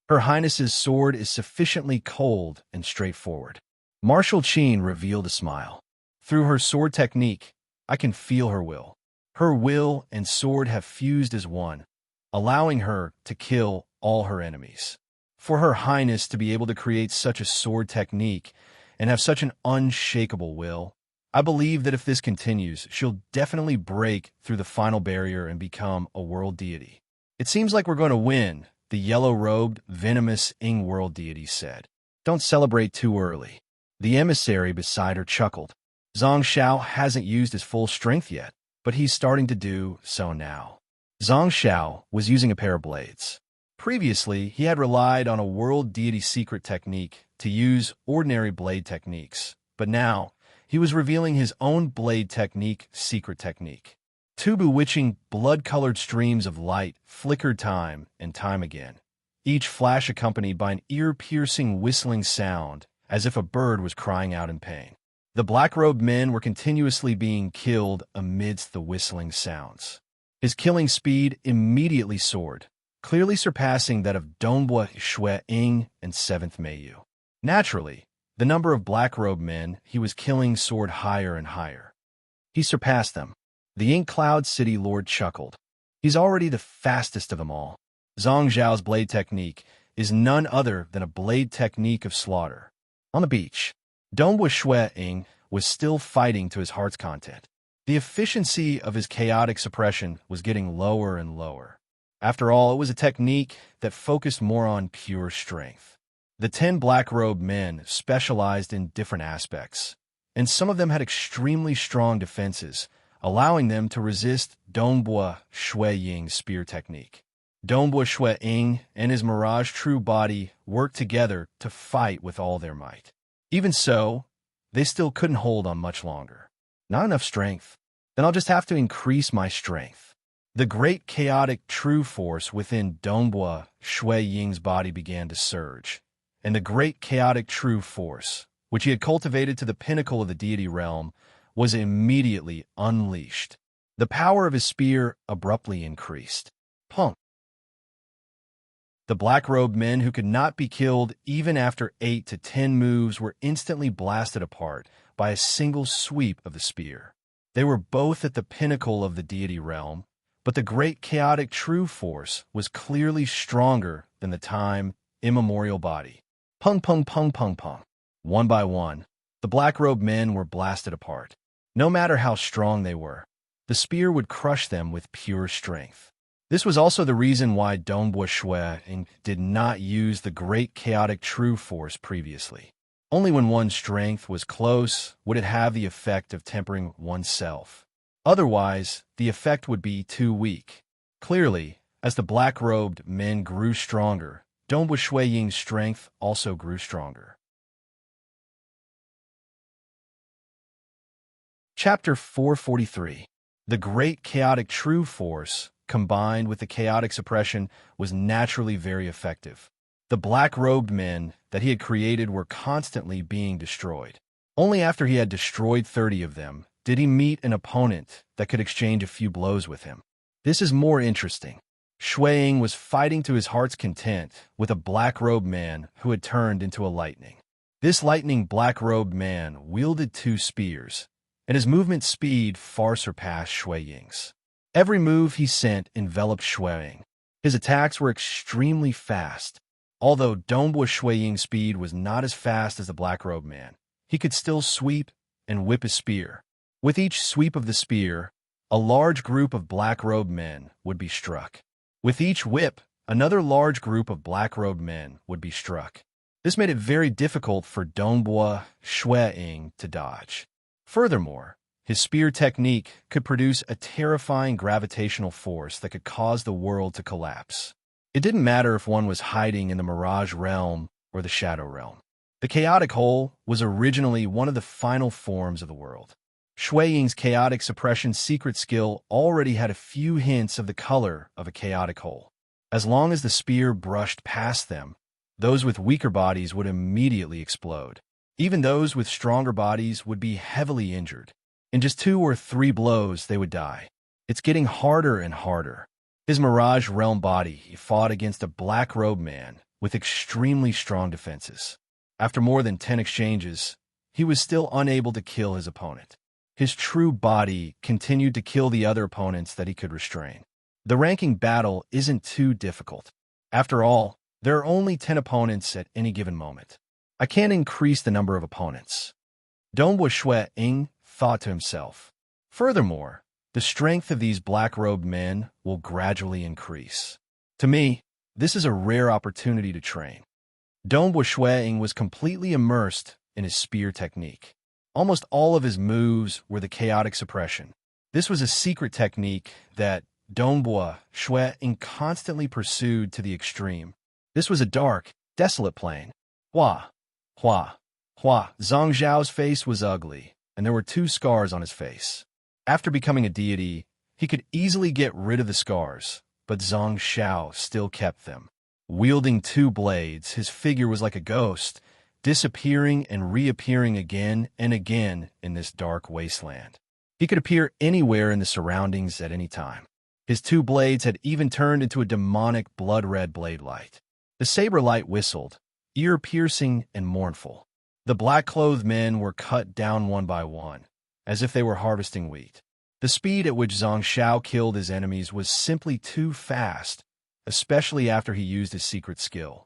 Her Highness's sword is sufficiently cold and straightforward. Martial Qin revealed a smile. Through her sword technique, I can feel her will. Her will and sword have fused as one, allowing her to kill all her enemies. For Her Highness to be able to create such a sword technique and have such an unshakable will, I believe that if this continues, she'll definitely break through the final barrier and become a world deity. It seems like we're going to win, the yellow-robed, venomous Ying world deity said. Don't celebrate too early. The emissary beside her chuckled. Zhang Xiao hasn't used his full strength yet, but he's starting to do so now. Zhang Xiao was using a pair of blades. Previously, he had relied on a world deity secret technique to use ordinary blade techniques, but now he was revealing his own blade technique, secret technique. Two bewitching, blood-colored streams of light flickered time and time again, each flash accompanied by an ear-piercing whistling sound as if a bird was crying out in pain. The black-robed men were continuously being killed amidst the whistling sounds. His killing speed immediately soared, clearly surpassing that of Dongbua Shui Ying and 7th Meiyu. Naturally, the number of black-robed men he was killing soared higher and higher. He surpassed them. The Ink Cloud City Lord chuckled. He's already the fastest of them all. Zhang Zhao's blade technique is none other than a blade technique of slaughter. On the beach, Dongbua Shui Ying was still fighting to his heart's content. The efficiency of his chaotic suppression was getting lower and lower. After all, it was a technique that focused more on pure strength. The 10 black-robed men specialized in different aspects, and some of them had extremely strong defenses, allowing them to resist Dongbua Shui Ying's spear technique. Dongbua Shui Ying and his Mirage True Body worked together to fight with all their might. Even so, they still couldn't hold on much longer. Not enough strength. Then I'll just have to increase my strength. The great chaotic true force within Dongbua Shui Ying's body began to surge, and the great chaotic true force, which he had cultivated to the pinnacle of the deity realm, was immediately unleashed. The power of his spear abruptly increased. Punk. The black-robed men who could not be killed even after 8 to 10 moves were instantly blasted apart by a single sweep of the spear. They were both at the pinnacle of the deity realm, but the great chaotic true force was clearly stronger than the time immemorial body. Pung pung pung pung pung. One by one, the black-robed men were blasted apart. No matter how strong they were, the spear would crush them with pure strength. This was also the reason why Dongbua Shui did not use the great chaotic true force previously. Only when one's strength was close would it have the effect of tempering oneself. Otherwise, the effect would be too weak. Clearly, as the black-robed men grew stronger, Dongbua Shui Ying's strength also grew stronger. Chapter 443. The great chaotic true force, combined with the chaotic suppression, was naturally very effective. The black-robed men that he had created were constantly being destroyed. Only after he had destroyed 30 of them did he meet an opponent that could exchange a few blows with him. This is more interesting. Shui Ying was fighting to his heart's content with a black-robed man who had turned into a lightning. This lightning black-robed man wielded 2 spears, and his movement speed far surpassed Shui Ying's. Every move he sent enveloped Shui Ying. His attacks were extremely fast. Although Dongbua Shui Ying's speed was not as fast as the black-robed man, he could still sweep and whip his spear. With each sweep of the spear, a large group of black-robed men would be struck. With each whip, another large group of black-robed men would be struck. This made it very difficult for Dongbua Shui Ying to dodge. Furthermore, his spear technique could produce a terrifying gravitational force that could cause the world to collapse. It didn't matter if one was hiding in the Mirage Realm or the Shadow Realm. The chaotic hole was originally one of the final forms of the world. Shui Ying's chaotic suppression secret skill already had a few hints of the color of a chaotic hole. As long as the spear brushed past them, those with weaker bodies would immediately explode. Even those with stronger bodies would be heavily injured. In just 2 or 3 blows, they would die. It's getting harder and harder. His Mirage Realm body, he fought against a black-robed man with extremely strong defenses. After more than 10 exchanges, he was still unable to kill his opponent. His true body continued to kill the other opponents that he could restrain. The ranking battle isn't too difficult. After all, there are only 10 opponents at any given moment. I can't increase the number of opponents. Donghua Shui Ying thought to himself. Furthermore, the strength of these black-robed men will gradually increase. To me, this is a rare opportunity to train. Donghua Shui Ying was completely immersed in his spear technique. Almost all of his moves were the chaotic suppression. This was a secret technique that Donghua Shui Ying constantly pursued to the extreme. This was a dark, desolate plain. Hua, hua, hua. Zhang Zhao's face was ugly, and there were 2 scars on his face. After becoming a deity, he could easily get rid of the scars, but Zhang Zhao still kept them. Wielding 2 blades, his figure was like a ghost, disappearing and reappearing again and again in this dark wasteland. He could appear anywhere in the surroundings at any time. His 2 blades had even turned into a demonic blood-red blade light. The saber light whistled, ear-piercing and mournful. The black-clothed men were cut down one by one, as if they were harvesting wheat. The speed at which Zhang Zhao killed his enemies was simply too fast, especially after he used his secret skill.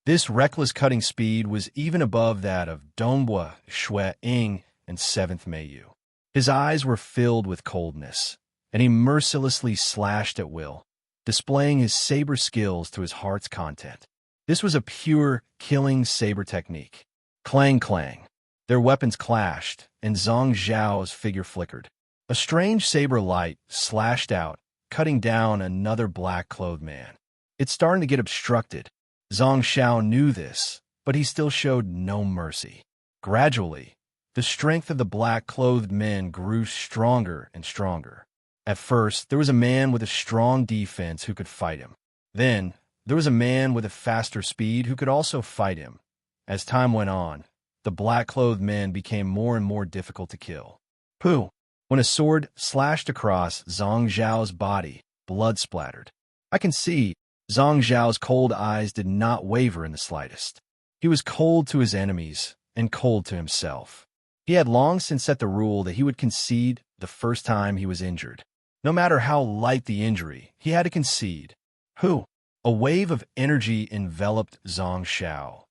This reckless cutting speed was even above that of Donghua Shui Ying and 7th Meiyu. His eyes were filled with coldness, and he mercilessly slashed at will, displaying his saber skills to his heart's content. This was a pure, killing saber technique. Clang clang. Their weapons clashed, and Zhang Zhao's figure flickered. A strange saber light slashed out, cutting down another black-clothed man. It's starting to get obstructed. Zhang Zhao knew this, but he still showed no mercy. Gradually, the strength of the black-clothed men grew stronger and stronger. At first, there was a man with a strong defense who could fight him. Then, there was a man with a faster speed who could also fight him. As time went on, the black-clothed men became more and more difficult to kill. Pooh! When a sword slashed across Zhang Zhao's body, blood splattered. I can see Zhang Zhao's cold eyes did not waver in the slightest. He was cold to his enemies and cold to himself. He had long since set the rule that he would concede the first time he was injured. No matter how light the injury, he had to concede. Who? A wave of energy enveloped Zhang Zhao,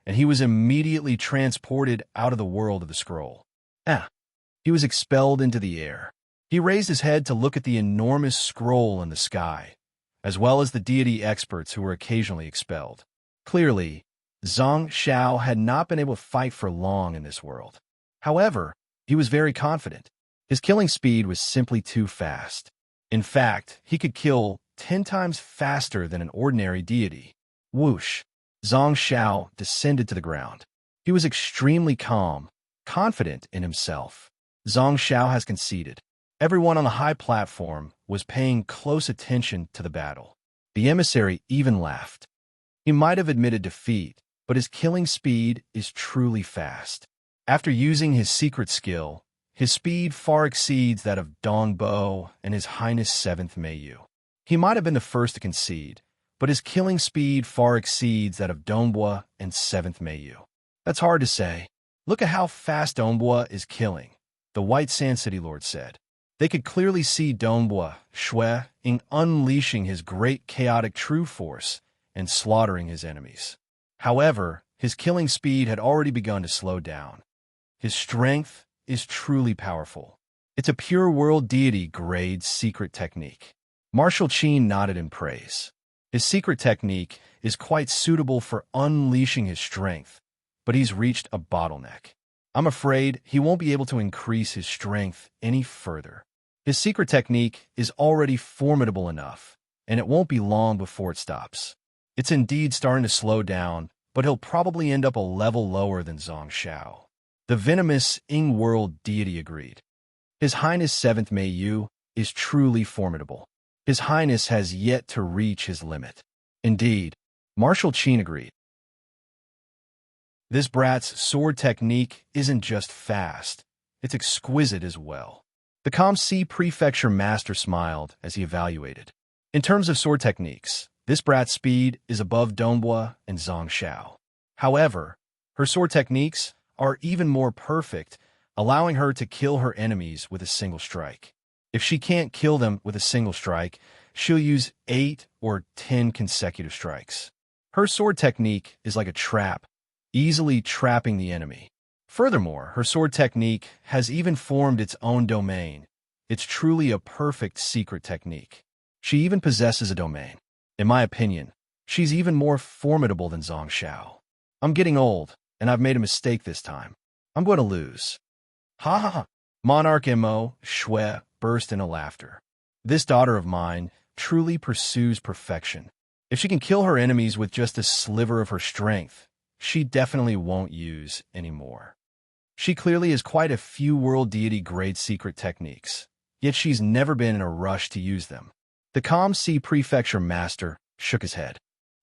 and he was immediately transported out of the world of the scroll. He was expelled into the air. He raised his head to look at the enormous scroll in the sky, as well as the deity experts who were occasionally expelled. Clearly, Zhang Zhao had not been able to fight for long in this world. However, he was very confident. His killing speed was simply too fast. In fact, he could kill 10 times faster than an ordinary deity. Whoosh! Zhang Zhao descended to the ground. He was extremely calm, confident in himself. Zhang Zhao has conceded. Everyone on the high platform was paying close attention to the battle. The emissary even laughed. He might have admitted defeat, but his killing speed is truly fast. After using his secret skill, his speed far exceeds that of Dongbo and His Highness 7th Meiyu. He might have been the first to concede, but his killing speed far exceeds that of Donghua and 7th Meiyu. That's hard to say. Look at how fast Donghua is killing, the White Sand City Lord said. They could clearly see Donghua Shui Ying unleashing his great chaotic true force and slaughtering his enemies. However, his killing speed had already begun to slow down. His strength is truly powerful. It's a pure world deity grade secret technique. Marshal Qin nodded in praise. His secret technique is quite suitable for unleashing his strength, but he's reached a bottleneck. I'm afraid he won't be able to increase his strength any further. His secret technique is already formidable enough, and it won't be long before it stops. It's indeed starting to slow down, but he'll probably end up a level lower than Zhang Zhao. The venomous Ying world deity agreed. His Highness 7th Meiyu is truly formidable. His Highness has yet to reach his limit. Indeed, Marshal Qin agreed. This brat's sword technique isn't just fast, it's exquisite as well. The Kamsi Prefecture master smiled as he evaluated. In terms of sword techniques, This brat's speed is above Donghua and Zhang Xiao. However, her sword techniques are even more perfect, allowing her to kill her enemies with a single strike. If she can't kill them with a single strike, she'll use 8 or 10 consecutive strikes. Her sword technique is like a trap, easily trapping the enemy. Furthermore, her sword technique has even formed its own domain. It's truly a perfect secret technique. She even possesses a domain. In my opinion, she's even more formidable than Zhang Xiao. I'm getting old, and I've made a mistake this time. I'm going to lose. Ha ha ha. Monarch Mo Shui burst into laughter. This daughter of mine truly pursues perfection. If she can kill her enemies with just a sliver of her strength, she definitely won't use any more. She clearly has quite a few world deity grade secret techniques, yet she's never been in a rush to use them. The Calm Sea Prefecture Master shook his head.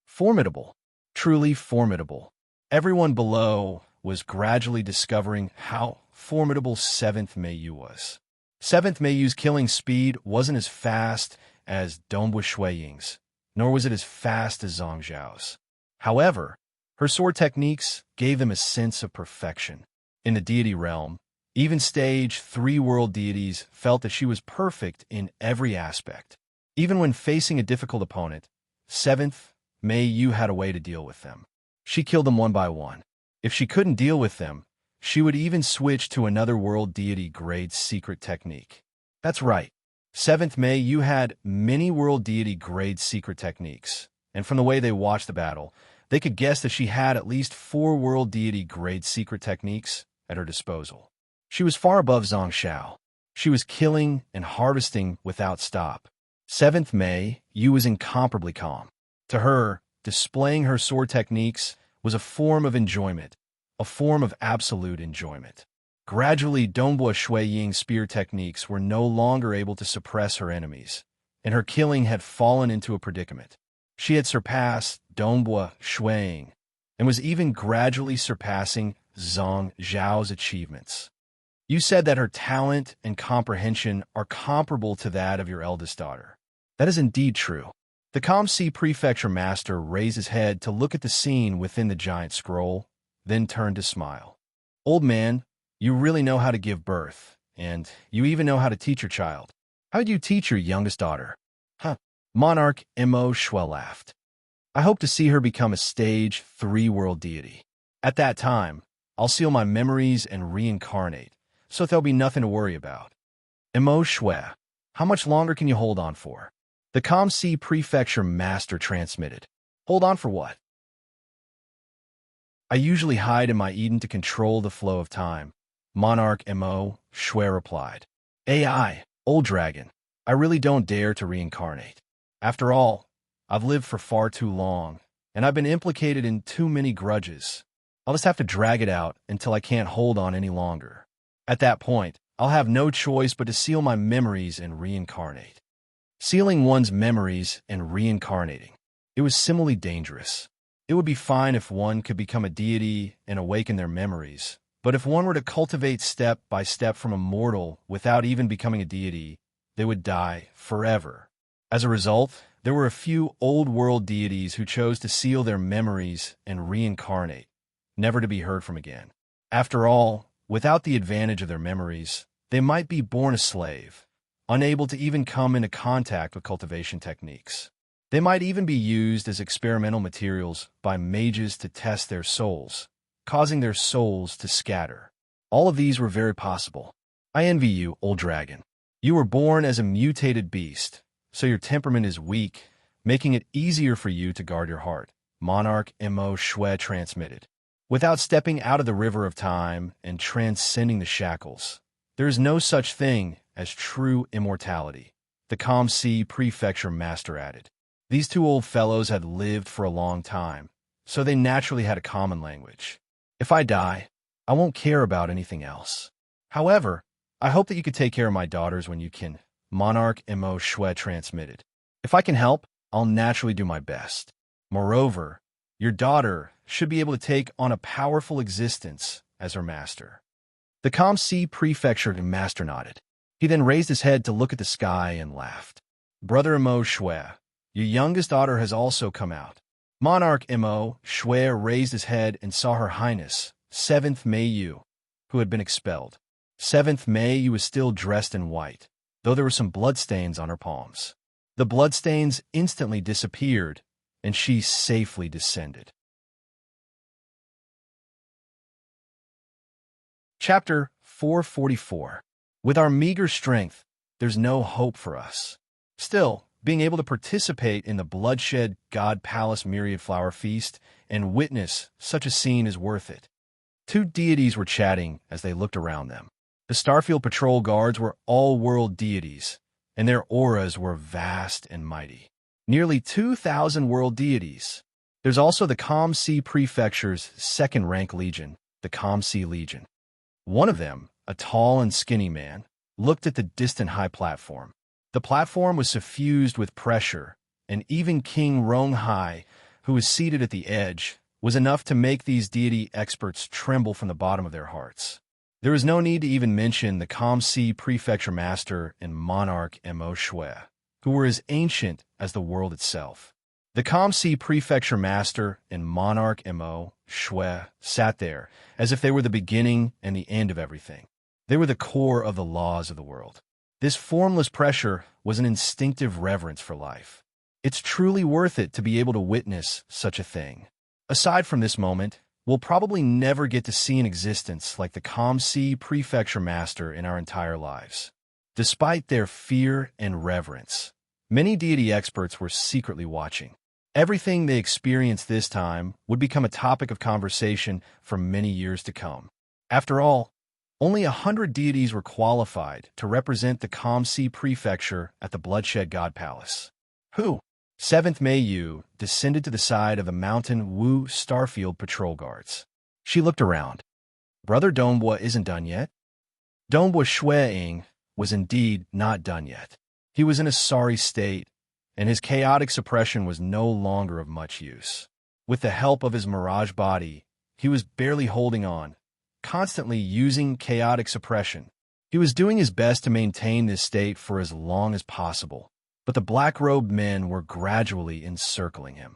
Formidable. Truly formidable. Everyone below was gradually discovering how formidable 7th Meiyu was. 7th Meiyu's killing speed wasn't as fast as Donghua Shui Ying's, nor was it as fast as Zhang Zhao's. However, her sword techniques gave them a sense of perfection. In the deity realm, even stage 3 world deities felt that she was perfect in every aspect. Even when facing a difficult opponent, 7th Meiyu had a way to deal with them. She killed them one by one. If she couldn't deal with them, she would even switch to another world deity grade secret technique. That's right. 7th Meiyu had many world deity grade secret techniques, and from the way they watched the battle, they could guess that she had at least 4 world deity grade secret techniques at her disposal. She was far above Zhang Xiao. She was killing and harvesting without stop. 7th Meiyu was incomparably calm. To her, displaying her sword techniques was a form of enjoyment, a form of absolute enjoyment. Gradually, Donghua Shui Ying's spear techniques were no longer able to suppress her enemies, and her killing had fallen into a predicament. She had surpassed Donghua Shui Ying, and was even gradually surpassing Zhang Zhao's achievements. You said that her talent and comprehension are comparable to that of your eldest daughter. That is indeed true. The Calm Sea Prefecture Master raised his head to look at the scene within the giant scroll, then turned to smile. Old man, you really know how to give birth, and you even know how to teach your child. How did you teach your youngest daughter? Huh. Monarch Mo Shui laughed. I hope to see her become a stage 3 world deity. At that time, I'll seal my memories and reincarnate, so there'll be nothing to worry about. Mo Shui, how much longer can you hold on for? The Calm Sea Prefecture Master transmitted. Hold on for what? I usually hide in my Eden to control the flow of time. Monarch Mo Shui replied. AI, old dragon, I really don't dare to reincarnate. After all, I've lived for far too long, and I've been implicated in too many grudges. I'll just have to drag it out until I can't hold on any longer. At that point, I'll have no choice but to seal my memories and reincarnate. Sealing one's memories and reincarnating. It was similarly dangerous. It would be fine if one could become a deity and awaken their memories, but if one were to cultivate step by step from a mortal without even becoming a deity, they would die forever. As a result, there were a few old-world deities who chose to seal their memories and reincarnate, never to be heard from again. After all, without the advantage of their memories, they might be born a slave, unable to even come into contact with cultivation techniques. They might even be used as experimental materials by mages to test their souls, causing their souls to scatter. All of these were very possible. I envy you, old dragon. You were born as a mutated beast, so your temperament is weak, making it easier for you to guard your heart. Monarch Mo Shui transmitted. Without stepping out of the river of time and transcending the shackles, there is no such thing as true immortality, the Calm Sea Prefecture Master added. These two old fellows had lived for a long time, so they naturally had a common language. If I die, I won't care about anything else. However, I hope that you could take care of my daughters when you can, Monarch Mo Shui transmitted. If I can help, I'll naturally do my best. Moreover, your daughter should be able to take on a powerful existence as her master. The Calm Sea Prefecture Master nodded. He then raised his head to look at the sky and laughed. Brother Mo Shui, Your youngest daughter has also come out. Monarch Mo Shui raised his head and saw Her Highness, 7th Mei Yu, who had been expelled. 7th Mei Yu was still dressed in white, though there were some bloodstains on her palms. The bloodstains instantly disappeared, and she safely descended. Chapter 444. With our meager strength, there's no hope for us. Still, being able to participate in the bloodshed God Palace Myriad Flower Feast and witness such a scene is worth it. Two deities were chatting as they looked around them. The Starfield Patrol Guards were all-world deities, and their auras were vast and mighty. Nearly 2,000 world deities. There's also the Calm Sea Prefecture's second-rank legion, the Calm Sea Legion. One of them, a tall and skinny man, looked at the distant high platform. The platform was suffused with pressure, and even King Ronghai, who was seated at the edge, was enough to make these deity experts tremble from the bottom of their hearts. There is no need to even mention the Calm Sea Prefecture Master and Monarch Mo Shui, who were as ancient as the world itself. The Calm Sea Prefecture Master and Monarch Mo Shui sat there as if they were the beginning and the end of everything. They were the core of the laws of the world. This formless pressure was an instinctive reverence for life. It's truly worth it to be able to witness such a thing. Aside from this moment, we'll probably never get to see an existence like the Calm Sea Prefecture Master in our entire lives. Despite their fear and reverence, many deity experts were secretly watching. Everything they experienced this time would become a topic of conversation for many years to come. After all, only 100 deities were qualified to represent the Calm Sea Prefecture at the Bloodshed God Palace. Who? 7th Mei Yu descended to the side of the Mountain Wu Starfield Patrol Guards. She looked around. Brother Donghua isn't done yet? Donghua Shui was indeed not done yet. He was in a sorry state, and his chaotic suppression was no longer of much use. With the help of his mirage body, he was barely holding on, constantly using chaotic suppression. He was doing his best to maintain this state for as long as possible, but the black-robed men were gradually encircling him.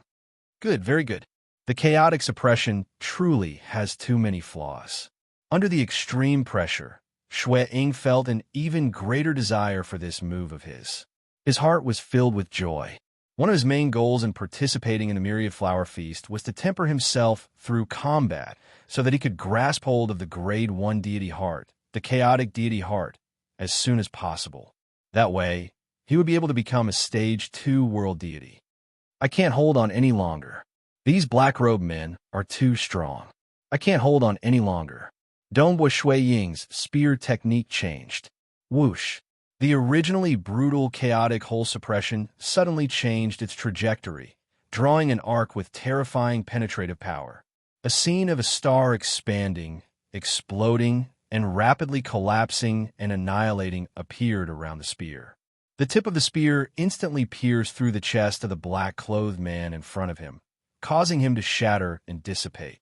Good, very good. The chaotic suppression truly has too many flaws. Under the extreme pressure, Shui Ying felt an even greater desire for this move of his. His heart was filled with joy. One of his main goals in participating in the Myriad Flower Feast was to temper himself through combat so that he could grasp hold of the Grade 1 deity heart, the chaotic deity heart, as soon as possible. That way, he would be able to become a Stage 2 world deity. I can't hold on any longer. These black-robed men are too strong. I can't hold on any longer. Donghua Shui Ying's spear technique changed. Whoosh. The originally brutal chaotic hole suppression suddenly changed its trajectory, drawing an arc with terrifying penetrative power. A scene of a star expanding, exploding, and rapidly collapsing and annihilating appeared around the spear. The tip of the spear instantly pierced through the chest of the black-clothed man in front of him, causing him to shatter and dissipate.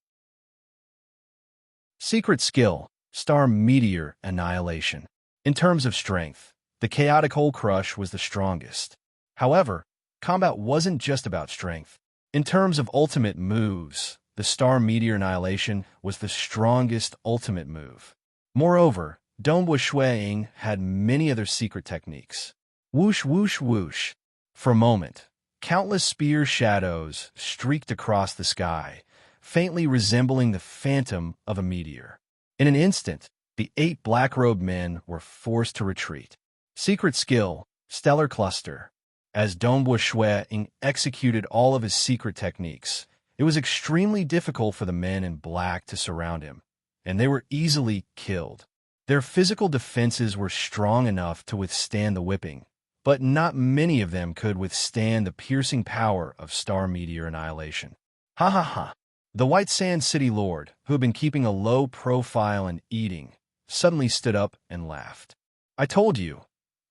Secret skill, Star Meteor Annihilation. In terms of strength, the chaotic hole crush was the strongest. However, combat wasn't just about strength. In terms of ultimate moves, the Star Meteor Annihilation was the strongest ultimate move. Moreover, Donghua Shui Ying had many other secret techniques. Whoosh, whoosh, whoosh. For a moment, countless spear shadows streaked across the sky, faintly resembling the phantom of a meteor. In an instant, the 8 black-robed men were forced to retreat. Secret skill, Stellar Cluster. As Donghua Shui Ying executed all of his secret techniques, it was extremely difficult for the men in black to surround him, and they were easily killed. Their physical defenses were strong enough to withstand the whipping, but not many of them could withstand the piercing power of Star Meteor Annihilation. Ha ha ha. The White Sand City Lord, who had been keeping a low profile and eating, suddenly stood up and laughed. I told you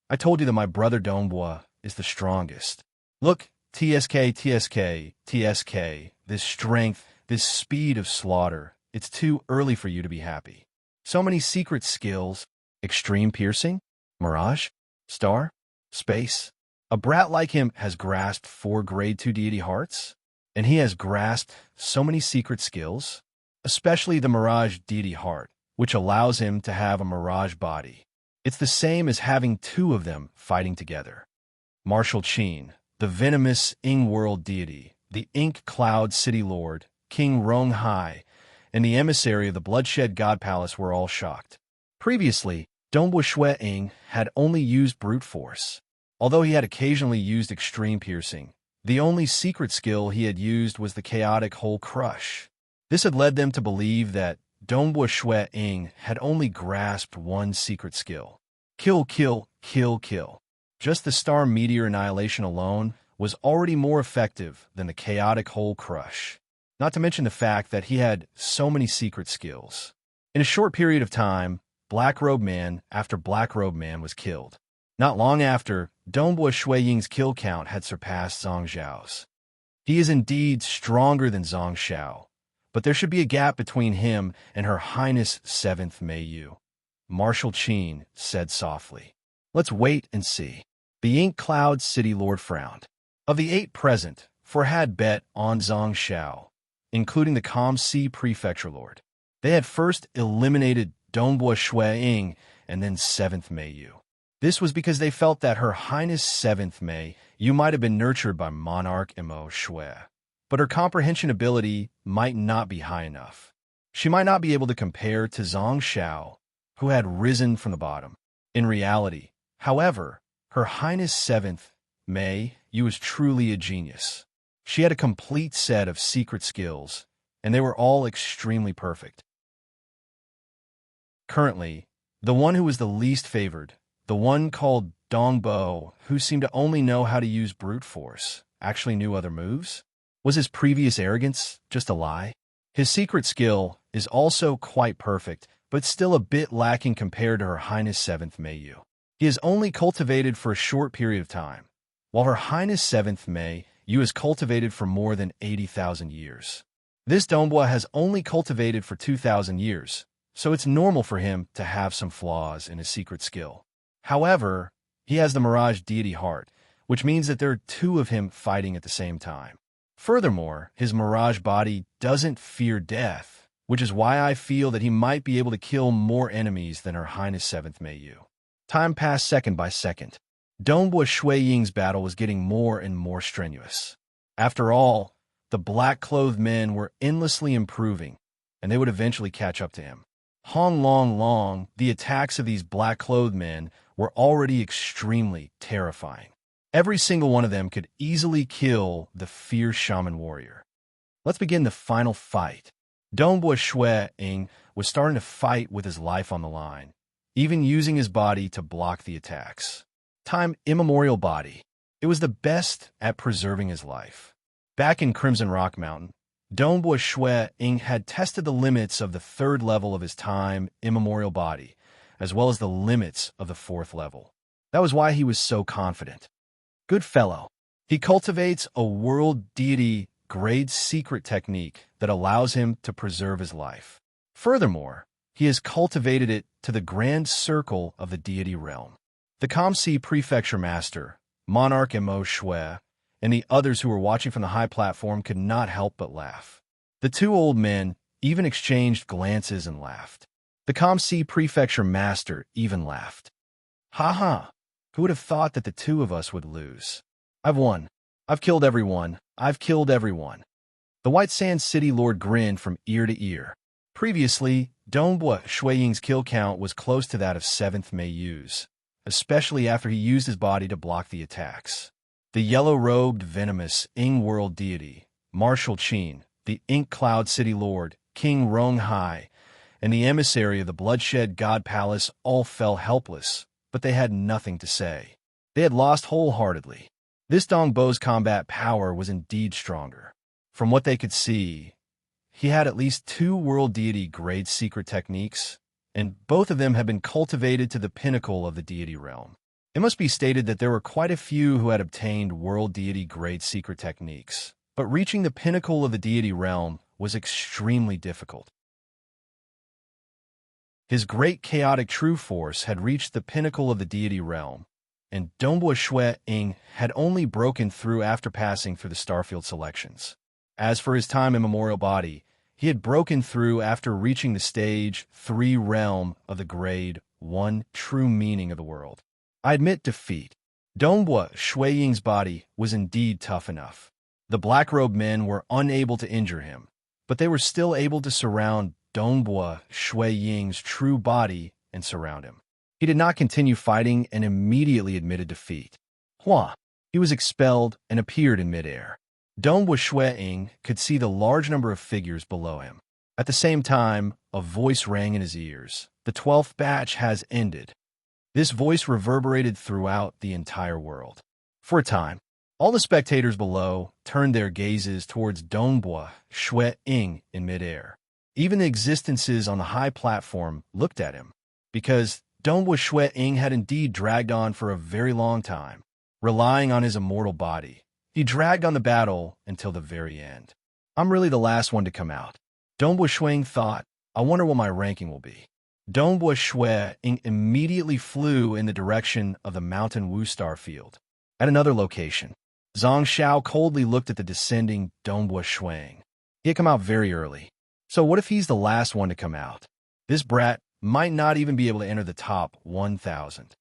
that my brother Donghua is the strongest. Look, TSK, this strength, this speed of slaughter, it's too early for you to be happy. So many secret skills, extreme piercing, mirage, star, space. A brat like him has grasped 4 Grade 2 deity hearts, and he has grasped so many secret skills, especially the Mirage deity heart, which allows him to have a Mirage body. It's the same as having 2 of them fighting together. Martial Qin, the venomous Ying world deity, the Ink Cloud City Lord, King Rong Hai, and the emissary of the Bloodshed God Palace were all shocked. Previously, Dongbo Shui Ying had only used brute force. Although he had occasionally used extreme piercing, the only secret skill he had used was the chaotic whole crush. This had led them to believe that Dongbo Shui Ying had only grasped one secret skill. Kill, kill, kill, kill. Just the star meteor annihilation alone was already more effective than the chaotic whole crush. Not to mention the fact that he had so many secret skills. In a short period of time, Black Robe Man after Black Robe Man was killed. Not long after, Dongbo Shui Ying's kill count had surpassed Zhang Xiao's. He is indeed stronger than Zhang Xiao, but there should be a gap between him and Her Highness 7th Mei Yu. Martial Qin said softly. Let's wait and see. The Ink Cloud City Lord frowned. Of the 8 present, 4 had bet on Zhang Xiao, including the Calm Sea Prefecture Lord. They had first eliminated Dongbo Shui Ying and then 7th Mei Yu. This was because they felt that Her Highness 7th Mei Yu might have been nurtured by Monarch Mo Shui, but her comprehension ability might not be high enough. She might not be able to compare to Zhang Xiao, who had risen from the bottom. In reality, however, Her Highness 7th Mei Yu was truly a genius. She had a complete set of secret skills, and they were all extremely perfect. Currently, the one who was the least favored, the one called Dongbo, who seemed to only know how to use brute force, actually knew other moves? Was his previous arrogance just a lie? His secret skill is also quite perfect, but still a bit lacking compared to Her Highness 7th Mei Yu. He is only cultivated for a short period of time, while Her Highness 7th Mei Yu is cultivated for more than 80,000 years. This Dongbo has only cultivated for 2,000 years, so it's normal for him to have some flaws in his secret skill. However, he has the Mirage deity heart, which means that there are 2 of him fighting at the same time. Furthermore, his Mirage body doesn't fear death, which is why I feel that he might be able to kill more enemies than Her Highness 7th Mei Yu. Time passed second by second. Dongbo Shui Ying's battle was getting more and more strenuous. After all, the black-clothed men were endlessly improving, and they would eventually catch up to him. Hong Long Long, the attacks of these black-clothed men were already extremely terrifying. Every single one of them could easily kill the fierce shaman warrior. Let's begin the final fight. Dongbo Shui Ying was starting to fight with his life on the line, even using his body to block the attacks. Time immemorial body. It was the best at preserving his life. Back in Crimson Rock Mountain, Dongbo Shui Ying had tested the limits of the 3rd level of his time immemorial body, as well as the limits of the 4th level. That was why he was so confident. Good fellow. He cultivates a world deity grade secret technique that allows him to preserve his life. Furthermore, he has cultivated it to the grand circle of the deity realm. The Calm Sea Prefecture Master, Monarch Mo Shui, and the others who were watching from the high platform could not help but laugh. The 2 old men even exchanged glances and laughed. The Calm Sea Prefecture Master even laughed. Ha ha! Who would have thought that the 2 of us would lose? I've won. I've killed everyone. I've killed everyone. The White Sand City Lord grinned from ear to ear. Previously, Dongbo Shui Ying's kill count was close to that of 7th Mei Yu's, especially after he used his body to block the attacks. The yellow-robed, venomous Ying world deity, Martial Qin, the Ink Cloud City Lord, King Rong Hai, and the emissary of the Bloodshed God Palace all fell helpless, but they had nothing to say. They had lost wholeheartedly. This Dongbo's combat power was indeed stronger. From what they could see, he had at least 2 world deity grade secret techniques, and both of them had been cultivated to the pinnacle of the deity realm. It must be stated that there were quite a few who had obtained world deity grade secret techniques, but reaching the pinnacle of the deity realm was extremely difficult. His great chaotic true force had reached the pinnacle of the deity realm, and Dongbua Shui Ying had only broken through after passing through the Starfield selections. As for his time immemorial body, he had broken through after reaching the stage 3 realm of the grade 1 true meaning of the world. I admit defeat. Dongbua Shui Ying's body was indeed tough enough. The black-robed men were unable to injure him, but they were still able to surround Dongbua Shui Ying's true body and surround him. He did not continue fighting and immediately admitted defeat. Hua! He was expelled and appeared in midair. Dongbua Shui Ying could see the large number of figures below him. At the same time, a voice rang in his ears. The 12th batch has ended. This voice reverberated throughout the entire world. For a time, all the spectators below turned their gazes towards Dongbua Shui Ying in midair. Even the existences on the high platform looked at him, because Dongbua Shui Ying had indeed dragged on for a very long time. Relying on his immortal body, he dragged on the battle until the very end. I'm really the last one to come out. Dongbua Shui Ying thought, I wonder what my ranking will be. Dongbua Shui Ying immediately flew in the direction of the Mountain Wu Star Field. At another location, Zhang Xiao coldly looked at the descending Dongbua Shui Ying. He had come out very early. So what if he's the last one to come out? This brat might not even be able to enter the top 1,000.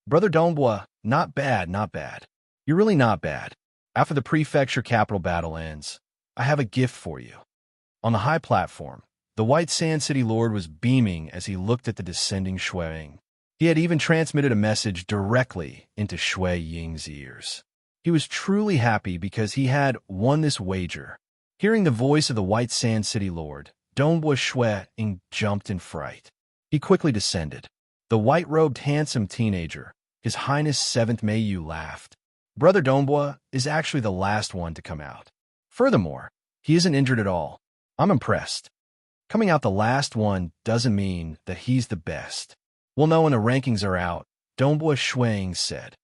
Brother Dongbua, not bad, not bad. You're really not bad. After the prefecture capital battle ends, I have a gift for you. On the high platform, the White Sand City Lord was beaming as he looked at the descending Shui Ying. He had even transmitted a message directly into Shui Ying's ears. He was truly happy because he had won this wager. Hearing the voice of the White Sand City Lord, Dongbua Shui Ying jumped in fright. He quickly descended. The white-robed handsome teenager, His Highness 7th Meiyu, laughed. Brother Dongbua is actually the last one to come out. Furthermore, he isn't injured at all. I'm impressed. Coming out the last one doesn't mean that he's the best. We'll know when the rankings are out, Dongbua Shui Ying said.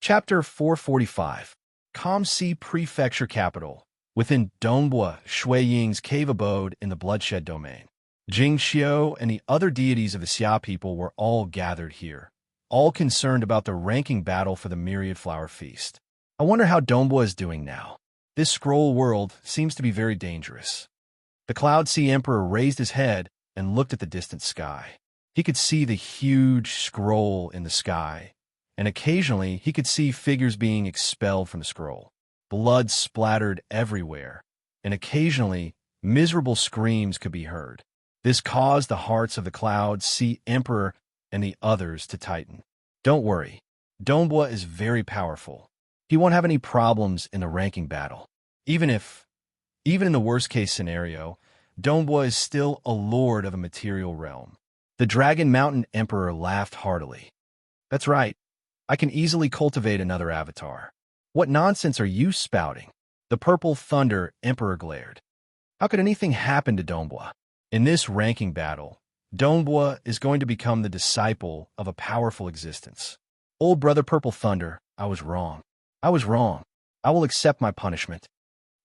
Chapter 445. Calm Sea Prefecture Capital. Within Dongbua Shui Ying's cave abode in the Bloodshed Domain, Jing Xiao and the other deities of the Xia people were all gathered here, all concerned about the ranking battle for the Myriad Flower Feast. I wonder how Dongbua is doing now. This scroll world seems to be very dangerous. The Cloud Sea Emperor raised his head and looked at the distant sky. He could see the huge scroll in the sky, and occasionally he could see figures being expelled from the scroll. Blood splattered everywhere, and occasionally miserable screams could be heard. This caused the hearts of the Cloud Sea Emperor and the others to tighten. Don't worry, Dongbua is very powerful. He won't have any problems in the ranking battle. Even in the worst-case scenario, Dongbua is still a lord of a material realm. The Dragon Mountain Emperor laughed heartily. That's right. I can easily cultivate another avatar. What nonsense are you spouting? The Purple Thunder Emperor glared. How could anything happen to Dongbua? In this ranking battle, Dongbua is going to become the disciple of a powerful existence. Old brother Purple Thunder, I was wrong. I was wrong. I will accept my punishment.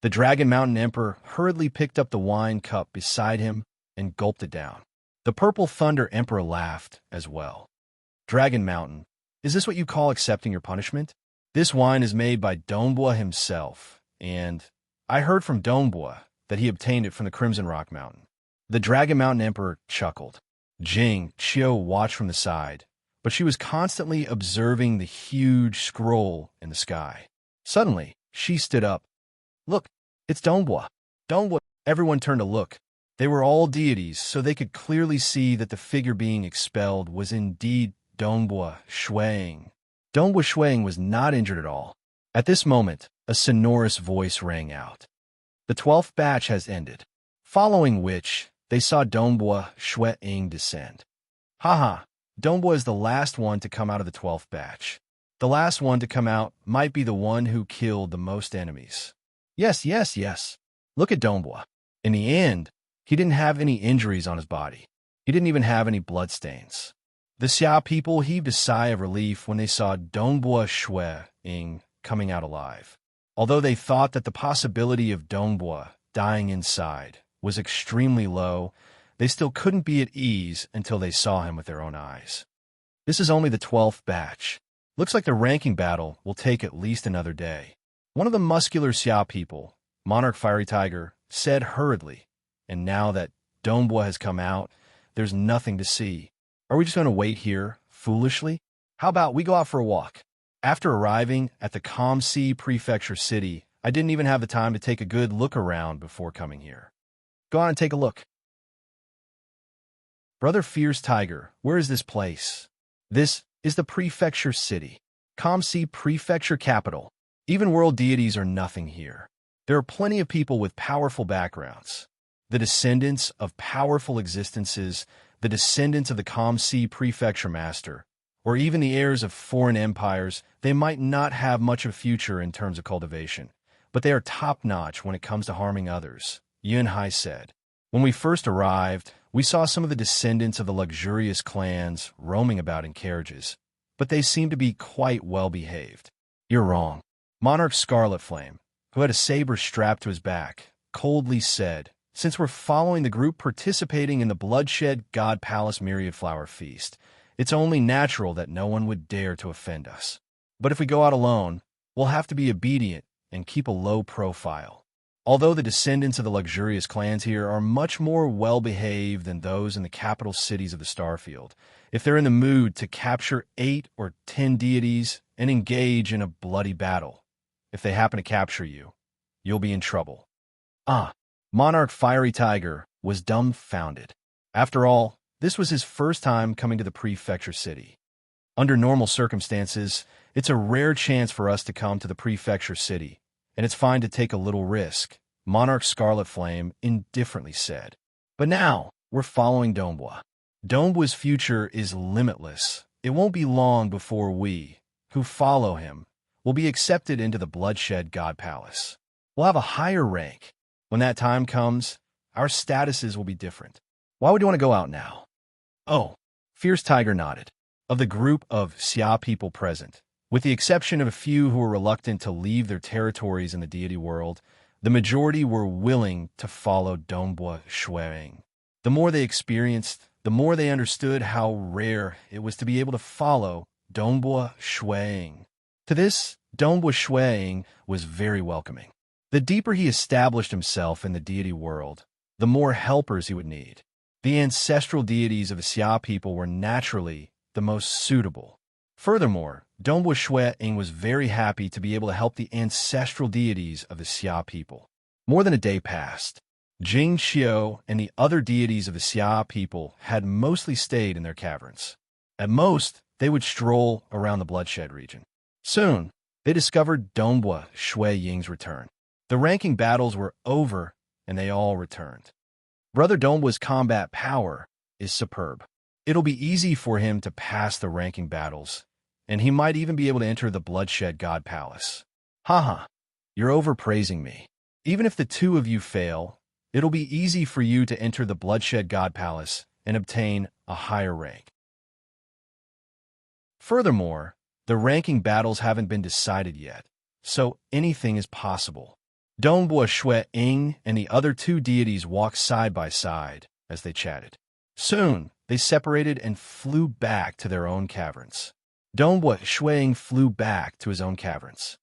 The Dragon Mountain Emperor hurriedly picked up the wine cup beside him and gulped it down. The Purple Thunder Emperor laughed as well. Dragon Mountain, is this what you call accepting your punishment? This wine is made by Dongbua himself, and I heard from Dongbua that he obtained it from the Crimson Rock Mountain. The Dragon Mountain Emperor chuckled. Jing Qiu watched from the side, but she was constantly observing the huge scroll in the sky. Suddenly, she stood up. Look, it's Dongbua. Dongbua. Everyone turned to look. They were all deities, so they could clearly see that the figure being expelled was indeed Dongbua Shui Ying. Dongbua Shui Ying was not injured at all. At this moment, a sonorous voice rang out. The 12th batch has ended. Following which, they saw Dongbua Shui Ying descend. Haha, Dongbua is the last one to come out of the 12th batch. The last one to come out might be the one who killed the most enemies. Yes. Look at Dongbua. In the end, he didn't have any injuries on his body. He didn't even have any bloodstains. The Xia people heaved a sigh of relief when they saw Dongbua Shui Ying coming out alive. Although they thought that the possibility of Dongbua dying inside was extremely low, they still couldn't be at ease until they saw him with their own eyes. This is only the 12th batch. Looks like the ranking battle will take at least another day. One of the muscular Xia people, Monarch Fiery Tiger, said hurriedly, and now that Donghua has come out, there's nothing to see. Are we just going to wait here, foolishly? How about we go out for a walk? After arriving at the Kamsi Prefecture city, I didn't even have the time to take a good look around before coming here. Go on and take a look. Brother Fierce Tiger, where is this place? This is the Prefecture city, Kamsi Prefecture capital. Even world deities are nothing here. There are plenty of people with powerful backgrounds. The descendants of powerful existences, the descendants of the Kamsi Prefecture master, or even the heirs of foreign empires, they might not have much of a future in terms of cultivation, but they are top-notch when it comes to harming others, Yunhai said. When we first arrived, we saw some of the descendants of the luxurious clans roaming about in carriages, but they seemed to be quite well-behaved. You're wrong. Monarch Scarlet Flame, who had a saber strapped to his back, coldly said, since we're following the group participating in the Bloodshed God Palace Myriad Flower Feast, it's only natural that no one would dare to offend us. But if we go out alone, we'll have to be obedient and keep a low profile. Although the descendants of the luxurious clans here are much more well-behaved than those in the capital cities of the Starfield, if they're in the mood to capture 8 or 10 deities and engage in a bloody battle, if they happen to capture you, you'll be in trouble. Monarch Fiery Tiger was dumbfounded. After all, this was his first time coming to the Prefecture city. Under normal circumstances, it's a rare chance for us to come to the Prefecture city, and it's fine to take a little risk, Monarch Scarlet Flame indifferently said. But now, we're following Donghua. Donghua's future is limitless. It won't be long before we, who follow him, will be accepted into the Bloodshed God Palace. We'll have a higher rank. When that time comes, our statuses will be different. Why would you want to go out now? Oh, Fierce Tiger nodded. Of the group of Xia people present, with the exception of a few who were reluctant to leave their territories in the deity world, the majority were willing to follow Donghua Shuang. The more they experienced, the more they understood how rare it was to be able to follow Donghua Shuang. To this, Donghua Shuang was very welcoming. The deeper he established himself in the deity world, the more helpers he would need. The ancestral deities of the Xia people were naturally the most suitable. Furthermore, Donghua Shuang was very happy to be able to help the ancestral deities of the Xia people. More than a day passed. Jing Xiao and the other deities of the Xia people had mostly stayed in their caverns. At most, they would stroll around the Bloodshed region. Soon, they discovered Donghua Ying's return. The ranking battles were over, and they all returned. Brother Donghua's combat power is superb. It'll be easy for him to pass the ranking battles, and he might even be able to enter the Bloodshed God Palace. Haha, you're overpraising me. Even if the two of you fail, it'll be easy for you to enter the Bloodshed God Palace and obtain a higher rank. Furthermore, the ranking battles haven't been decided yet, so anything is possible. Donghua Ying and the other two deities walked side by side as they chatted. Soon, they separated and flew back to their own caverns. Donghua Ying flew back to his own caverns.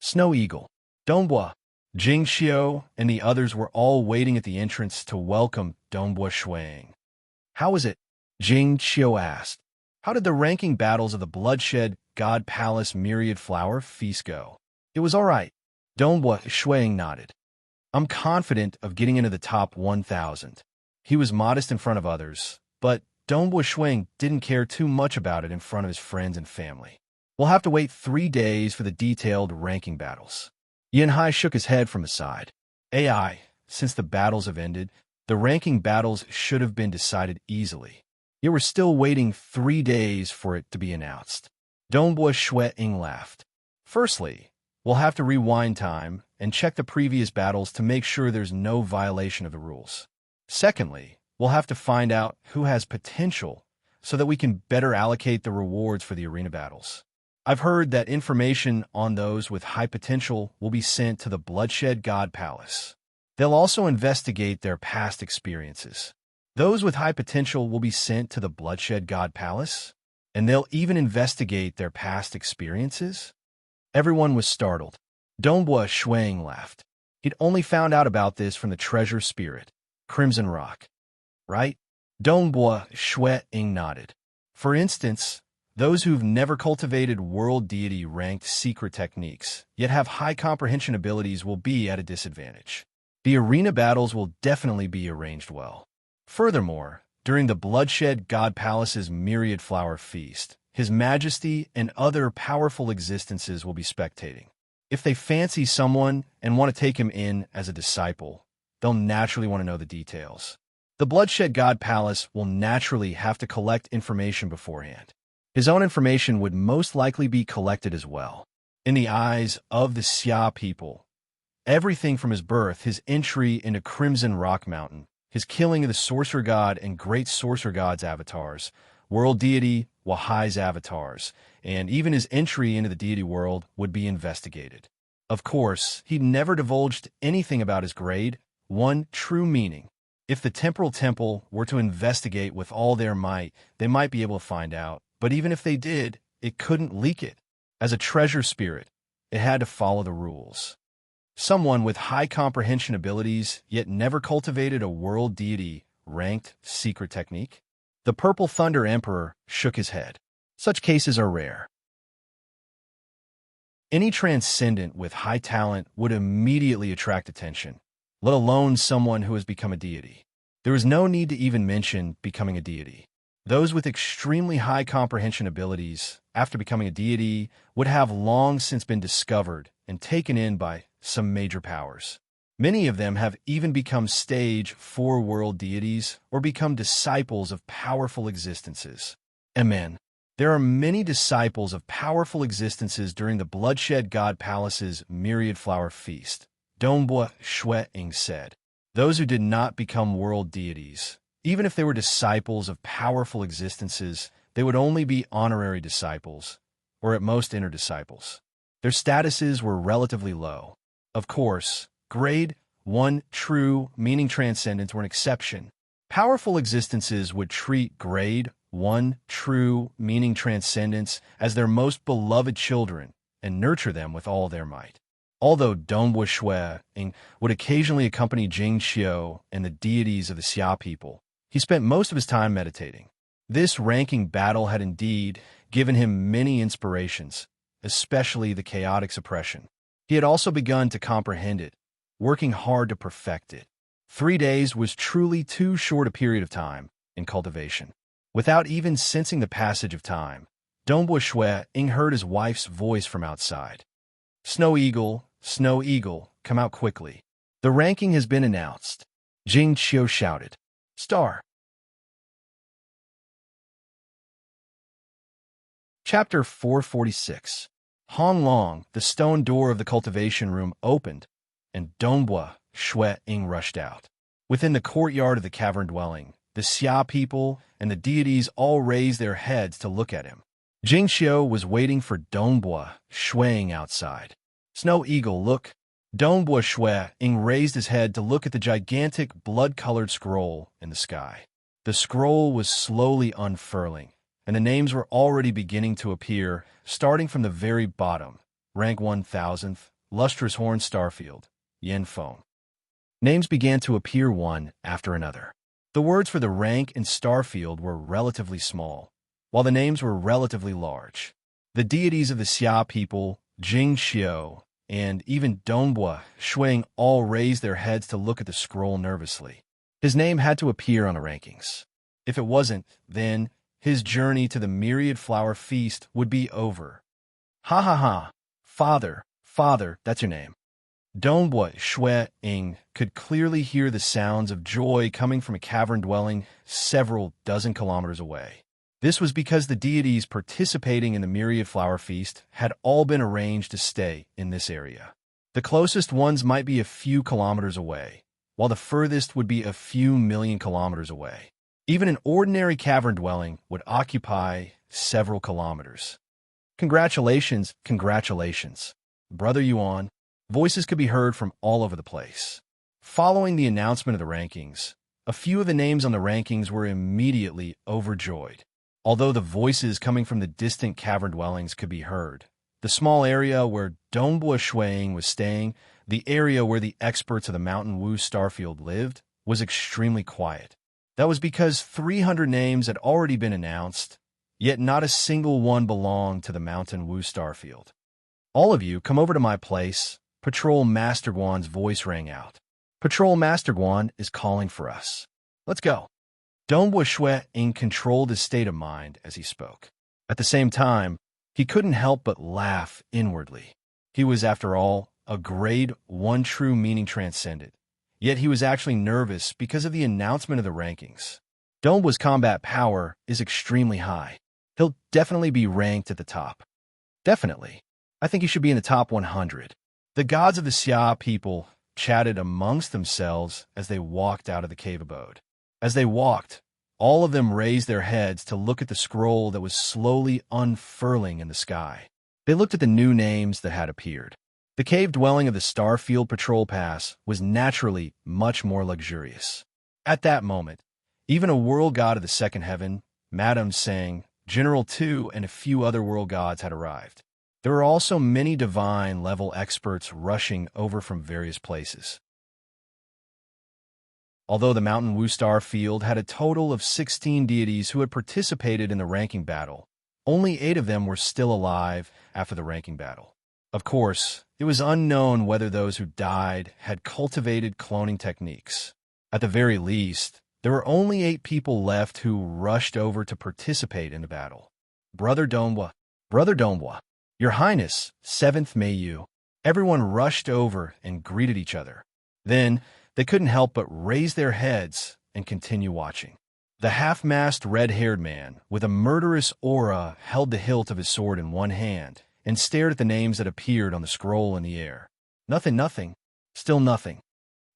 Snow Eagle, Donghua, Jing Xiao, and the others were all waiting at the entrance to welcome Donghua Ying. How is it? Jing Xiao asked. How did the ranking battles of the Bloodshed God Palace Myriad Flower Feast go? It was all right. Donghua Ying nodded. I'm confident of getting into the top 1,000. He was modest in front of others, but Donghua Ying didn't care too much about it in front of his friends and family. We'll have to wait 3 days for the detailed ranking battles. Yunhai shook his head from his side. AI, since the battles have ended, the ranking battles should have been decided easily. Yet we're still waiting 3 days for it to be announced. Donghua Ying laughed. Firstly, we'll have to rewind time and check the previous battles to make sure there's no violation of the rules. Secondly, we'll have to find out who has potential so that we can better allocate the rewards for the arena battles. I've heard that information on those with high potential will be sent to the Bloodshed God Palace. They'll also investigate their past experiences. Those with high potential will be sent to the Bloodshed God Palace, and they'll even investigate their past experiences. Everyone was startled. Donghua Shuang laughed. He'd only found out about this from the treasure spirit, Crimson Rock. Right? Donghua Shuang nodded. For instance, those who've never cultivated world deity ranked secret techniques, yet have high comprehension abilities will be at a disadvantage. The arena battles will definitely be arranged well. Furthermore, during the Bloodshed God Palace's Myriad Flower Feast, His Majesty and other powerful existences will be spectating. If they fancy someone and want to take him in as a disciple, they'll naturally want to know the details. The Bloodshed God Palace will naturally have to collect information beforehand. His own information would most likely be collected as well. In the eyes of the Xia people, everything from his birth, his entry into Crimson Rock Mountain, his killing of the Sorcerer God and Great Sorcerer God's avatars, World Deity Wahai's avatars, and even his entry into the deity world would be investigated. Of course, he never divulged anything about his grade, one true meaning. If the Temporal Temple were to investigate with all their might, they might be able to find out, but even if they did, it couldn't leak it. As a treasure spirit, it had to follow the rules. Someone with high comprehension abilities, yet never cultivated a world deity ranked secret technique? The Purple Thunder Emperor shook his head. Such cases are rare. Any transcendent with high talent would immediately attract attention, let alone someone who has become a deity. There is no need to even mention becoming a deity. Those with extremely high comprehension abilities, after becoming a deity, would have long since been discovered and taken in by some major powers. Many of them have even become stage 4 world deities or become disciples of powerful existences. Amen. There are many disciples of powerful existences during the Bloodshed God Palace's Myriad Flower Feast, Donghua Shuang said. Those who did not become world deities, even if they were disciples of powerful existences, they would only be honorary disciples, or at most inner disciples. Their statuses were relatively low. Of course, grade 1 true, meaning transcendence, were an exception. Powerful existences would treat grade 1 true, meaning transcendence, as their most beloved children and nurture them with all their might. Although Donghua Shuang would occasionally accompany Jing Xiao and the deities of the Xia people, he spent most of his time meditating. This ranking battle had indeed given him many inspirations, especially the chaotic suppression. He had also begun to comprehend it, working hard to perfect it. 3 days was truly too short a period of time in cultivation. Without even sensing the passage of time, Donghua Shuang heard his wife's voice from outside. Snow Eagle, come out quickly. The ranking has been announced. Jing Qiu shouted. Star. Chapter 446. Hong Long, the stone door of the cultivation room opened, and Donghua Shuang rushed out. Within the courtyard of the cavern dwelling, the Xia people and the deities all raised their heads to look at him. Jing Qiu was waiting for Donghua Shuang outside. Snow Eagle, look. Donghua Shuang raised his head to look at the gigantic blood-colored scroll in the sky. The scroll was slowly unfurling, and the names were already beginning to appear, starting from the very bottom. Rank 1000th, Lustrous Horn Starfield, Yen Feng. Names began to appear one after another. The words for the rank and starfield were relatively small, while the names were relatively large. The deities of the Xia people, Jing Xiao, and even Donghua Shuang all raised their heads to look at the scroll nervously. His name had to appear on the rankings. If it wasn't, then his journey to the Myriad Flower Feast would be over. Ha ha ha. Father, that's your name. Donghua Shuang could clearly hear the sounds of joy coming from a cavern dwelling several dozen kilometers away. This was because the deities participating in the Myriad Flower Feast had all been arranged to stay in this area. The closest ones might be a few kilometers away, while the furthest would be a few million kilometers away. Even an ordinary cavern dwelling would occupy several kilometers. Congratulations, Brother Yuan. Voices could be heard from all over the place. Following the announcement of the rankings, A few of the names on the rankings were immediately overjoyed. Although the voices coming from the distant cavern dwellings could be heard, the small area where Dongbua Shuang was staying, the area where the experts of the Mountain Wu Starfield lived, was extremely quiet. That was because 300 names had already been announced, yet not a single one belonged to the Mountain Wu Starfield. "All of you, come over to my place," Patrol Master Guan's voice rang out. "Patrol Master Guan is calling for us. Let's go." Dongbua Shuang controlled his state of mind as he spoke. At the same time, he couldn't help but laugh inwardly. He was, after all, a grade 1 true meaning transcendent. Yet he was actually nervous because of the announcement of the rankings. Dongbua's combat power is extremely high. He'll definitely be ranked at the top. Definitely. I think he should be in the top 100. The gods of the Xia people chatted amongst themselves as they walked out of the cave abode. As they walked, all of them raised their heads to look at the scroll that was slowly unfurling in the sky. They looked at the new names that had appeared. The cave dwelling of the Starfield Patrol Pass was naturally much more luxurious. At that moment, even a world god of the second heaven, Madame Sang, General Tu, and a few other world gods had arrived. There were also many divine-level experts rushing over from various places. Although the Mountain Wu Starfield had a total of 16 deities who had participated in the ranking battle, only 8 of them were still alive after the ranking battle. Of course, it was unknown whether those who died had cultivated cloning techniques. At the very least, there were only 8 people left who rushed over to participate in the battle. Brother Dongbua, Your Highness, 7th Meiyu. Everyone rushed over and greeted each other. Then, they couldn't help but raise their heads and continue watching. The half-masked red-haired man, with a murderous aura, held the hilt of his sword in one hand and stared at the names that appeared on the scroll in the air. Nothing. Still nothing.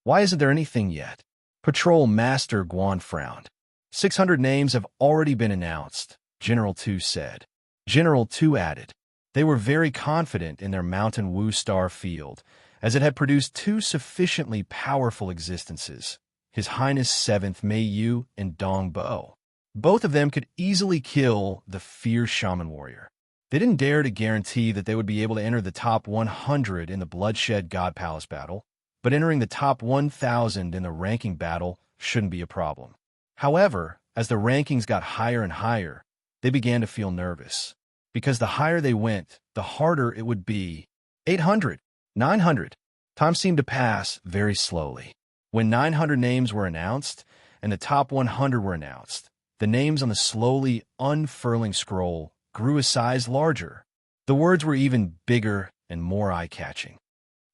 Why isn't there anything yet? Patrol Master Guan frowned. 600 names have already been announced, General Tu said. General Tu added, they were very confident in their Mountain Wu Star field, as it had produced 2 sufficiently powerful existences, His Highness 7th Meiyu and Dong Bo. Both of them could easily kill the fierce shaman warrior. They didn't dare to guarantee that they would be able to enter the top 100 in the Bloodshed God Palace battle, but entering the top 1,000 in the ranking battle shouldn't be a problem. However, as the rankings got higher and higher, they began to feel nervous. Because the higher they went, the harder it would be. 800, 900. Time seemed to pass very slowly. When 900 names were announced and the top 100 were announced, the names on the slowly unfurling scroll grew a size larger. The words were even bigger and more eye-catching.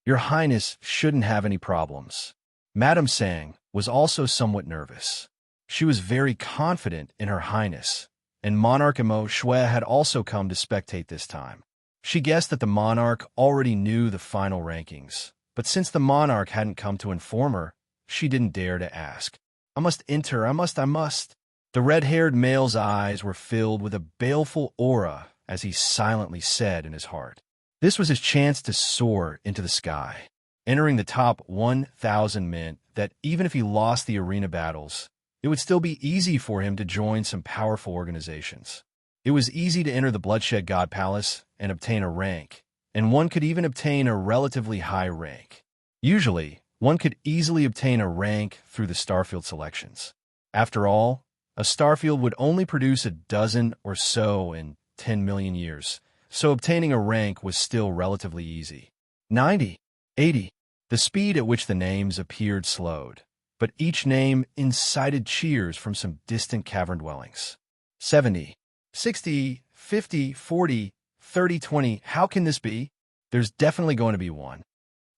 Your Highness shouldn't have any problems. Madame Sang was also somewhat nervous. She was very confident in Her Highness, and Monarch Emo Shui had also come to spectate this time. She guessed that the monarch already knew the final rankings, but since the monarch hadn't come to inform her, she didn't dare to ask. I must enter, I must. The red-haired male's eyes were filled with a baleful aura as he silently said in his heart. This was his chance to soar into the sky. Entering the top 1,000 meant that even if he lost the arena battles, it would still be easy for him to join some powerful organizations. It was easy to enter the Bloodshed God Palace and obtain a rank, and one could even obtain a relatively high rank. Usually, one could easily obtain a rank through the Starfield selections. After all, a Starfield would only produce a dozen or so in 10 million years, so obtaining a rank was still relatively easy. 90, 80. The speed at which the names appeared slowed, but each name incited cheers from some distant cavern dwellings. 70, 60, 50, 40, 30, 20. How can this be? There's definitely going to be one.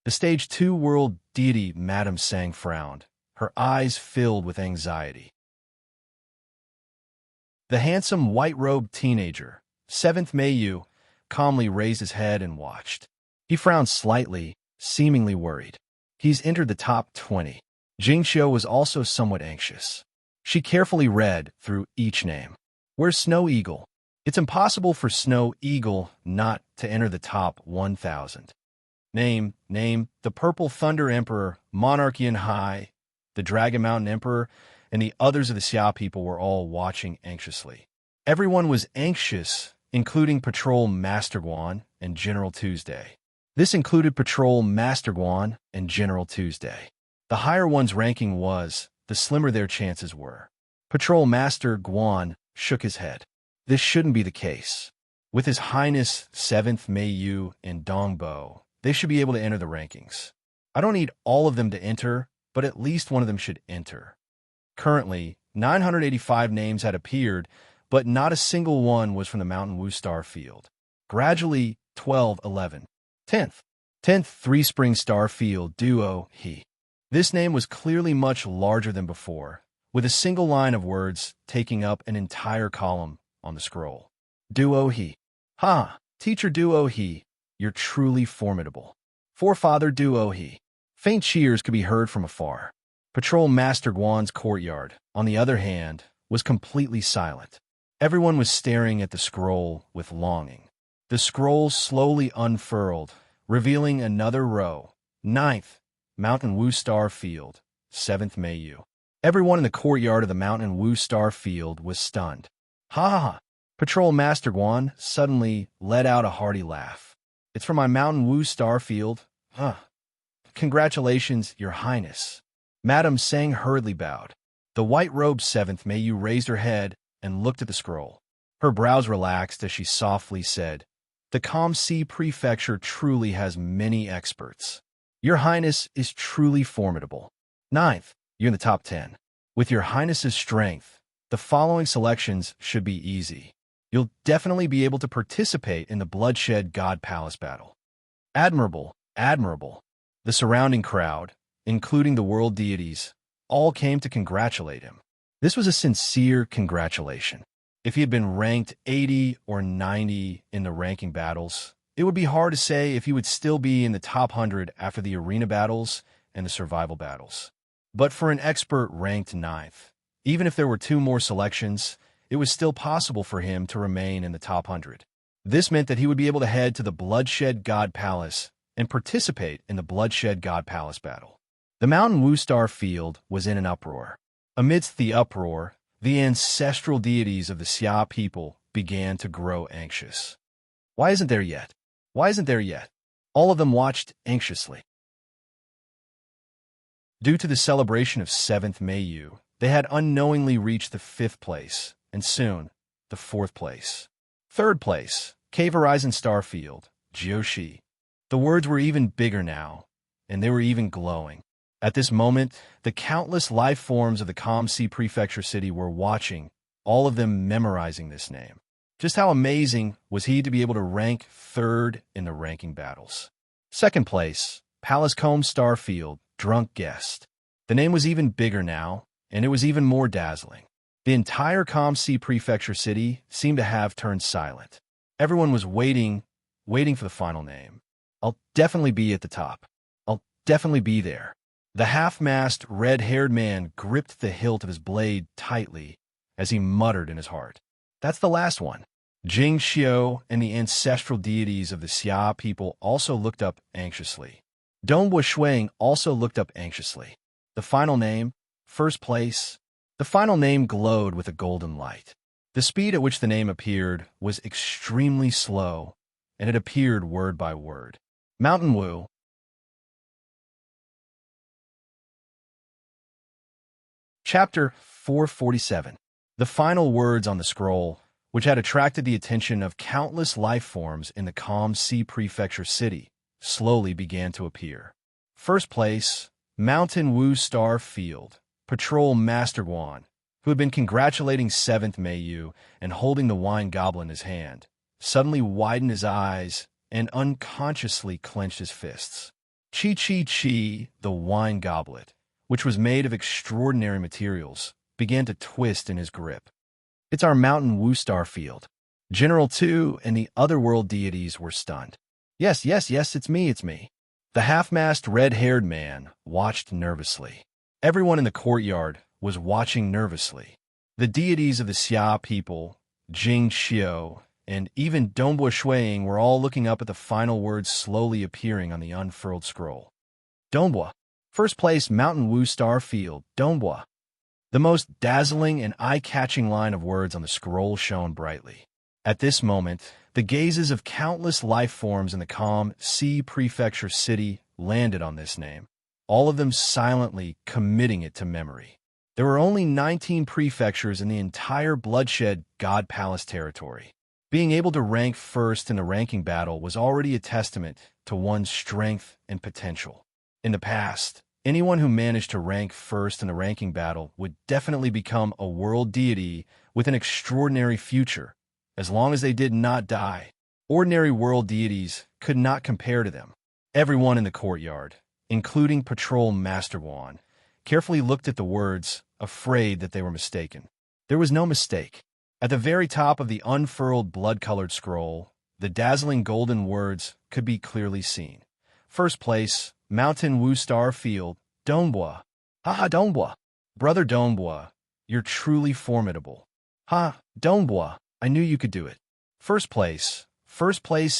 The Stage 2 world deity Madame Sang frowned, her eyes filled with anxiety. The handsome white-robed teenager, 7th Meiyu, calmly raised his head and watched. He frowned slightly, seemingly worried. He's entered the top 20. Jingxiu was also somewhat anxious. She carefully read through each name. Where's Snow Eagle? It's impossible for Snow Eagle not to enter the top 1,000. Name, the Purple Thunder Emperor, Monarchian High, the Dragon Mountain Emperor, and the others of the Xia people were all watching anxiously. Everyone was anxious, including Patrol Master Guan and General Tuesday. This included Patrol Master Guan and General Tuesday. The higher one's ranking was, the slimmer their chances were. Patrol Master Guan shook his head. This shouldn't be the case. With His Highness 7th Mei Yu and Dongbo, they should be able to enter the rankings. I don't need all of them to enter, but at least one of them should enter. Currently, 985 names had appeared, but not a single one was from the Mountain Wu Star Field. Gradually, 12, 11. 10th Three Spring Star Field Duo He. This name was clearly much larger than before, with a single line of words taking up an entire column on the scroll. Duo He. Ha! Teacher Duo He, you're truly formidable. Forefather Duo He. Faint cheers could be heard from afar. Patrol Master Guan's courtyard, on the other hand, was completely silent. Everyone was staring at the scroll with longing. The scroll slowly unfurled, revealing another row. 9th, Mountain Wu Star Field, 7th Mei Yu. Everyone in the courtyard of the Mountain Wu Star Field was stunned. Ha ha ha! Patrol Master Guan suddenly let out a hearty laugh. It's from my Mountain Wu Star Field. Huh. Congratulations, Your Highness. Madame Sang hurriedly bowed. The white-robed 7th Mei Yu raised her head and looked at the scroll. Her brows relaxed as she softly said, the Kamsi Prefecture truly has many experts. Your Highness is truly formidable. 9th, you're in the top 10. With Your Highness's strength, the following selections should be easy. You'll definitely be able to participate in the Bloodshed God Palace battle. Admirable, admirable. The surrounding crowd, including the world deities, all came to congratulate him. This was a sincere congratulation. If he had been ranked 80 or 90 in the ranking battles, it would be hard to say if he would still be in the top 100 after the arena battles and the survival battles. But for an expert ranked 9th, even if there were 2 more selections, it was still possible for him to remain in the top 100. This meant that he would be able to head to the Bloodshed God Palace and participate in the Bloodshed God Palace battle. The Mountain Wu Star Field was in an uproar. Amidst the uproar, the ancestral deities of the Xia people began to grow anxious. Why isn't there yet? Why isn't there yet? All of them watched anxiously. Due to the celebration of 7th Mei Yu, they had unknowingly reached the 5th place, and soon, the 4th place. 3rd place, Cave Horizon Star Field, Jiushi. The words were even bigger now, and they were even glowing. At this moment, the countless life forms of the Kamsi Prefecture City were watching, all of them memorizing this name. Just how amazing was he to be able to rank 3rd in the ranking battles. 2nd place, Palace Combe Star Field, Drunk Guest. The name was even bigger now, and it was even more dazzling. The entire Kamsi Prefecture City seemed to have turned silent. Everyone was waiting for the final name. I'll definitely be at the top. I'll definitely be there. The half-masked, red-haired man gripped the hilt of his blade tightly as he muttered in his heart. That's the last one. Jing Xiao and the ancestral deities of the Xia people also looked up anxiously. Donghua Shuang also looked up anxiously. The final name, 1st place, the final name glowed with a golden light. The speed at which the name appeared was extremely slow, and it appeared word by word. Mountain Wu. Chapter 447. The final words on the scroll, which had attracted the attention of countless life forms in the Kamsi Prefecture City, slowly began to appear. 1st place, Mountain Wu Star Field, Patrol Master Guan, who had been congratulating 7th Mei Yu and holding the wine goblet in his hand, suddenly widened his eyes and unconsciously clenched his fists. Chi, the wine goblet, which was made of extraordinary materials, began to twist in his grip. It's our Mountain Wu Star Field. General Tu and the other world deities were stunned. Yes, it's me. The half-masked red-haired man watched nervously. Everyone in the courtyard was watching nervously. The deities of the Xia people, Jing Xiao, and even Donghua Shuang were all looking up at the final words slowly appearing on the unfurled scroll. Donghua, First place, Mountain Wu Star Field, Donghua. The most dazzling and eye-catching line of words on the scroll shone brightly. At this moment, the gazes of countless life forms in the calm Sea Prefecture city landed on this name, all of them silently committing it to memory. There were only 19 prefectures in the entire bloodshed God Palace territory. Being able to rank first in the ranking battle was already a testament to one's strength and potential. In the past, anyone who managed to rank first in the ranking battle would definitely become a world deity with an extraordinary future, as long as they did not die. Ordinary world deities could not compare to them. Everyone in the courtyard, including Patrol Master Wan, carefully looked at the words, afraid that they were mistaken. There was no mistake. At the very top of the unfurled blood-colored scroll, the dazzling golden words could be clearly seen. First place, Mountain Wu Star Field, Donghua. Ha Donghua. Brother Donghua, you're truly formidable. Ha, Donghua, I knew you could do it. First place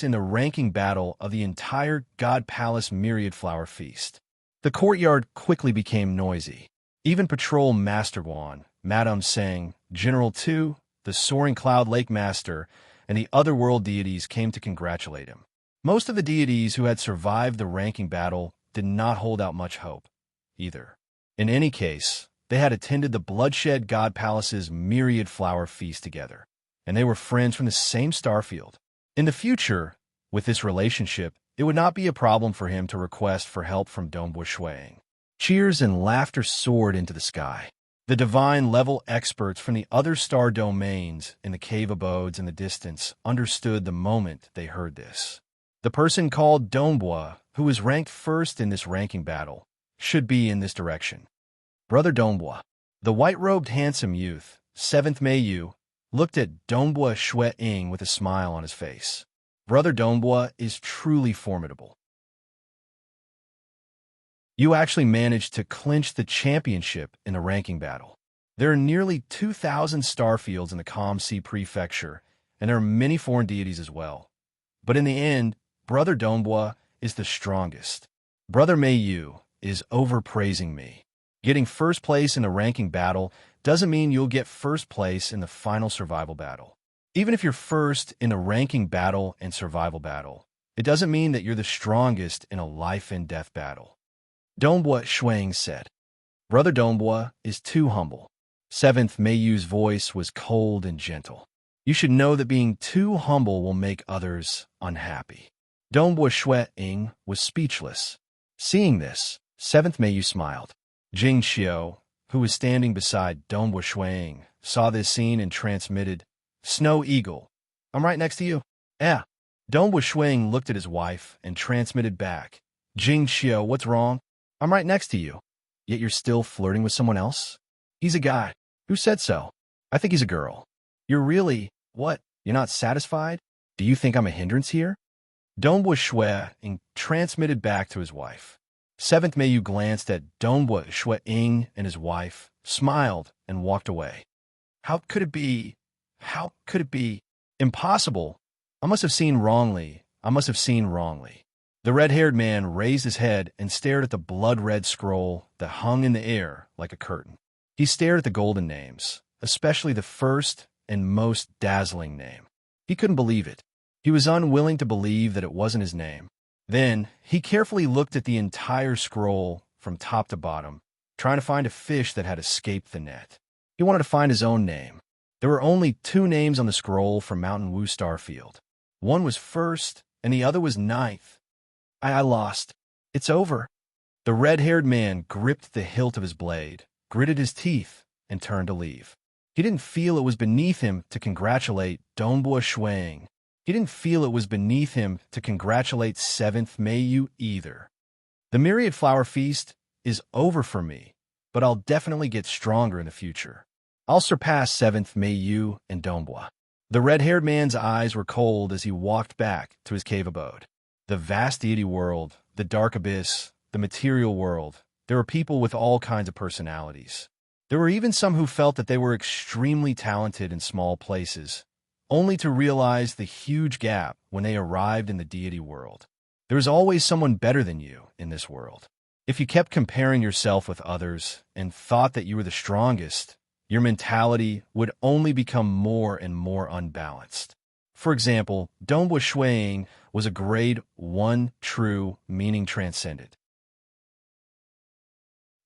in the ranking battle of the entire God Palace Myriad Flower Feast. The courtyard quickly became noisy. Even Patrol Master Wan, Madame Sang, General Tu, the Soaring Cloud Lake Master, and the other world deities came to congratulate him. Most of the deities who had survived the ranking battle did not hold out much hope, either. In any case, they had attended the Bloodshed God Palace's Myriad Flower Feast together, and they were friends from the same starfield. In the future, with this relationship, it would not be a problem for him to request for help from Donghua Shuang. Cheers and laughter soared into the sky. The divine-level experts from the other star domains in the cave abodes in the distance understood the moment they heard this. The person called Donghua, who was ranked first in this ranking battle, should be in this direction. Brother Donghua, the white-robed handsome youth, 7th Meiyu, looked at Donghua Ying with a smile on his face. Brother Donghua is truly formidable. You actually managed to clinch the championship in the ranking battle. There are nearly 2,000 starfields in the Calm Sea Prefecture, and there are many foreign deities as well. But in the end, Brother Donghua is the strongest. Brother Meiyu is overpraising me. Getting first place in the ranking battle doesn't mean you'll get first place in the final survival battle. Even if you're first in the ranking battle and survival battle, it doesn't mean that you're the strongest in a life-and-death battle. Donghua Shuang said. Brother Donghua is too humble. 7th Meiyu's voice was cold and gentle. You should know that being too humble will make others unhappy. Donghua Ying was speechless. Seeing this, 7th Meiyu smiled. Jing Xiao, who was standing beside Donghua Ying, saw this scene and transmitted, Snow Eagle, I'm right next to you. Yeah. Donghua Ying looked at his wife and transmitted back, Jing Xiao, what's wrong? I'm right next to you. Yet you're still flirting with someone else? He's a guy. Who said so? I think he's a girl. You're really, what? You're not satisfied? Do you think I'm a hindrance here? Donghua Ying transmitted back to his wife. 7th Meiyu glanced at Donghua Ying and his wife, smiled, and walked away. How could it be? How could it be? Impossible. I must have seen wrongly. The red-haired man raised his head and stared at the blood-red scroll that hung in the air like a curtain. He stared at the golden names, especially the first and most dazzling name. He couldn't believe it. He was unwilling to believe that it wasn't his name. Then, he carefully looked at the entire scroll from top to bottom, trying to find a fish that had escaped the net. He wanted to find his own name. There were only 2 names on the scroll from Mountain Wu Starfield. One was first, and the other was 9th. I lost. It's over. The red-haired man gripped the hilt of his blade, gritted his teeth, and turned to leave. He didn't feel it was beneath him to congratulate Donghua Shuang. He didn't feel it was beneath him to congratulate 7th Meiyu either. The Myriad Flower Feast is over for me, but I'll definitely get stronger in the future. I'll surpass 7th Meiyu and Donghua. The red-haired man's eyes were cold as he walked back to his cave abode. The vast deity world, the dark abyss, the material world, there were people with all kinds of personalities. There were even some who felt that they were extremely talented in small places, only to realize the huge gap when they arrived in the deity world. There is always someone better than you in this world. If you kept comparing yourself with others and thought that you were the strongest, your mentality would only become more and more unbalanced. For example, Dongbua Shuiying was a grade 1 true, meaning transcendent.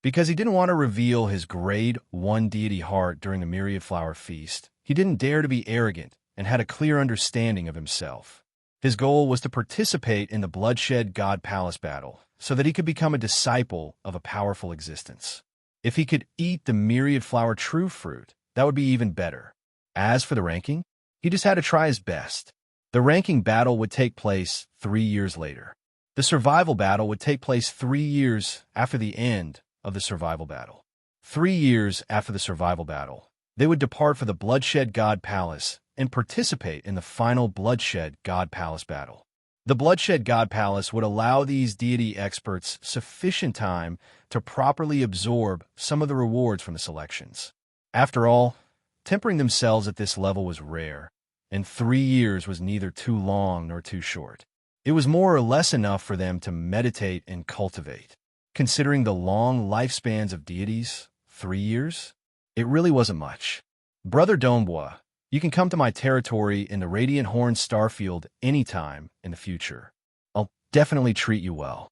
Because he didn't want to reveal his grade 1 deity heart during the Myriad Flower Feast, he didn't dare to be arrogant and had a clear understanding of himself. His goal was to participate in the Bloodshed God Palace battle so that he could become a disciple of a powerful existence. If he could eat the Myriad Flower True Fruit, that would be even better. As for the ranking, he just had to try his best. The ranking battle would take place 3 years later. The survival battle would take place 3 years after the end of the survival battle. 3 years after the survival battle, they would depart for the Bloodshed God Palace and participate in the final Bloodshed God Palace battle. The Bloodshed God Palace would allow these deity experts sufficient time to properly absorb some of the rewards from the selections. After all, tempering themselves at this level was rare, and 3 years was neither too long nor too short. It was more or less enough for them to meditate and cultivate. Considering the long lifespans of deities, 3 years? It really wasn't much. Brother Dongbua, you can come to my territory in the Radiant Horn Starfield anytime in the future. I'll definitely treat you well.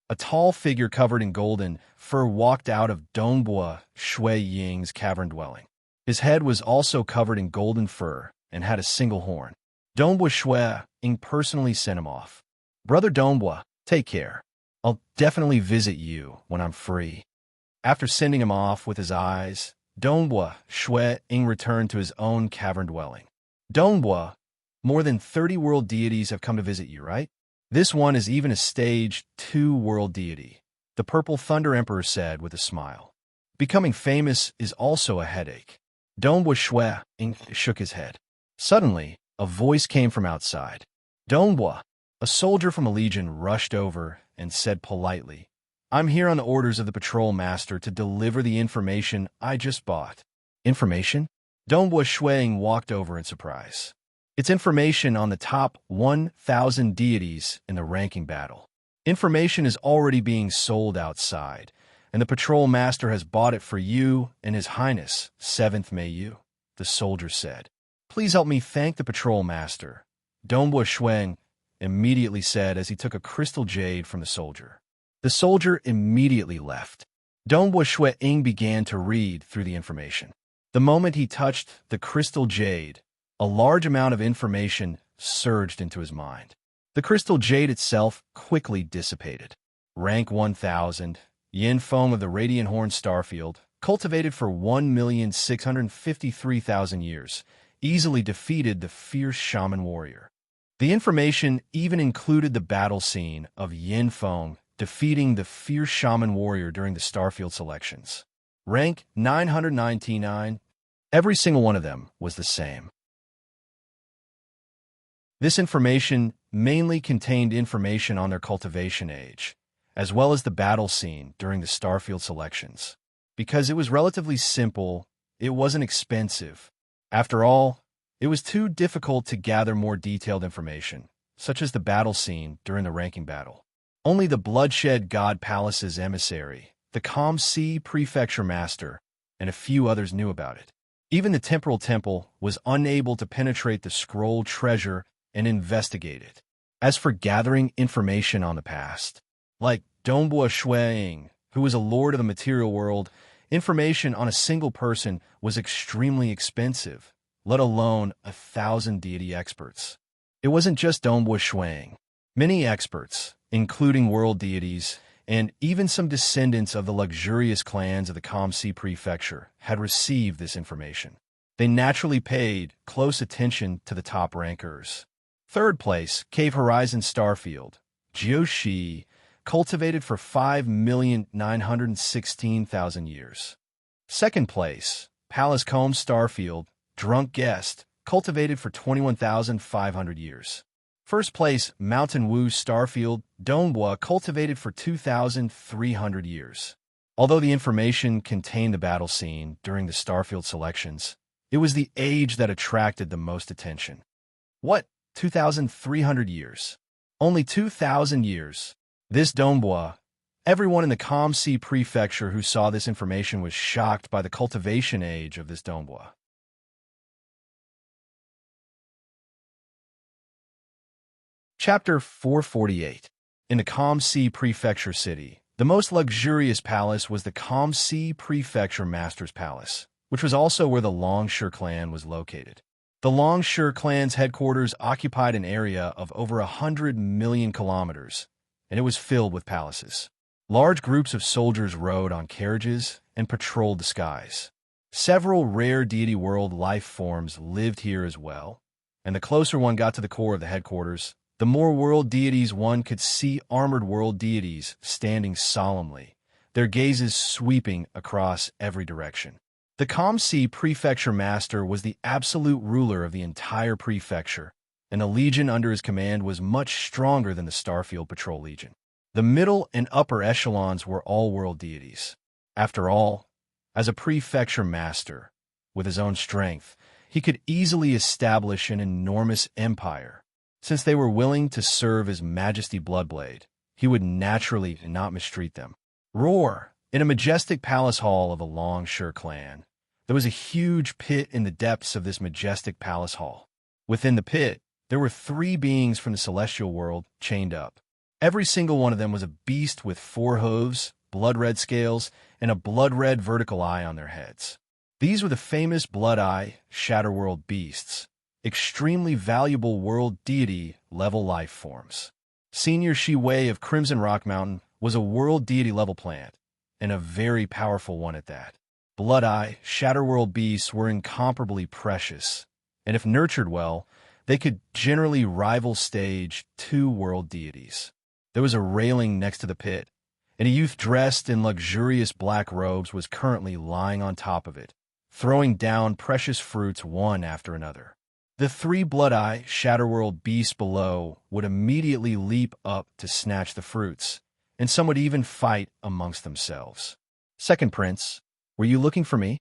A tall figure covered in golden fur walked out of Dongbua Shuiying's cavern dwelling. His head was also covered in golden fur and had a single horn. Dongbua Shuiying personally sent him off. Brother Dongbua, take care. I'll definitely visit you when I'm free. After sending him off with his eyes, Dongbua Shuiying returned to his own cavern dwelling. Dongbua, more than 30 world deities have come to visit you, right? This one is even a stage 2 world deity, the Purple Thunder Emperor said with a smile. Becoming famous is also a headache. Dongbua Shuiying shook his head. Suddenly, a voice came from outside. Dongbua, a soldier from a legion, rushed over and said politely, I'm here on the orders of the patrol master to deliver the information I just bought. Information? Dongbua Shuiying walked over in surprise. It's information on the top 1,000 deities in the ranking battle. Information is already being sold outside, and the patrol master has bought it for you and His Highness, 7th Mayu, the soldier said. Please help me thank the patrol master, Dongbua Shuiying immediately said as he took a crystal jade from the soldier. The soldier immediately left. Dongbua Shuiying began to read through the information. The moment he touched the crystal jade, a large amount of information surged into his mind. The crystal jade itself quickly dissipated. Rank 1000, Yin Feng of the Radiant Horn Starfield, cultivated for 1,653,000 years, easily defeated the fierce shaman warrior. The information even included the battle scene of Yin Feng defeating the fierce shaman warrior during the Starfield selections. Rank 999, every single one of them was the same. This information mainly contained information on their cultivation age, as well as the battle scene during the Starfield selections. Because it was relatively simple, it wasn't expensive. After all, it was too difficult to gather more detailed information, such as the battle scene during the ranking battle. Only the Bloodshed God Palace's emissary, the Calm Sea Prefecture Master, and a few others knew about it. Even the Temporal Temple was unable to penetrate the scroll treasure and investigate it. As for gathering information on the past, like Dongbua Shuiying, who was a lord of the material world, information on a single person was extremely expensive, let alone 1,000 deity experts. It wasn't just Dongbua Shuiying. Many experts, including world deities, and even some descendants of the luxurious clans of the Calm Sea Prefecture, had received this information. They naturally paid close attention to the top rankers. Third place, Cave Horizon Starfield, Jiushi, cultivated for 5,916,000 years. Second place, Palace Combe Starfield, Drunk Guest, cultivated for 21,500 years. First place, Mountain Wu Starfield, Dongbua, cultivated for 2,300 years. Although the information contained the battle scene during the Starfield selections, it was the age that attracted the most attention. What? 2,300 years? Only 2,000 years? This Dongbua Everyone in the Calm Sea Prefecture who saw this information was shocked by the cultivation age of this Dombois. Chapter 448. In the Calm Sea Prefecture City, the most luxurious palace was the Calm Sea Prefecture Master's Palace, which was also where the Longshore clan was located. The Longshore clan's headquarters occupied an area of over 100 million kilometers, and it was filled with palaces. Large groups of soldiers rode on carriages and patrolled the skies. Several rare deity world life forms lived here as well, and the closer one got to the core of the headquarters, the more world deities one could see. Armored world deities standing solemnly, their gazes sweeping across every direction. The Calm Sea Prefecture Master was the absolute ruler of the entire prefecture, and the legion under his command was much stronger than the Starfield Patrol Legion. The middle and upper echelons were all world deities. After all, as a prefecture master, with his own strength, he could easily establish an enormous empire. Since they were willing to serve His Majesty Bloodblade, he would naturally not mistreat them. Roar! In a majestic palace hall of a Longshore clan, there was a huge pit in the depths of this majestic palace hall. Within the pit, there were 3 beings from the celestial world chained up. Every single one of them was a beast with 4 hooves, blood-red scales, and a blood-red vertical eye on their heads. These were the famous Blood-Eye Shatterworld beasts, extremely valuable world deity level life forms. Senior Shi Wei of Crimson Rock Mountain was a world deity level plant, and a very powerful one at that. Blood-Eye Shatterworld beasts were incomparably precious, and if nurtured well, they could generally rival stage 2 world deities. There was a railing next to the pit, and a youth dressed in luxurious black robes was currently lying on top of it, throwing down precious fruits one after another. The 3 Blood-Eye Shatterworld beasts below would immediately leap up to snatch the fruits, and some would even fight amongst themselves. Second Prince, were you looking for me?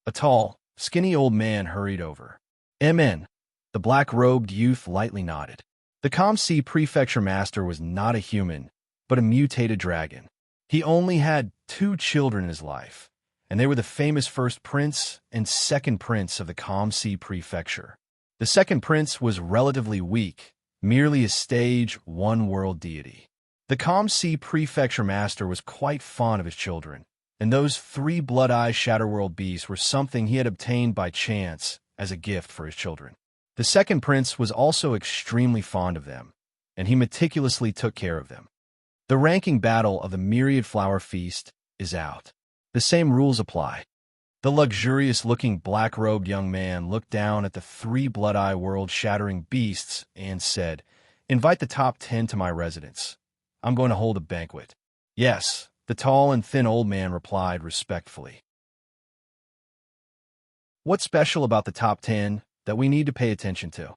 A tall, skinny old man hurried over. Amen. The black-robed youth lightly nodded. The Calm Sea Prefecture Master was not a human, but a mutated dragon. He only had 2 children in his life, and they were the famous First Prince and Second Prince of the Calm Sea Prefecture. The Second Prince was relatively weak, merely a stage 1 world deity. The Calm Sea Prefecture Master was quite fond of his children, and those 3 Blood-Eye Shatterworld beasts were something he had obtained by chance as a gift for his children. The Second Prince was also extremely fond of them, and he meticulously took care of them. The ranking battle of the Myriad Flower Feast is out. The same rules apply. The luxurious-looking black-robed young man looked down at the 3 Blood-Eye world-shattering beasts and said, "Invite the top 10 to my residence. I'm going to hold a banquet." "Yes," the tall and thin old man replied respectfully. "What's special about the top 10 that we need to pay attention to?"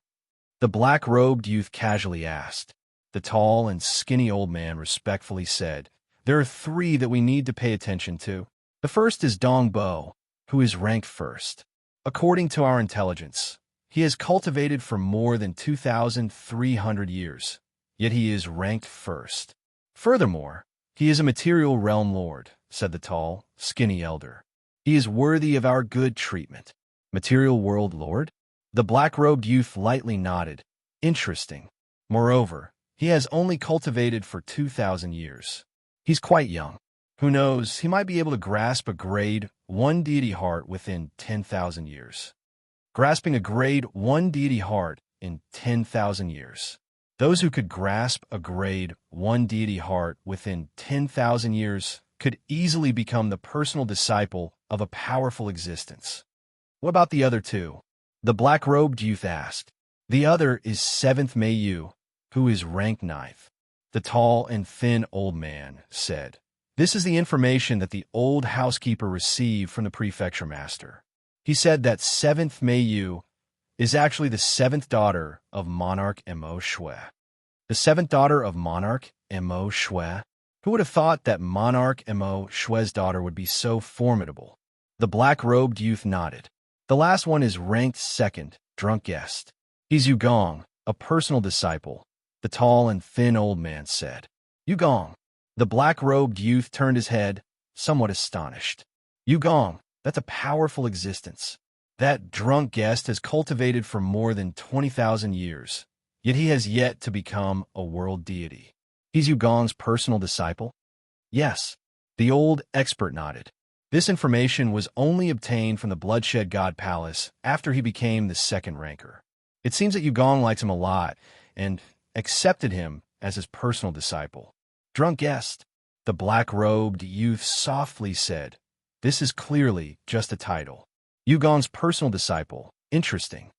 the black-robed youth casually asked. The tall and skinny old man respectfully said, "There are 3 that we need to pay attention to. The first is Dong Bo, who is ranked first. According to our intelligence, he has cultivated for more than 2,300 years, yet he is ranked first. Furthermore, he is a material realm lord," said the tall, skinny elder. "He is worthy of our good treatment." Material world lord? The black-robed youth lightly nodded. Interesting. Moreover, he has only cultivated for 2,000 years. He's quite young. Who knows, he might be able to grasp a grade 1 deity heart within 10,000 years. Grasping a grade 1 deity heart in 10,000 years. Those who could grasp a grade 1 deity heart within 10,000 years could easily become the personal disciple of a powerful existence. What about the other 2? The black-robed youth asked. The other is 7th Mayu, who is ranked 9th. The tall and thin old man said. This is the information that the old housekeeper received from the prefecture master. He said that 7th Mayu is actually the 7th daughter of Monarch Mo Shui. The 7th daughter of Monarch Mo Shui? Who would have thought that Monarch Mo Shui's daughter would be so formidable? The black-robed youth nodded. The last one is ranked 2nd, drunk guest. He's Yugong, a personal disciple, the tall and thin old man said. Yugong. The black-robed youth turned his head, somewhat astonished. Yugong, that's a powerful existence. That drunk guest has cultivated for more than 20,000 years, yet he has yet to become a world deity. He's Yugong's personal disciple? Yes. The old expert nodded. This information was only obtained from the Bloodshed God Palace after he became the second ranker. It seems that Yugong likes him a lot and accepted him as his personal disciple. Drunk guest, the black-robed youth softly said. This is clearly just a title. Yugong's personal disciple. Interesting.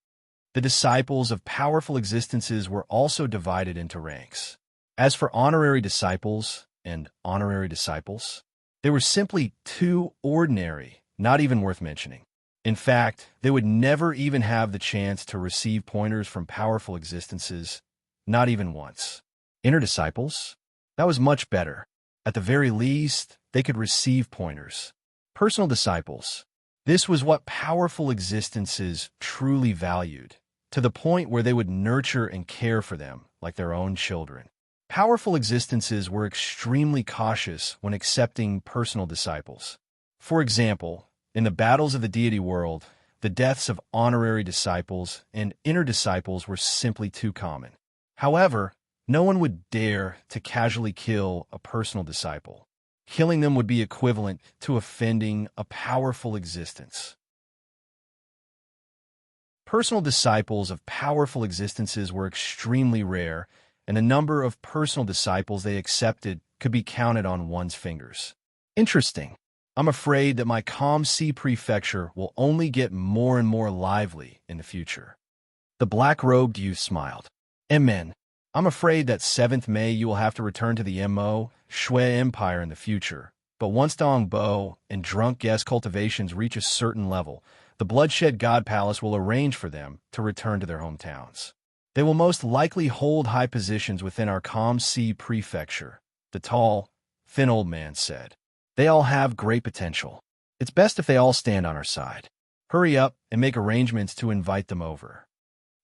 The disciples of powerful existences were also divided into ranks. As for honorary disciples and honorary disciples, they were simply too ordinary, not even worth mentioning. In fact, they would never even have the chance to receive pointers from powerful existences, not even once. Inner disciples? That was much better. At the very least, they could receive pointers. Personal disciples. This was what powerful existences truly valued, to the point where they would nurture and care for them like their own children. Powerful existences were extremely cautious when accepting personal disciples. For example, in the battles of the deity world, the deaths of honorary disciples and inner disciples were simply too common. However, no one would dare to casually kill a personal disciple. Killing them would be equivalent to offending a powerful existence. Personal disciples of powerful existences were extremely rare, and the number of personal disciples they accepted could be counted on one's fingers. Interesting. I'm afraid that my calm sea prefecture will only get more and more lively in the future. The black-robed youth smiled. Amen. I'm afraid that 7th May you will have to return to the Mo Shui Empire in the future, but once Dong Bo and drunk guest cultivations reach a certain level, the Bloodshed God Palace will arrange for them to return to their hometowns. They will most likely hold high positions within our calm sea prefecture, the tall, thin old man said. They all have great potential. It's best if they all stand on our side. Hurry up and make arrangements to invite them over.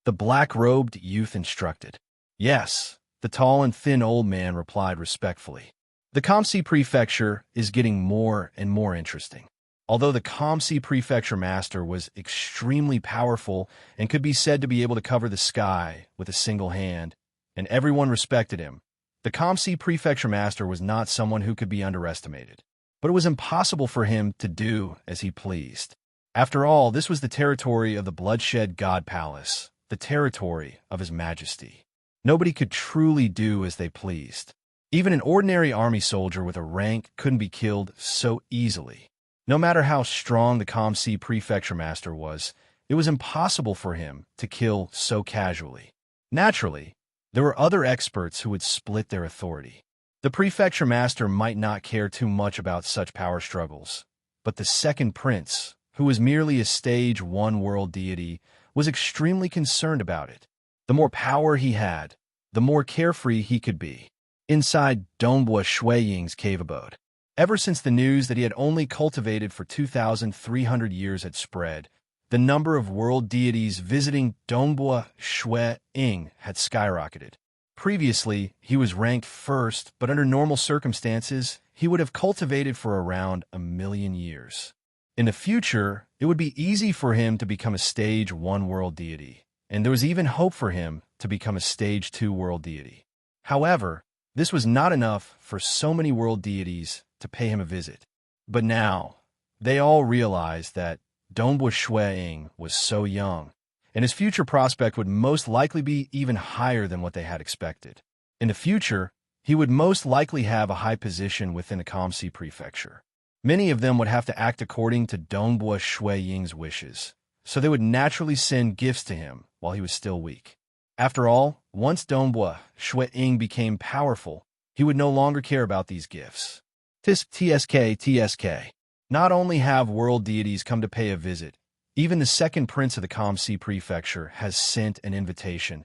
The black-robed youth instructed. Yes, the tall and thin old man replied respectfully. The Kamsi Prefecture is getting more and more interesting. Although the Kamsi Prefecture Master was extremely powerful and could be said to be able to cover the sky with a single hand, and everyone respected him, the Kamsi Prefecture Master was not someone who could be underestimated. But it was impossible for him to do as he pleased. After all, this was the territory of the Bloodshed God Palace, the territory of His Majesty. Nobody could truly do as they pleased. Even an ordinary army soldier with a rank couldn't be killed so easily. No matter how strong the Kamsi Prefecture Master was, it was impossible for him to kill so casually. Naturally, there were other experts who would split their authority. The Prefecture Master might not care too much about such power struggles, but the second prince, who was merely a stage 1 world deity, was extremely concerned about it. The more power he had, the more carefree he could be. Inside Dongbua Shui Ying's cave abode. Ever since the news that he had only cultivated for 2,300 years had spread, the number of world deities visiting Dongbua Shui Ying had skyrocketed. Previously, he was ranked first, but under normal circumstances, he would have cultivated for around 1,000,000 years. In the future, it would be easy for him to become a stage 1 world deity, and there was even hope for him to become a stage 2 world deity. However, this was not enough for so many world deities to pay him a visit. But now, they all realized that Dongbua Shui Ying was so young, and his future prospect would most likely be even higher than what they had expected. In the future, he would most likely have a high position within the Kamsi Prefecture. Many of them would have to act according to Dongbua Shui Ying's wishes, so they would naturally send gifts to him while he was still weak. After all, once Dongbua Shui Ying became powerful, he would no longer care about these gifts. TSK. Not only have world deities come to pay a visit, even the second prince of the Kamsi Prefecture has sent an invitation,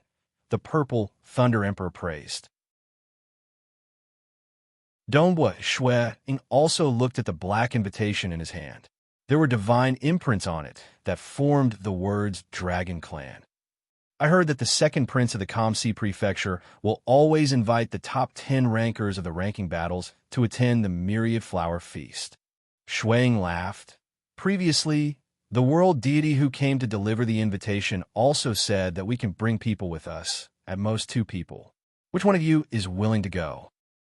the Purple Thunder Emperor praised. Dongbua Shui Ying also looked at the black invitation in his hand. There were divine imprints on it that formed the words Dragon Clan. I heard that the second prince of the Kamsi prefecture will always invite the top 10 rankers of the ranking battles to attend the myriad flower feast. Shuang laughed. Previously, the world deity who came to deliver the invitation also said that we can bring people with us, at most 2 people. Which one of you is willing to go?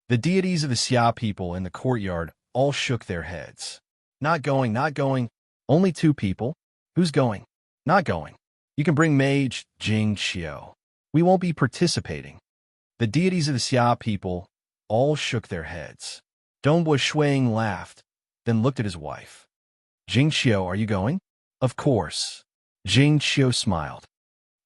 The deities of the Xia people in the courtyard all shook their heads. Not going, not going. Only 2 people? Who's going? Not going. You can bring Mage Jing Xiao. We won't be participating. The deities of the Xia people all shook their heads. Dongbua Shuang laughed, then looked at his wife. Jing Xiao, are you going? Of course. Jing Xiao smiled.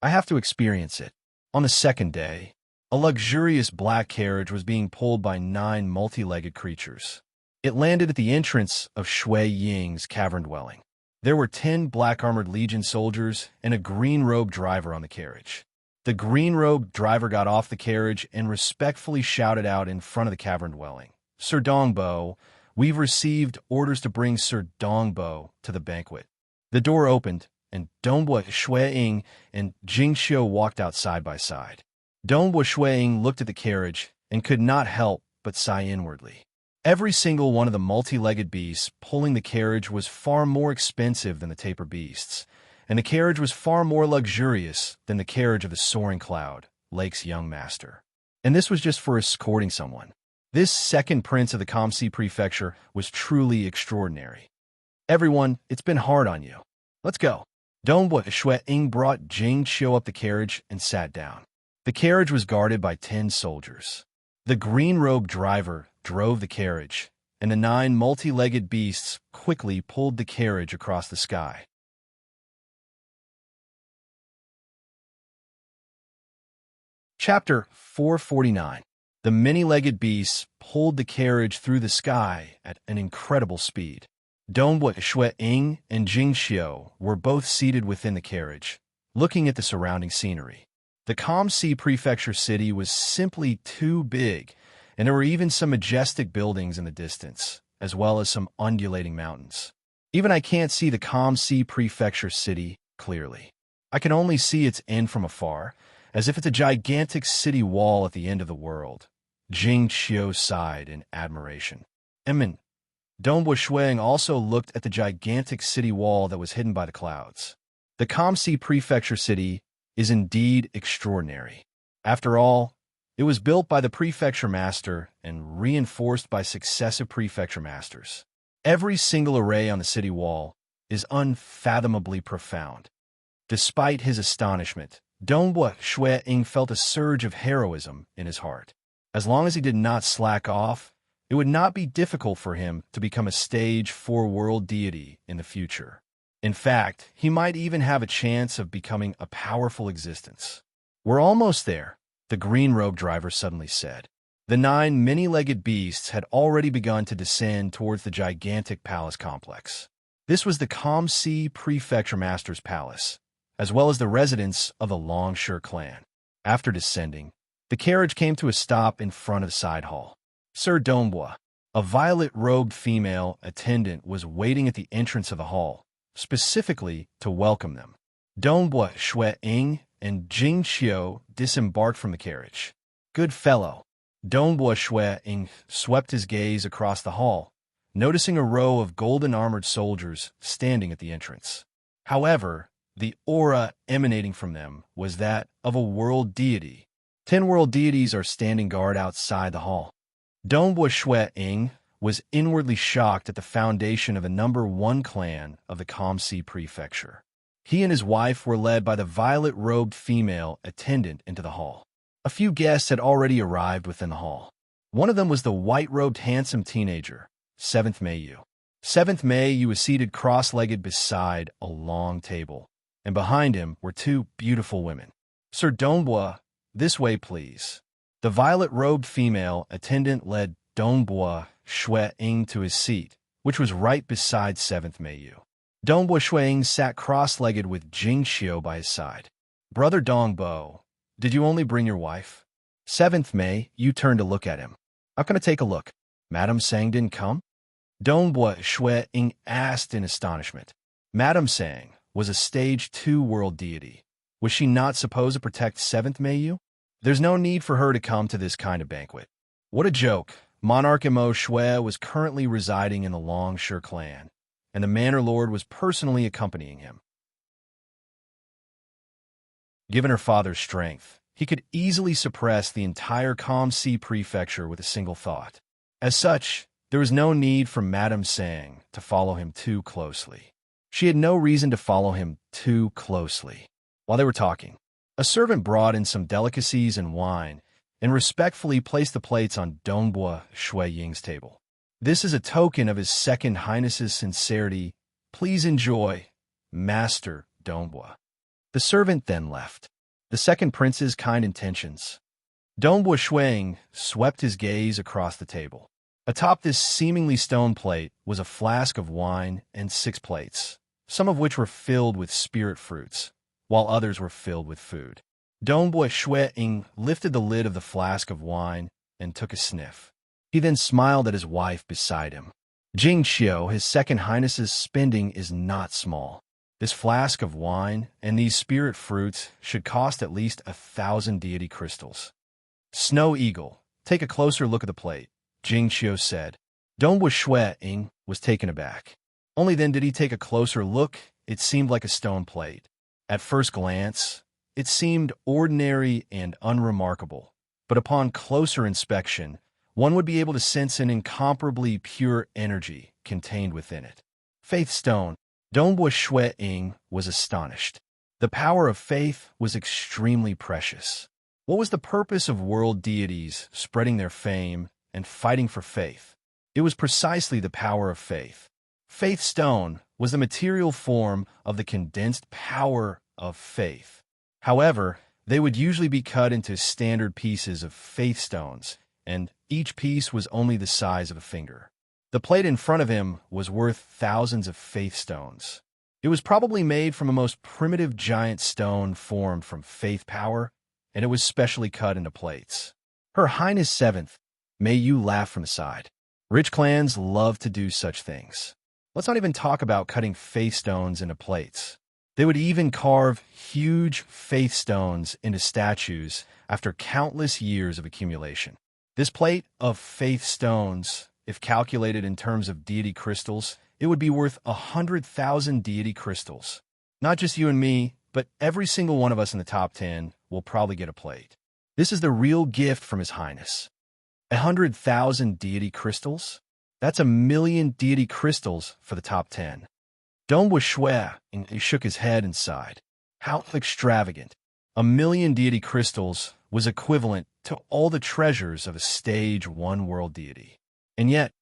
I have to experience it. On the second day, a luxurious black carriage was being pulled by 9 multi-legged creatures. It landed at the entrance of Shui Ying's cavern dwelling. There were 10 black-armored Legion soldiers and a green-robed driver on the carriage. The green-robed driver got off the carriage and respectfully shouted out in front of the cavern dwelling, Sir Dongbo, we've received orders to bring Sir Dongbo to the banquet. The door opened, and Dongbua Shuiying and Jing Xiao walked out side by side. Dongbua Shuiying looked at the carriage and could not help but sigh inwardly. Every single one of the multi-legged beasts pulling the carriage was far more expensive than the taper beasts, and the carriage was far more luxurious than the carriage of the soaring cloud, Lake's young master. And this was just for escorting someone. This second prince of the Kamsi prefecture was truly extraordinary. Everyone, it's been hard on you. Let's go. Dongbua Shuiying brought Jing Xiao up the carriage and sat down. The carriage was guarded by 10 soldiers. The green-robed driver drove the carriage, and the 9 multi-legged beasts quickly pulled the carriage across the sky. Chapter 449. The many-legged beasts pulled the carriage through the sky at an incredible speed. Dongbua Shuiying and Jing Xiao were both seated within the carriage, looking at the surrounding scenery. The Kamsi prefecture city was simply too big, and there were even some majestic buildings in the distance, as well as some undulating mountains. Even I can't see the Kamsi prefecture city clearly. I can only see its end from afar, as if it's a gigantic city wall at the end of the world. Jing Xiao sighed in admiration. Dongbua Shuiying also looked at the gigantic city wall that was hidden by the clouds. The Kamsi prefecture city is indeed extraordinary. After all, it was built by the prefecture master and reinforced by successive prefecture masters. Every single array on the city wall is unfathomably profound. Despite his astonishment, Dongbua Shuiying felt a surge of heroism in his heart. As long as he did not slack off, it would not be difficult for him to become a stage 4 world deity in the future. In fact, he might even have a chance of becoming a powerful existence. We're almost there, the green-robed driver suddenly said. The 9 many-legged beasts had already begun to descend towards the gigantic palace complex. This was the Kamsi Prefecture Master's palace, as well as the residence of the Longsure clan. After descending, the carriage came to a stop in front of the side hall. Sir Dongbua, a violet-robed female attendant, was waiting at the entrance of the hall, specifically to welcome them. Dongbua Shuiying and Jing Xiao disembarked from the carriage. Good fellow. Dongbua Shuiying swept his gaze across the hall, noticing a row of golden-armored soldiers standing at the entrance. However, the aura emanating from them was that of a world deity. 10 world deities are standing guard outside the hall. Dongbua Shuiying was inwardly shocked at the foundation of the number 1 clan of the Kamsi prefecture. He and his wife were led by the violet-robed female attendant into the hall. A few guests had already arrived within the hall. One of them was the white-robed handsome teenager, 7th Meiyu. 7th Meiyu was seated cross-legged beside a long table, and behind him were 2 beautiful women. Sir Dongbua, this way please. The violet-robed female attendant led Dongbua Shuiying to his seat, which was right beside 7th Meiyu. Dongbua Shuiying sat cross-legged with Jing Xiao by his side. Brother Dongbo, did you only bring your wife? 7th Meiyu turned to look at him. How can I take a look? Madame Sang didn't come? Dongbua Shuiying asked in astonishment. Madame Sang was a stage 2 world deity, Was she not supposed to protect 7th Mayu? There's no need for her to come to this kind of banquet. What a joke. Monarch Mo Shui was currently residing in the Longshire clan, and the Manor Lord was personally accompanying him. Given her father's strength, he could easily suppress the entire Calm Sea prefecture with a single thought. As such, there was no need for Madame Sang to follow him too closely. She had no reason to follow him too closely. While they were talking, a servant brought in some delicacies and wine and respectfully placed the plates on Dongbua Shui Ying's table. This is a token of His Second Highness's sincerity. Please enjoy, Master Dongbua. The servant then left. The second prince's kind intentions. Dongbua Shuang swept his gaze across the table. Atop this seemingly stone plate was a flask of wine and 6 plates, some of which were filled with spirit fruits, while others were filled with food. Dongbua Shuang lifted the lid of the flask of wine and took a sniff. He then smiled at his wife beside him. Jing Qiu, His Second Highness's spending is not small. This flask of wine and these spirit fruits should cost at least 1,000 deity crystals. Snow Eagle, take a closer look at the plate, Jing Qiu said. Dongbua Shuang was taken aback. Only then did he take a closer look. It seemed like a stone plate. At first glance, it seemed ordinary and unremarkable, but upon closer inspection, one would be able to sense an incomparably pure energy contained within it. Faith Stone. Dongbua Shuang was astonished. The power of faith was extremely precious. What was the purpose of world deities spreading their fame and fighting for faith? It was precisely the power of faith. Faith Stone was the material form of the condensed power of faith. However, they would usually be cut into standard pieces of faith stones, and each piece was only the size of a finger. The plate in front of him was worth thousands of faith stones. It was probably made from a most primitive giant stone formed from faith power, and it was specially cut into plates. Her Highness 7th, may you laugh from the side. Rich clans love to do such things. Let's not even talk about cutting faith stones into plates. They would even carve huge faith stones into statues after countless years of accumulation. This plate of faith stones, if calculated in terms of deity crystals, it would be worth 100,000 deity crystals. Not just you and me, but every single one of us in the top 10 will probably get a plate. This is the real gift from His Highness. 100,000 deity crystals? That's 1,000,000 deity crystals for the top 10. Dongbua Shuang, he shook his head and sighed. How extravagant. 1,000,000 deity crystals was equivalent to all the treasures of a stage 1 world deity. And yet,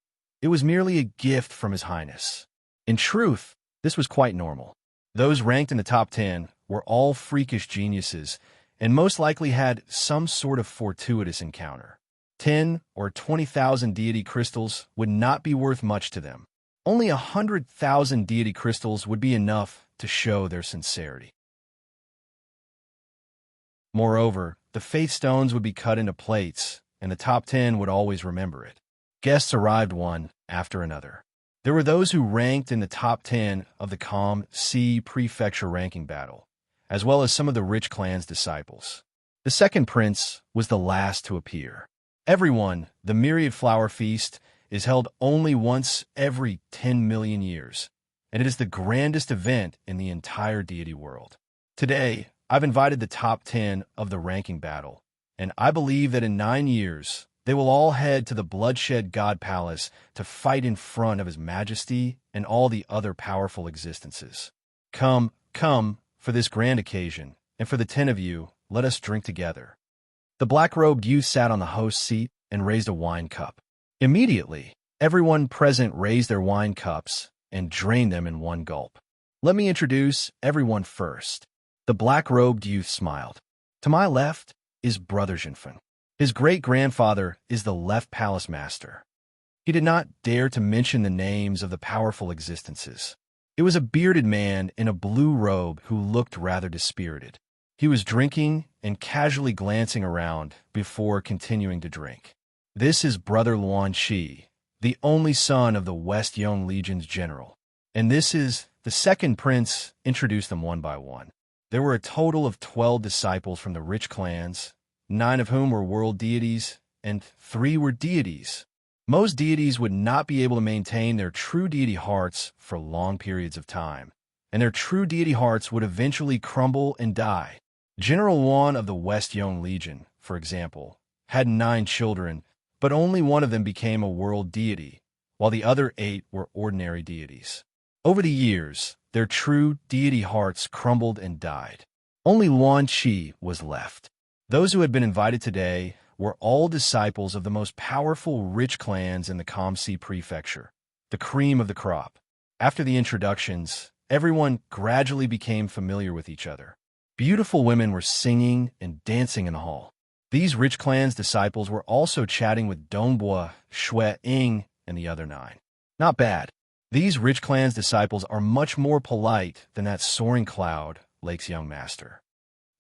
it was merely a gift from His Highness. In truth, this was quite normal. Those ranked in the top 10 were all freakish geniuses and most likely had some sort of fortuitous encounter. 10 or 20,000 deity crystals would not be worth much to them. Only 100,000 deity crystals would be enough to show their sincerity. Moreover, the faith stones would be cut into plates, and the top 10 would always remember it. Guests arrived one after another. There were those who ranked in the top 10 of the Calm Sea Prefecture ranking battle, as well as some of the rich clan's disciples. The second prince was the last to appear. Everyone, the Myriad Flower Feast, is held only once every 10 million years, and it is the grandest event in the entire deity world. Today, I've invited the top 10 of the ranking battle, and I believe that in 9 years, they will all head to the Bloodshed God Palace to fight in front of His Majesty and all the other powerful existences. Come, for this grand occasion, and for the 10 of you, let us drink together. The black-robed youth sat on the host's seat and raised a wine cup. Immediately, everyone present raised their wine cups and drained them in one gulp. Let me introduce everyone first. The black-robed youth smiled. To my left is Brother Jinfen. His great-grandfather is the left palace master. He did not dare to mention the names of the powerful existences. It was a bearded man in a blue robe who looked rather dispirited. He was drinking and casually glancing around before continuing to drink. This is Brother Luan Shi, the only son of the West Yong Legion's general. And this is the second prince. Introduced them one by one. There were a total of 12 disciples from the rich clans, 9 of whom were world deities, and 3 were deities. Most deities would not be able to maintain their true deity hearts for long periods of time, and their true deity hearts would eventually crumble and die. General Yuan of the West Yong Legion, for example, had 9 children, but only one of them became a world deity, while the other 8 were ordinary deities. Over the years, their true deity hearts crumbled and died. Only Yuan Qi was left. Those who had been invited today were all disciples of the most powerful rich clans in the Kamsi prefecture, the cream of the crop. After the introductions, everyone gradually became familiar with each other. Beautiful women were singing and dancing in the hall. These rich clans' disciples were also chatting with Dongbua, Shui, Ying, and the other 9. Not bad. These rich clans' disciples are much more polite than that soaring cloud, Lake's young master.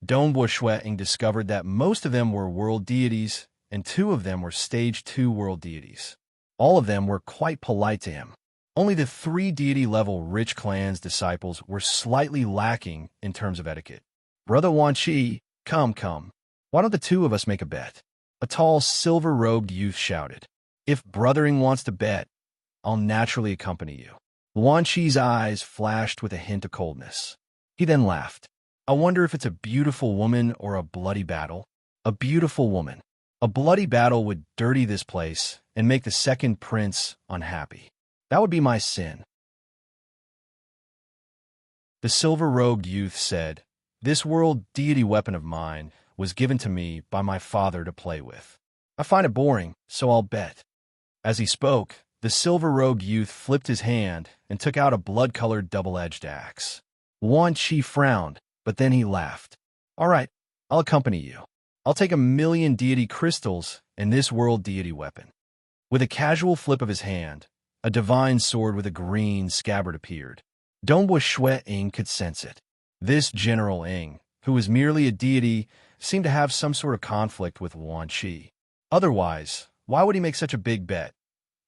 Dongbua Shui discovered that most of them were world deities, and 2 of them were stage 2 world deities. All of them were quite polite to him. Only the 3 deity-level rich clans' disciples were slightly lacking in terms of etiquette. Brother Yuan Qi, come. Why don't the 2 of us make a bet? A tall, silver-robed youth shouted. If brothering wants to bet, I'll naturally accompany you. Yuan Qi's eyes flashed with a hint of coldness. He then laughed. I wonder if it's a beautiful woman or a bloody battle. A beautiful woman. A bloody battle would dirty this place and make the second prince unhappy. That would be my sin. The silver-robed youth said, This world deity weapon of mine was given to me by my father to play with. I find it boring, so I'll bet. As he spoke, the silver-robed youth flipped his hand and took out a blood-colored double-edged axe. Yuan Qi frowned, but then he laughed. All right, I'll accompany you. I'll take 1,000,000 deity crystals and this world deity weapon. With a casual flip of his hand, a divine sword with a green scabbard appeared. Dongbua Shui Ying could sense it. This General Ying, who was merely a deity, seemed to have some sort of conflict with Yuan Qi. Otherwise, why would he make such a big bet?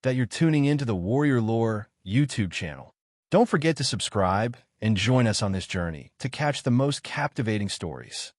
That you're tuning into the Warrior Lore YouTube channel. Don't forget to subscribe and join us on this journey to catch the most captivating stories.